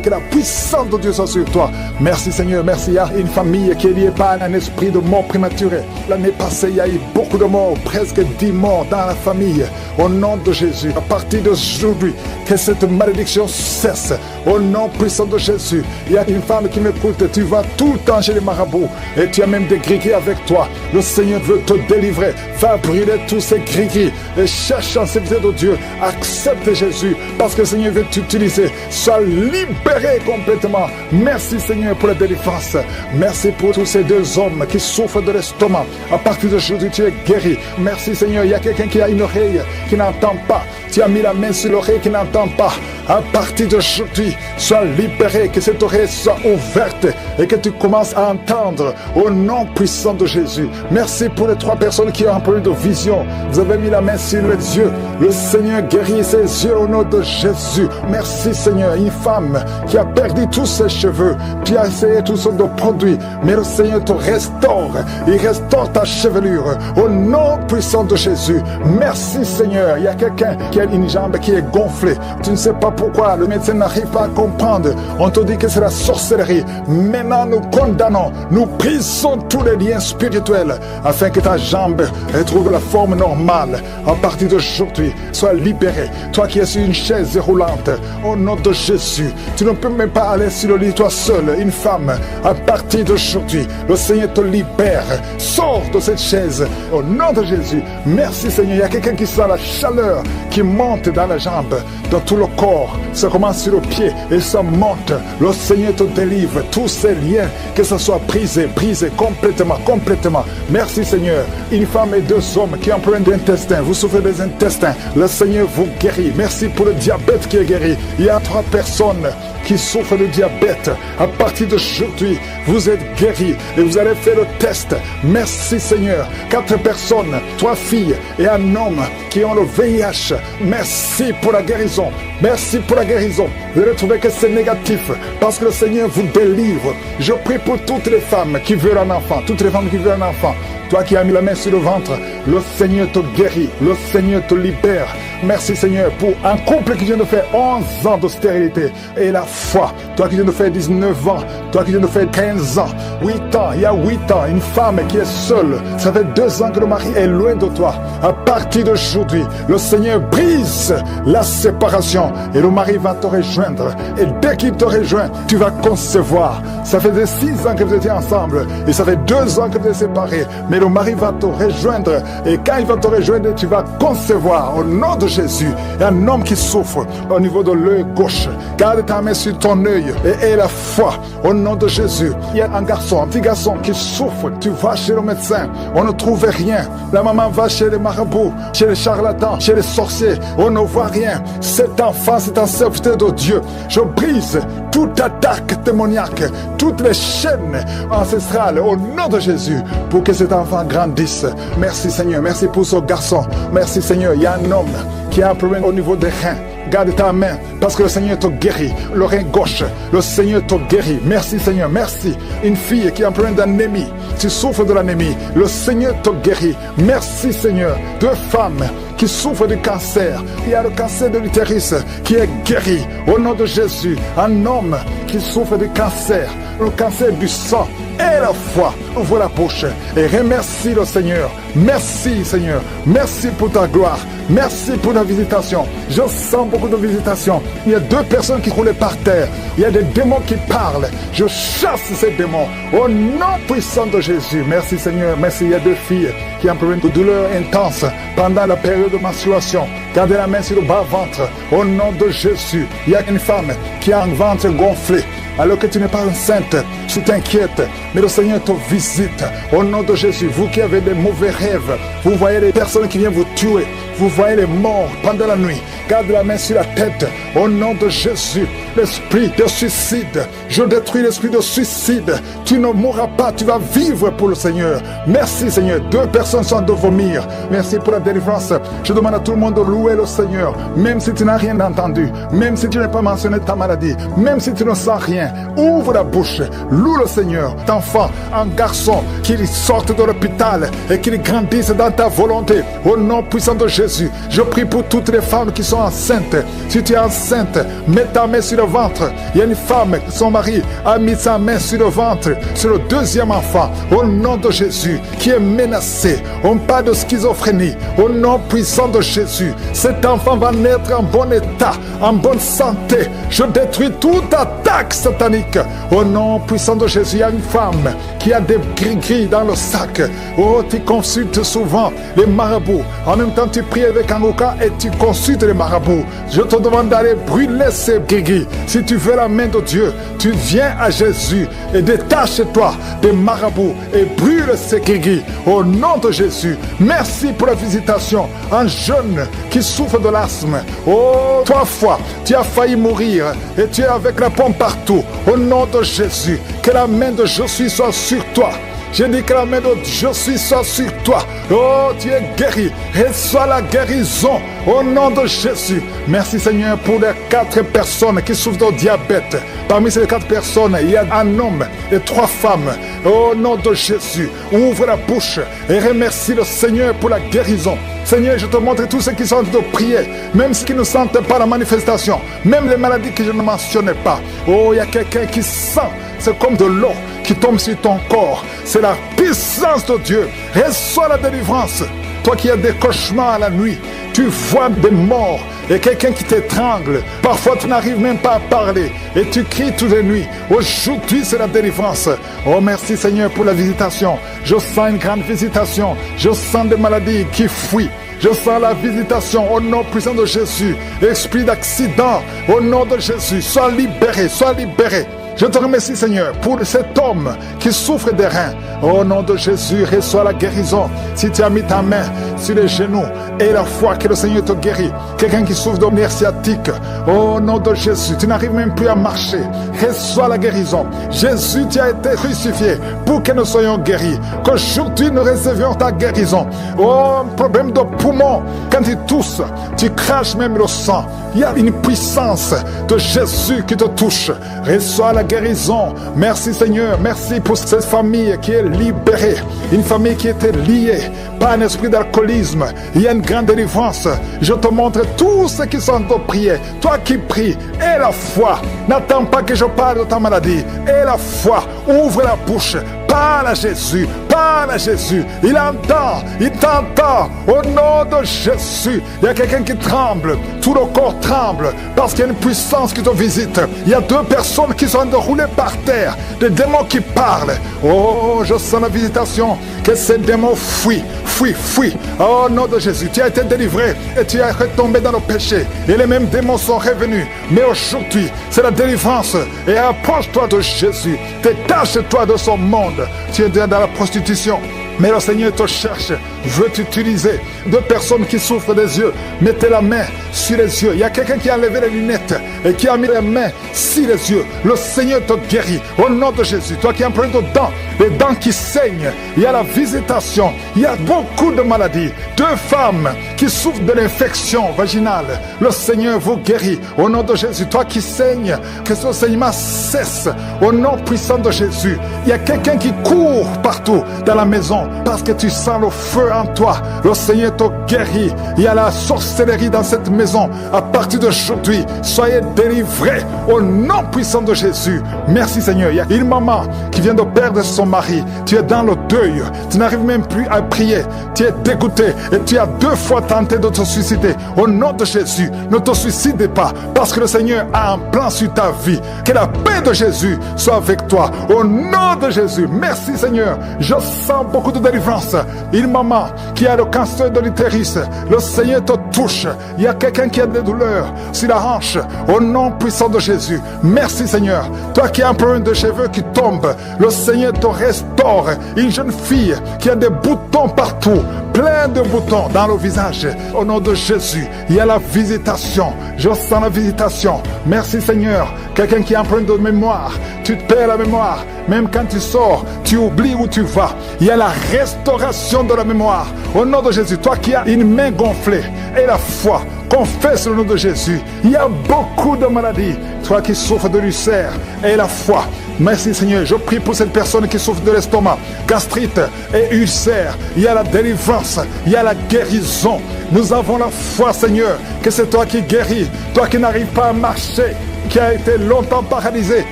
que la puissance de Dieu soit sur toi. Merci Seigneur, merci. Il y a une famille qui est liée par un esprit de mort prématurée. L'année passée, il y a eu beaucoup de morts, presque 10 morts dans la famille. Au nom de Jésus, à partir d'aujourd'hui, que cette malédiction cesse. Au nom puissant de Jésus, il y a une femme qui m'écoute. Tu vas tout le temps chez les marabouts et tu as même des gris-gris avec toi. Le Seigneur veut te délivrer. Va brûler tous ces gris-gris et cherche en serviteur de Dieu. Accepte Jésus parce que le Seigneur veut t'utiliser. Sois libéré complètement. Merci Seigneur pour la délivrance. Merci pour tous ces 2 hommes qui souffrent de l'estomac. À partir d'aujourd'hui, tu es guéri. Merci Seigneur. Il y a quelqu'un qui a une oreille qui n'entend pas. Tu as mis la main sur l'oreille qui n'entend pas. À partir d'aujourd'hui, sois libéré, que cette oreille soit ouverte et que tu commences à entendre au nom puissant de Jésus. Merci pour les 3 personnes qui ont un problème de vision. Vous avez mis la main sur les yeux. Le Seigneur guérit ses yeux au nom de Jésus. Merci Seigneur. Une femme qui a perdu tous ses cheveux. Tu as essayé toutes sortes de produits, mais le Seigneur te restaure. Il restaure ta chevelure au nom puissant de Jésus. Merci Seigneur. Il y a quelqu'un qui a une jambe qui est gonflée. Tu ne sais pas pourquoi. Le médecin n'arrive pas à comprendre. On te dit que c'est la sorcellerie. Maintenant, nous condamnons. Nous brisons tous les liens spirituels afin que ta jambe retrouve la forme normale. À partir d'aujourd'hui, sois libéré. Toi qui es sur une chaise roulante, au nom de Jésus, tu ne peux même pas aller sur le lit toi seul, une femme. À partir d'aujourd'hui, le Seigneur te libère. Sors de cette chaise au nom de Jésus. Merci Seigneur. Il y a quelqu'un qui sent la chaleur qui monte dans la jambe, dans tout le corps, ça commence sur le pied et ça monte. Le Seigneur te délivre. Tous ces liens, que ce soit brisé complètement. Merci Seigneur. Une femme et 2 hommes qui ont un problème d'intestin, vous souffrez des intestins, le Seigneur vous guérit. Merci pour le diabète qui est guéri. Il y a 3 personnes qui souffrent de diabète. À partir d'aujourd'hui, vous êtes guéris et vous allez faire le test. Merci Seigneur. 4 personnes, 3 filles et un homme qui ont le VIH. Merci pour la guérison. Merci pour la guérison. Vous allez trouver que c'est négatif parce que le Seigneur vous délivre. Je prie pour toutes les femmes qui veulent un enfant. Toutes les femmes qui veulent un enfant. Toi qui as mis la main sur le ventre, le Seigneur te guérit. Le Seigneur te libère. Merci Seigneur pour un couple qui vient de faire 11 ans de stérilité et la foi. Toi qui viens de faire 19 ans, toi qui viens de faire 15 ans, 8 ans, il y a 8 ans, une femme qui est seule. Ça fait 2 ans que le mari est loin de toi. À partir d'aujourd'hui, le Seigneur brise la séparation et le mari va te rejoindre. Et dès qu'il te rejoint, tu vas concevoir. Ça fait 6 ans que vous étiez ensemble et ça fait 2 ans que vous êtes séparés. Mais le mari va te rejoindre et quand il va te rejoindre, tu vas concevoir au nom de Jésus. Il y a un homme qui souffre au niveau de l'œil gauche. Garde ta main sur ton œil et aie la foi au nom de Jésus. Il y a un petit garçon qui souffre. Tu vas chez le médecin, on ne trouve rien. La maman va chez les marabouts, chez les charlatans, chez les sorciers, on ne voit rien. Cet enfant, c'est un serviteur de Dieu. Je brise toute attaque démoniaque, toutes les chaînes ancestrales au nom de Jésus pour que cet enfant grandisse. Merci Seigneur, merci pour ce garçon. Merci Seigneur, il y a un homme qui a un problème au niveau des reins. Garde ta main parce que le Seigneur te guérit. Le rein gauche, le Seigneur te guérit. Merci Seigneur, merci. Une fille qui a un problème d'anémie, tu souffres de l'anémie, le Seigneur te guérit. Merci Seigneur. 2 femmes qui souffrent du cancer. Il y a le cancer de l'utérus qui est guéri au nom de Jésus. Un homme qui souffre du cancer, le cancer du sang. Et la foi, ouvre la bouche et remercie le Seigneur. Merci Seigneur, merci pour ta gloire, merci pour ta visitation. Je sens beaucoup de visitations. Il y a 2 personnes qui roulent par terre. Il y a des démons qui parlent. Je chasse ces démons au nom puissant de Jésus. Merci Seigneur, merci. Il y a 2 filles qui ont un problème de douleur intense pendant la période de menstruation. Gardez la main sur le bas-ventre au nom de Jésus. Il y a une femme qui a un ventre gonflé. Alors que tu n'es pas enceinte, tu t'inquiètes, mais le Seigneur te visite au nom de Jésus. Vous qui avez des mauvais rêves, vous voyez les personnes qui viennent vous tuer, vous voyez les morts pendant la nuit. Garde la main sur la tête au nom de Jésus. L'esprit de suicide, je détruis l'esprit de suicide. Tu ne mourras pas, tu vas vivre pour le Seigneur. Merci Seigneur. 2 personnes sont de vomir. Merci pour la délivrance. Je demande à tout le monde de louer le Seigneur, même si tu n'as rien entendu, même si tu n'as pas mentionné ta maladie, même si tu ne sens rien. Ouvre la bouche, loue le Seigneur. D'enfant, un garçon, qu'il sorte de l'hôpital et qu'il grandisse dans ta volonté. Au nom puissant de Jésus, je prie pour toutes les femmes qui sont enceintes. Si tu es enceinte, mets ta main sur le ventre. Il y a une femme, son mari a mis sa main sur le ventre, sur le 2e enfant. Au nom de Jésus, qui est menacé. On parle de schizophrénie. Au nom puissant de Jésus, cet enfant va naître en bon état, en bonne santé. Je détruis toute attaque satanique. Au nom puissant de Jésus, il y a une femme qui a des gris-gris dans le sac. Oh, tu consultes souvent les marabouts. En même temps, tu pries avec Kangoka et tu consultes les marabouts. Je te demande d'aller brûler ces gris-gris. Si tu veux la main de Dieu, tu viens à Jésus et détache-toi des marabouts et brûle ces gris-gris. Au nom de Jésus, merci pour la visitation. Un jeune qui souffre de l'asthme. Oh, 3 fois, tu as failli mourir et tu es avec la pompe partout. Au nom de Jésus, que la main de Jésus soit sur toi. Je dis que la main de je suis soit sur toi. Oh, tu es guéri. Reçois la guérison au nom de Jésus. Merci Seigneur pour les 4 personnes qui souffrent de diabète. Parmi ces 4 personnes, il y a un homme et 3 femmes. Au nom de Jésus, ouvre la bouche et remercie le Seigneur pour la guérison. Seigneur, je te montre tous ceux qui sont en train de prier, même ceux qui ne sentent pas la manifestation, même les maladies que je ne mentionnais pas. Oh, il y a quelqu'un qui sent, c'est comme de l'eau qui tombe sur ton corps. C'est la puissance de Dieu. Reçois la délivrance. Toi qui as des cauchemars la nuit, tu vois des morts et quelqu'un qui t'étrangle. Parfois, tu n'arrives même pas à parler et tu cries toutes les nuits. Aujourd'hui, c'est la délivrance. Oh, merci Seigneur pour la visitation. Je sens une grande visitation. Je sens des maladies qui fuient. Je sens la visitation au nom puissant de Jésus. Esprit d'accident, au nom de Jésus, sois libéré, sois libéré. Je te remercie, Seigneur, pour cet homme qui souffre des reins. Au nom de Jésus, reçois la guérison. Si tu as mis ta main sur les genoux et la foi que le Seigneur te guérit. Quelqu'un qui souffre de nerfs sciatiques, au nom de Jésus, tu n'arrives même plus à marcher. Reçois la guérison. Jésus, tu as été crucifié pour que nous soyons guéris. Qu'aujourd'hui, nous recevions ta guérison. Oh, un problème de poumon. Quand tu tousses, tu craches même le sang. Il y a une puissance de Jésus qui te touche. Reçois la guérison. Merci Seigneur. Merci pour cette famille qui est libérée. Une famille qui était liée par un esprit d'alcoolisme. Il y a une grande délivrance. Je te montre tous ceux qui sont en train de prier. Toi qui pries, aie la foi. N'attends pas que je parle de ta maladie. Aie la foi. Ouvre la bouche. Parle à Jésus, parle à Jésus. Il entend, il t'entend. Au nom de Jésus, il y a quelqu'un qui tremble. Tout le corps tremble parce qu'il y a une puissance qui te visite. Il y a 2 personnes qui sont enroulées par terre. Des démons qui parlent. Oh, je sens la visitation. Que ces démons fuient, fuient, fuient. Au nom de Jésus, tu as été délivré et tu es retombé dans le péché. Et les mêmes démons sont revenus. Mais aujourd'hui, c'est la délivrance. Et approche-toi de Jésus. Détache-toi de son monde. Tu es dans la prostitution, mais le Seigneur te cherche, veut t'utiliser. 2 personnes qui souffrent des yeux, mettez la main sur les yeux. Il y a quelqu'un qui a enlevé les lunettes et qui a mis les mains sur les yeux. Le Seigneur te guérit au nom de Jésus. Toi qui as un problème de dents, les dents qui saignent, il y a la visitation, il y a beaucoup de maladies. 2 femmes qui souffrent de l'infection vaginale, le Seigneur vous guérit au nom de Jésus. Toi qui saignes, que ce saignement cesse au nom puissant de Jésus. Il y a quelqu'un qui court partout dans la maison parce que tu sens le feu en toi. Le Seigneur te guérit. Il y a la sorcellerie dans cette maison. À partir d'aujourd'hui, soyez délivrés au nom puissant de Jésus. Merci Seigneur. Il y a une maman qui vient de perdre son mari. Tu es dans le deuil. Tu n'arrives même plus à prier. Tu es dégoûté et tu as 2 fois tenté de te suicider. Au nom de Jésus, ne te suicide pas parce que le Seigneur a un plan sur ta vie. Que la paix de Jésus soit avec toi. Au nom de Jésus. Merci Seigneur. Je sens beaucoup de délivrance. Une maman qui a le cancer de l'utérus, le Seigneur te touche. Il y a quelqu'un qui a des douleurs sur la hanche. Au nom puissant de Jésus. Merci Seigneur. Toi qui as un problème de cheveux qui tombent, le Seigneur te restaure. Une jeune fille qui a des boutons partout, plein de boutons dans le visage. Au nom de Jésus, il y a la visitation. Je sens la visitation. Merci Seigneur. Quelqu'un qui a un problème de mémoire, tu te perds la mémoire. Même quand tu sors, tu oublies où tu vas. Il y a la restauration de la mémoire. Au nom de Jésus, toi qui as une main gonflée et la foi, confesse le nom de Jésus. Il y a beaucoup de maladies. Toi qui souffres de l'ulcère et la foi. Merci Seigneur. Je prie pour cette personne qui souffre de l'estomac, gastrite et ulcère. Il y a la délivrance. Il y a la guérison. Nous avons la foi Seigneur que c'est toi qui guéris. Toi qui n'arrives pas à marcher, qui a été longtemps paralysé,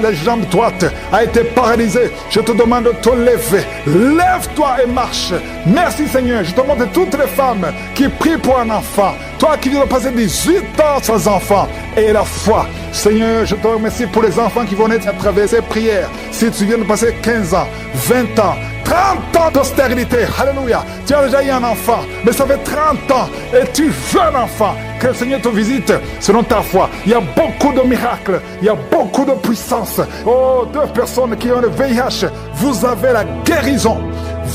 la jambe droite a été paralysée. Je te demande de te lever. Lève-toi et marche. Merci Seigneur. Je te demande toutes les femmes qui prient pour un enfant. Toi qui viens de passer 18 ans sans enfant et la foi. Seigneur, je te remercie pour les enfants qui vont naître à travers ces prières. Si tu viens de passer 15 ans, 20 ans, 30 ans de stérilité, alléluia. Tu as déjà eu un enfant, mais ça fait 30 ans et tu veux un enfant. Que le Seigneur te visite selon ta foi. Il y a beaucoup de miracles, il y a beaucoup de puissance. Oh, 2 personnes qui ont le VIH, vous avez la guérison.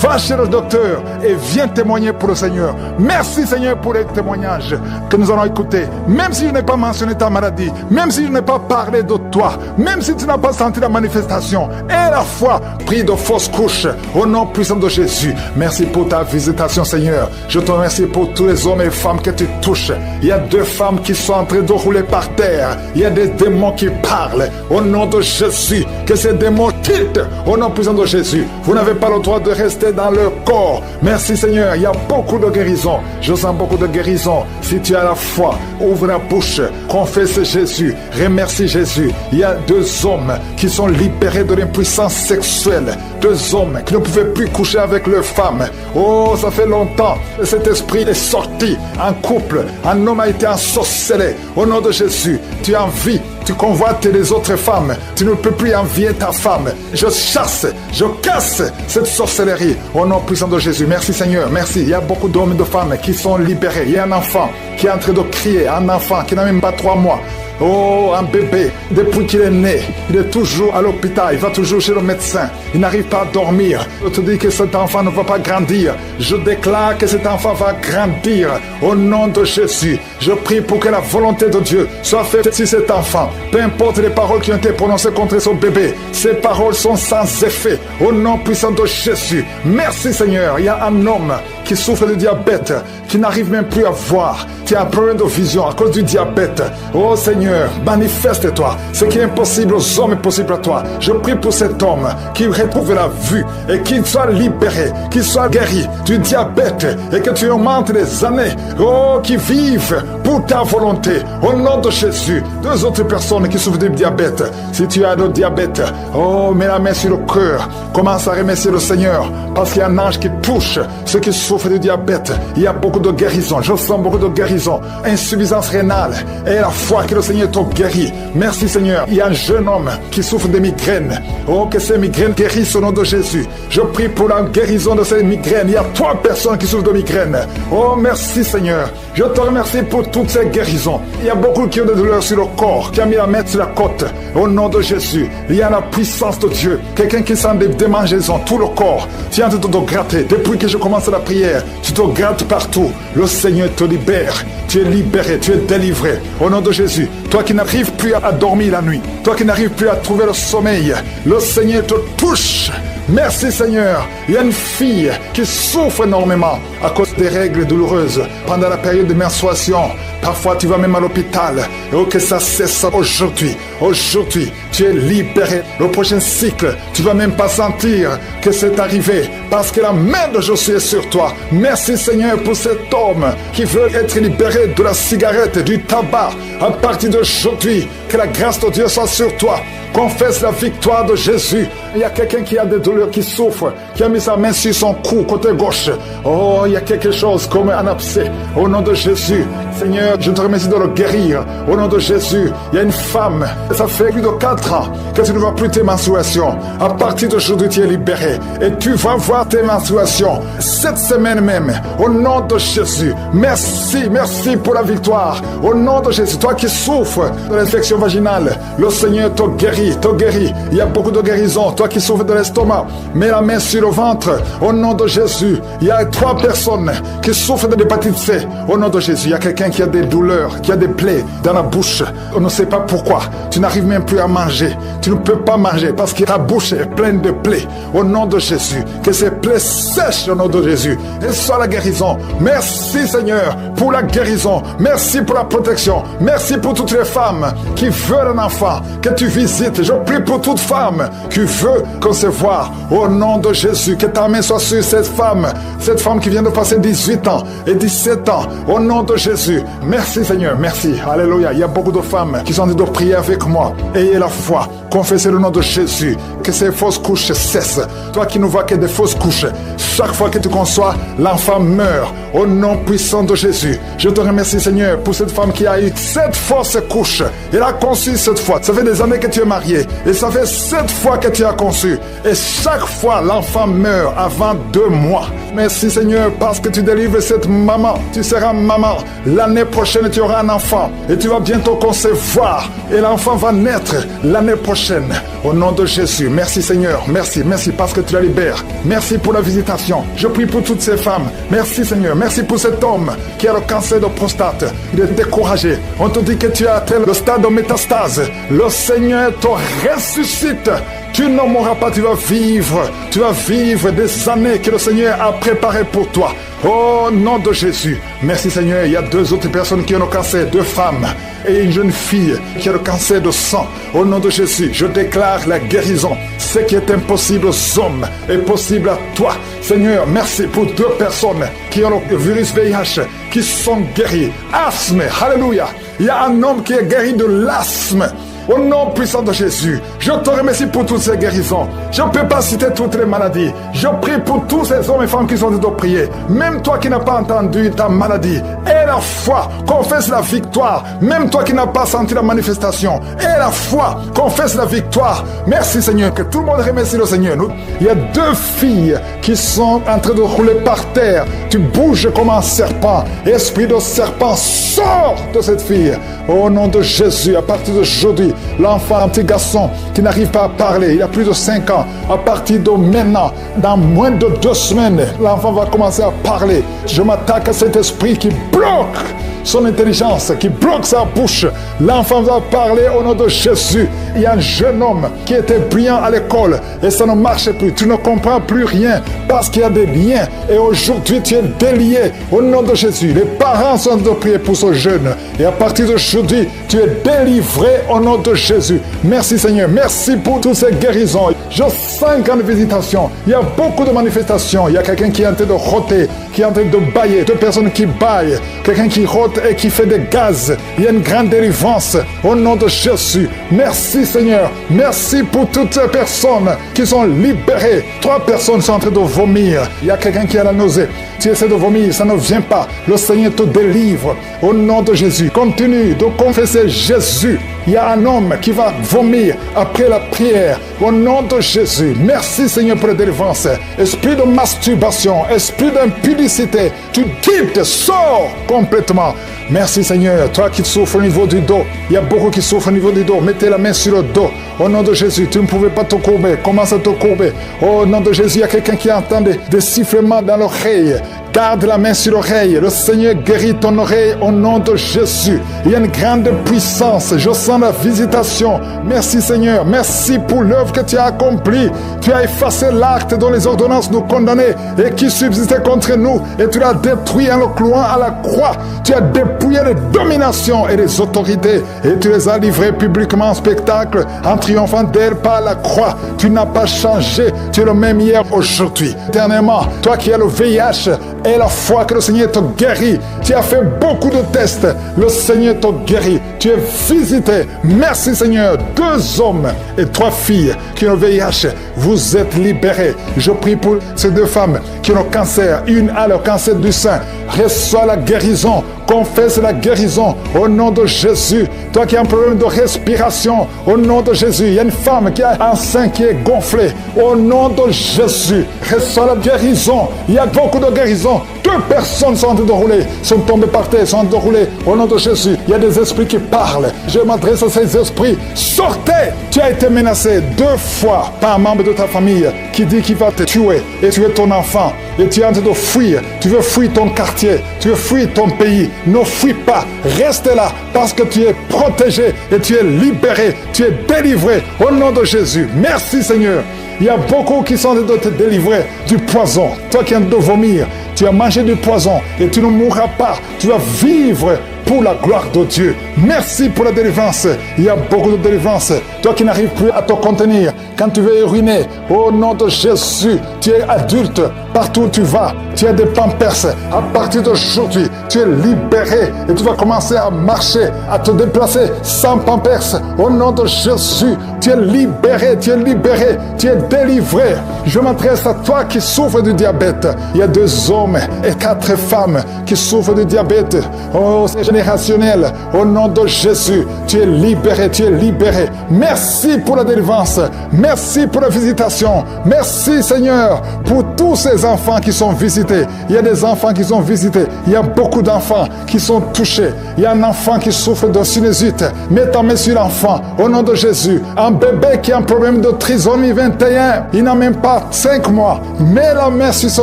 Va chez le docteur et viens témoigner pour le Seigneur. Merci Seigneur pour les témoignages que nous allons écouter. Même si je n'ai pas mentionné ta maladie, même si je n'ai pas parlé de toi, même si tu n'as pas senti la manifestation, et la foi, prie de fausses couches au nom puissant de Jésus. Merci pour ta visitation Seigneur. Je te remercie pour tous les hommes et les femmes que tu touches. Il y a 2 femmes qui sont en train de rouler par terre. Il y a des démons qui parlent au nom de Jésus. Que ces démons quittent au nom puissant de Jésus. Vous n'avez pas le droit de rester dans leur corps. Merci Seigneur. Il y a beaucoup de guérison. Je sens beaucoup de guérison. Si tu as la foi, ouvre la bouche, confesse Jésus, remercie Jésus. Il y a 2 hommes qui sont libérés de l'impuissance sexuelle. 2 hommes qui ne pouvaient plus coucher avec leurs femmes. Oh, ça fait longtemps. Cet esprit est sorti en couple. Un homme a été ensorcelé. Au nom de Jésus, tu as envie Tu convoites les autres femmes. Tu ne peux plus envier ta femme. Je chasse, je casse cette sorcellerie au nom puissant de Jésus. Merci Seigneur, merci. Il y a beaucoup d'hommes et de femmes qui sont libérés. Il y a un enfant qui est en train de crier, un enfant qui n'a même pas 3 mois. Oh, un bébé, depuis qu'il est né, il est toujours à l'hôpital, il va toujours chez le médecin, il n'arrive pas à dormir. Je te dis que cet enfant ne va pas grandir. Je déclare que cet enfant va grandir au nom de Jésus. Je prie pour que la volonté de Dieu soit faite sur cet enfant. Peu importe les paroles qui ont été prononcées contre son bébé, ces paroles sont sans effet au nom puissant de Jésus. Merci Seigneur. Il y a un homme qui souffre de diabète, qui n'arrive même plus à voir, qui a un problème de vision à cause du diabète. Oh Seigneur, manifeste-toi. Ce qui est impossible aux hommes est possible à toi. Je prie pour cet homme qui retrouve la vue et qu'il soit libéré, qu'il soit guéri du diabète et que tu augmentes les années, oh, qui vivent pour ta volonté. Au nom de Jésus, 2 autres personnes qui souffrent du diabète. Si tu as le diabète, oh, mets la main sur le cœur. Commence à remercier le Seigneur parce qu'il y a un ange qui touche ceux qui souffrent du diabète. Il y a beaucoup de guérison. Je sens beaucoup de guérison. Insuffisance rénale. Et la foi que le Seigneur t'a guéri. Merci Seigneur. Il y a un jeune homme qui souffre de migraines. Oh, que ces migraines guérissent au nom de Jésus. Je prie pour la guérison de ces migraines. Il y a 3 personnes qui souffrent de migraines. Oh, merci Seigneur. Je te remercie pour toutes ces guérisons. Il y a beaucoup qui ont des douleurs sur le corps, qui a mis la main sur la côte. Au nom de Jésus, il y a la puissance de Dieu. Quelqu'un qui sent des démangeaisons, tout le corps. Tu es en train de te gratter. Depuis que je commence la prière, tu te grattes partout. Le Seigneur te libère. Tu es libéré, tu es délivré. Au nom de Jésus, toi qui n'arrives plus à dormir la nuit, toi qui n'arrives plus à trouver le sommeil, le Seigneur te touche. Merci Seigneur. Il y a une fille qui souffre énormément à cause des règles douloureuses pendant la période de menstruation. Parfois tu vas même à l'hôpital. Et oh, que ça cesse aujourd'hui. Aujourd'hui, tu es libéré. Le prochain cycle, tu vas même pas sentir que c'est arrivé parce que la main de Jésus est sur toi. Merci Seigneur pour cet homme qui veut être libéré de la cigarette, du tabac. À partir d'aujourd'hui, que la grâce de Dieu soit sur toi. Confesse la victoire de Jésus. Il y a quelqu'un qui a des douleurs, qui souffre, qui a mis sa main sur son cou, côté gauche. Oh, il y a quelque chose comme un abcès. Au nom de Jésus, Seigneur, je te remercie de le guérir. Au nom de Jésus, il y a une femme, ça fait plus de 4 ans que tu ne vois plus tes menstruations. À partir d'aujourd'hui, tu es libéré. Et tu vas voir tes menstruations cette semaine même. Au nom de Jésus, merci, merci pour la victoire. Au nom de Jésus, toi qui souffres de l'infection vaginale, le Seigneur te guérit, te guérit. Il y a beaucoup de guérisons. Toi qui souffres de l'estomac, mets la main sur le ventre. Au nom de Jésus, il y a 3 personnes qui souffrent de l'hépatite C. Au nom de Jésus, il y a quelqu'un qui a des douleurs, qui a des plaies dans la bouche. On ne sait pas pourquoi. Tu n'arrives même plus à manger. Tu ne peux pas manger parce que ta bouche est pleine de plaies. Au nom de Jésus, que ces plaies sèchent au nom de Jésus. Et soit la guérison. Merci Seigneur pour la guérison. Merci pour la protection. Merci pour toutes les femmes qui veulent un enfant, que tu visites. Je prie pour toute femme qui veut concevoir. Au nom de Jésus, que ta main soit sur cette femme qui vient de passer 18 ans et 17 ans. Au nom de Jésus. Merci Seigneur, merci. Alléluia. Il y a beaucoup de femmes qui sont en train de prier avec moi. Ayez la foi. Confessez le nom de Jésus. Que ces fausses couches cessent. Toi qui ne vois que des fausses couches, chaque fois que tu conçois, l'enfant meurt. Au nom puissant de Jésus. Je te remercie Seigneur pour cette femme qui a eu 7 fausses couches. Elle a conçu 7 fois. Ça fait des années que tu es marié. Et ça fait 7 fois que tu as conçu. Et chaque fois, l'enfant meurt avant 2 mois. Merci Seigneur parce que tu délivres cette maman. Tu seras maman. L'année prochaine, tu auras un enfant. Et tu vas bientôt concevoir. Et l'enfant va naître l'année prochaine. Au nom de Jésus. Merci Seigneur. Merci. Merci parce que tu la libères. Merci pour la visitation. Je prie pour toutes ces femmes. Merci Seigneur. Merci pour cet homme qui a le cancer de prostate. Il est découragé. On te dit que tu as atteint le stade de métastase. Le Seigneur te ressuscite. Tu ne mourras pas, tu vas vivre des années que le Seigneur a préparées pour toi. Au nom de Jésus. Merci Seigneur. Il y a 2 autres personnes qui ont le cancer, 2 femmes et une jeune fille qui a le cancer de sang. Au nom de Jésus, je déclare la guérison. Ce qui est impossible aux hommes est possible à toi. Seigneur, merci pour 2 personnes qui ont le virus VIH, qui sont guéries. Asthme, alléluia. Il y a un homme qui est guéri de l'asthme. Au nom puissant de Jésus, je te remercie pour toutes ces guérisons. Je ne peux pas citer toutes les maladies. Je prie pour tous ces hommes et femmes qui sont de prier. Même toi qui n'as pas entendu ta maladie, aie la foi, confesse la victoire. Même toi qui n'as pas senti la manifestation, aie la foi, confesse la victoire. Merci Seigneur, que tout le monde remercie le Seigneur. Il y a 2 filles qui sont en train de rouler par terre. Tu bouges comme un serpent. Esprit de serpent, sors de cette fille. Au nom de Jésus, à partir d'aujourd'hui, l'enfant, un petit garçon qui n'arrive pas à parler, il a plus de 5 ans. À partir de maintenant, dans moins de 2 semaines, l'enfant va commencer à parler. Je m'attaque à cet esprit qui bloque son intelligence, qui bloque sa bouche. L'enfant va parler au nom de Jésus. Il y a un jeune homme qui était brillant à l'école et ça ne marche plus. Tu ne comprends plus rien parce qu'il y a des liens. Et aujourd'hui, tu es délié au nom de Jésus. Les parents sont de prier pour ce jeune. Et à partir d'aujourd'hui, tu es délivré au nom de Jésus. Merci Seigneur. Merci pour toutes ces guérisons. Je sens une grande visitation. Il y a beaucoup de manifestations. Il y a quelqu'un qui est en train de rôter, qui est en train de bailler. 2 personnes qui baillent. Quelqu'un qui rôte et qui fait des gaz. Il y a une grande délivrance au nom de Jésus. Merci Seigneur. Merci pour toutes ces personnes qui sont libérées. 3 personnes sont en train de vomir. Il y a quelqu'un qui a la nausée. Tu essaies de vomir, ça ne vient pas. Le Seigneur te délivre au nom de Jésus. Continue de confesser Jésus. Il y a un homme qui va vomir après la prière au nom de Jésus. Merci Seigneur pour la délivrance. Esprit de masturbation, esprit d'impudicité, tu quittes, sors complètement. Merci Seigneur. Toi qui souffres au niveau du dos, il y a beaucoup qui souffrent au niveau du dos. Mettez la main sur le dos. Au nom de Jésus, tu ne pouvais pas te courber. Commence à te courber. Au nom de Jésus, il y a quelqu'un qui entend des sifflements dans l'oreille. Garde la main sur l'oreille. Le Seigneur guérit ton oreille au nom de Jésus. Il y a une grande puissance. Je sens la visitation. Merci Seigneur. Merci pour l'œuvre que tu as accomplie. Tu as effacé l'acte dont les ordonnances nous condamnaient et qui subsistait contre nous. Et tu l'as détruit en le clouant à la croix. Tu as dépouillé les dominations et les autorités. Et tu les as livrées publiquement en spectacle en triomphant d'elles par la croix. Tu n'as pas changé. Tu es le même hier, aujourd'hui. Éternellement, toi qui as le VIH, et la foi que le Seigneur te guérit. Tu as fait beaucoup de tests. Le Seigneur te guérit. Tu es visité. Merci Seigneur. 2 hommes et 3 filles qui ont le VIH. Vous êtes libérés. Je prie pour ces 2 femmes qui ont le cancer. Une a le cancer du sein. Reçois la guérison. Confesse la guérison au nom de Jésus. Toi qui as un problème de respiration, au nom de Jésus. Il y a une femme qui a un sein qui est gonflé. Au nom de Jésus. Reçois la guérison. Il y a beaucoup de guérisons. 2 personnes sont en train de rouler, sont tombées par terre, sont en train de rouler. Au nom de Jésus, il y a des esprits qui parlent. Je m'adresse à ces esprits. Sortez! Tu as été menacé 2 fois par un membre de ta famille qui dit qu'il va te tuer et tuer ton enfant. Et tu es en train de fuir. Tu veux fuir ton quartier. Tu veux fuir ton pays. Ne fuis pas. Reste là parce que tu es protégé et tu es libéré. Tu es délivré au nom de Jésus. Merci Seigneur. Il y a beaucoup qui sont en train de te délivrer du poison. Toi qui es en train de vomir, tu as mangé du poison et tu ne mourras pas. Tu vas vivre pour la gloire de Dieu. Merci pour la délivrance. Il y a beaucoup de délivrance. Toi qui n'arrives plus à te contenir, quand tu veux uriner, au nom de Jésus, tu es adulte. Partout où tu vas, tu as des pampers. À partir d'aujourd'hui, tu es libéré et tu vas commencer à marcher, à te déplacer sans pampers. Au nom de Jésus, tu es libéré, tu es libéré, tu es délivré. Je m'adresse à toi qui souffres du diabète. Il y a 2 hommes et 4 femmes qui souffrent du diabète. Oh, c'est générationnel. Au nom de Jésus, tu es libéré, tu es libéré. Merci pour la délivrance. Merci pour la visitation. Merci Seigneur pour tous ces enfants qui sont visités. Il y a des enfants qui sont visités. Il y a beaucoup d'enfants qui sont touchés. Il y a un enfant qui souffre de sinusite. Mets ta main sur l'enfant. Au nom de Jésus. Un bébé qui a un problème de trisomie 21. Il n'a même pas 5 mois. Mets la main sur ce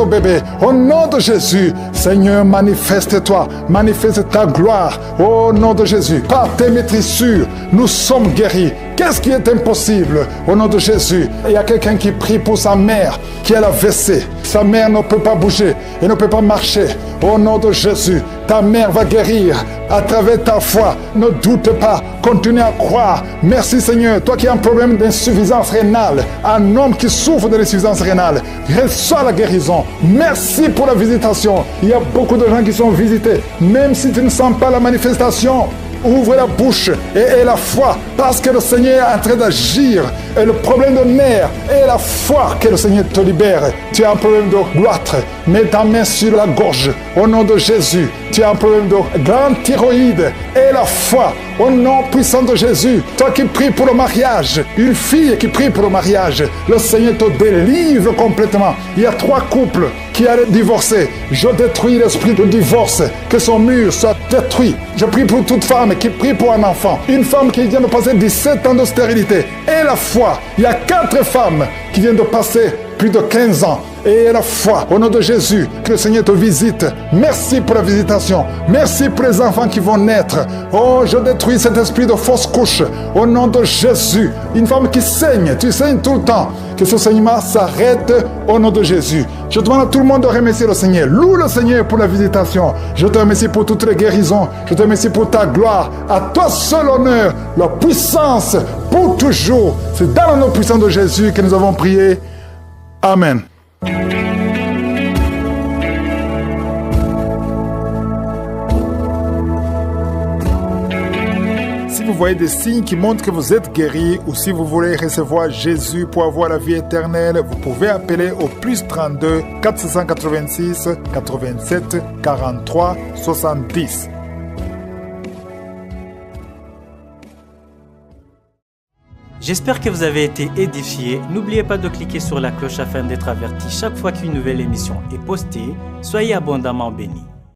bébé. Au nom de Jésus. Seigneur, manifeste-toi. Manifeste ta gloire. Au nom de Jésus. Par tes maîtrissures, nous sommes guéris. Qu'est-ce qui est impossible? Au nom de Jésus. Il y a quelqu'un qui prie pour sa mère qui a la WC. Sa mère ne peut pas bouger et ne peut pas marcher. Au nom de Jésus, ta mère va guérir à travers ta foi. Ne doute pas, continue à croire. Merci Seigneur, toi qui as un problème d'insuffisance rénale, un homme qui souffre de l'insuffisance rénale, reçois la guérison. Merci pour la visitation. Il y a beaucoup de gens qui sont visités. Même si tu ne sens pas la manifestation, ouvre la bouche et la foi, parce que le Seigneur est en train d'agir. Et le problème de nerf est la foi que le Seigneur te libère. Tu as un problème de gloître, mets ta main sur la gorge, au nom de Jésus. Tu as un problème de grande thyroïde et la foi, au nom puissant de Jésus. Toi qui pries pour le mariage, une fille qui prie pour le mariage, le Seigneur te délivre complètement. Il y a 3 couples qui allaient divorcer. Je détruis l'esprit de divorce, que son mur soit détruit. Je prie pour toute femme qui prie pour un enfant. Une femme qui vient de passer 17 ans de stérilité. Et la foi, il y a 4 femmes qui viennent de passer plus de 15 ans. Et la foi, au nom de Jésus, que le Seigneur te visite. Merci pour la visitation. Merci pour les enfants qui vont naître. Oh, je détruis cet esprit de fausse couche. Au nom de Jésus. Une femme qui saigne, tu saignes tout le temps. Que ce saignement s'arrête au nom de Jésus. Je demande à tout le monde de remercier le Seigneur. Loue le Seigneur pour la visitation. Je te remercie pour toutes les guérisons. Je te remercie pour ta gloire. À toi seul honneur, la puissance pour toujours. C'est dans le nom puissant de Jésus que nous avons prié. Amen. Si vous voyez des signes qui montrent que vous êtes guéri ou si vous voulez recevoir Jésus pour avoir la vie éternelle, vous pouvez appeler au plus 32 486 87 43 70. J'espère que vous avez été édifiés. N'oubliez pas de cliquer sur la cloche afin d'être averti chaque fois qu'une nouvelle émission est postée. Soyez abondamment bénis.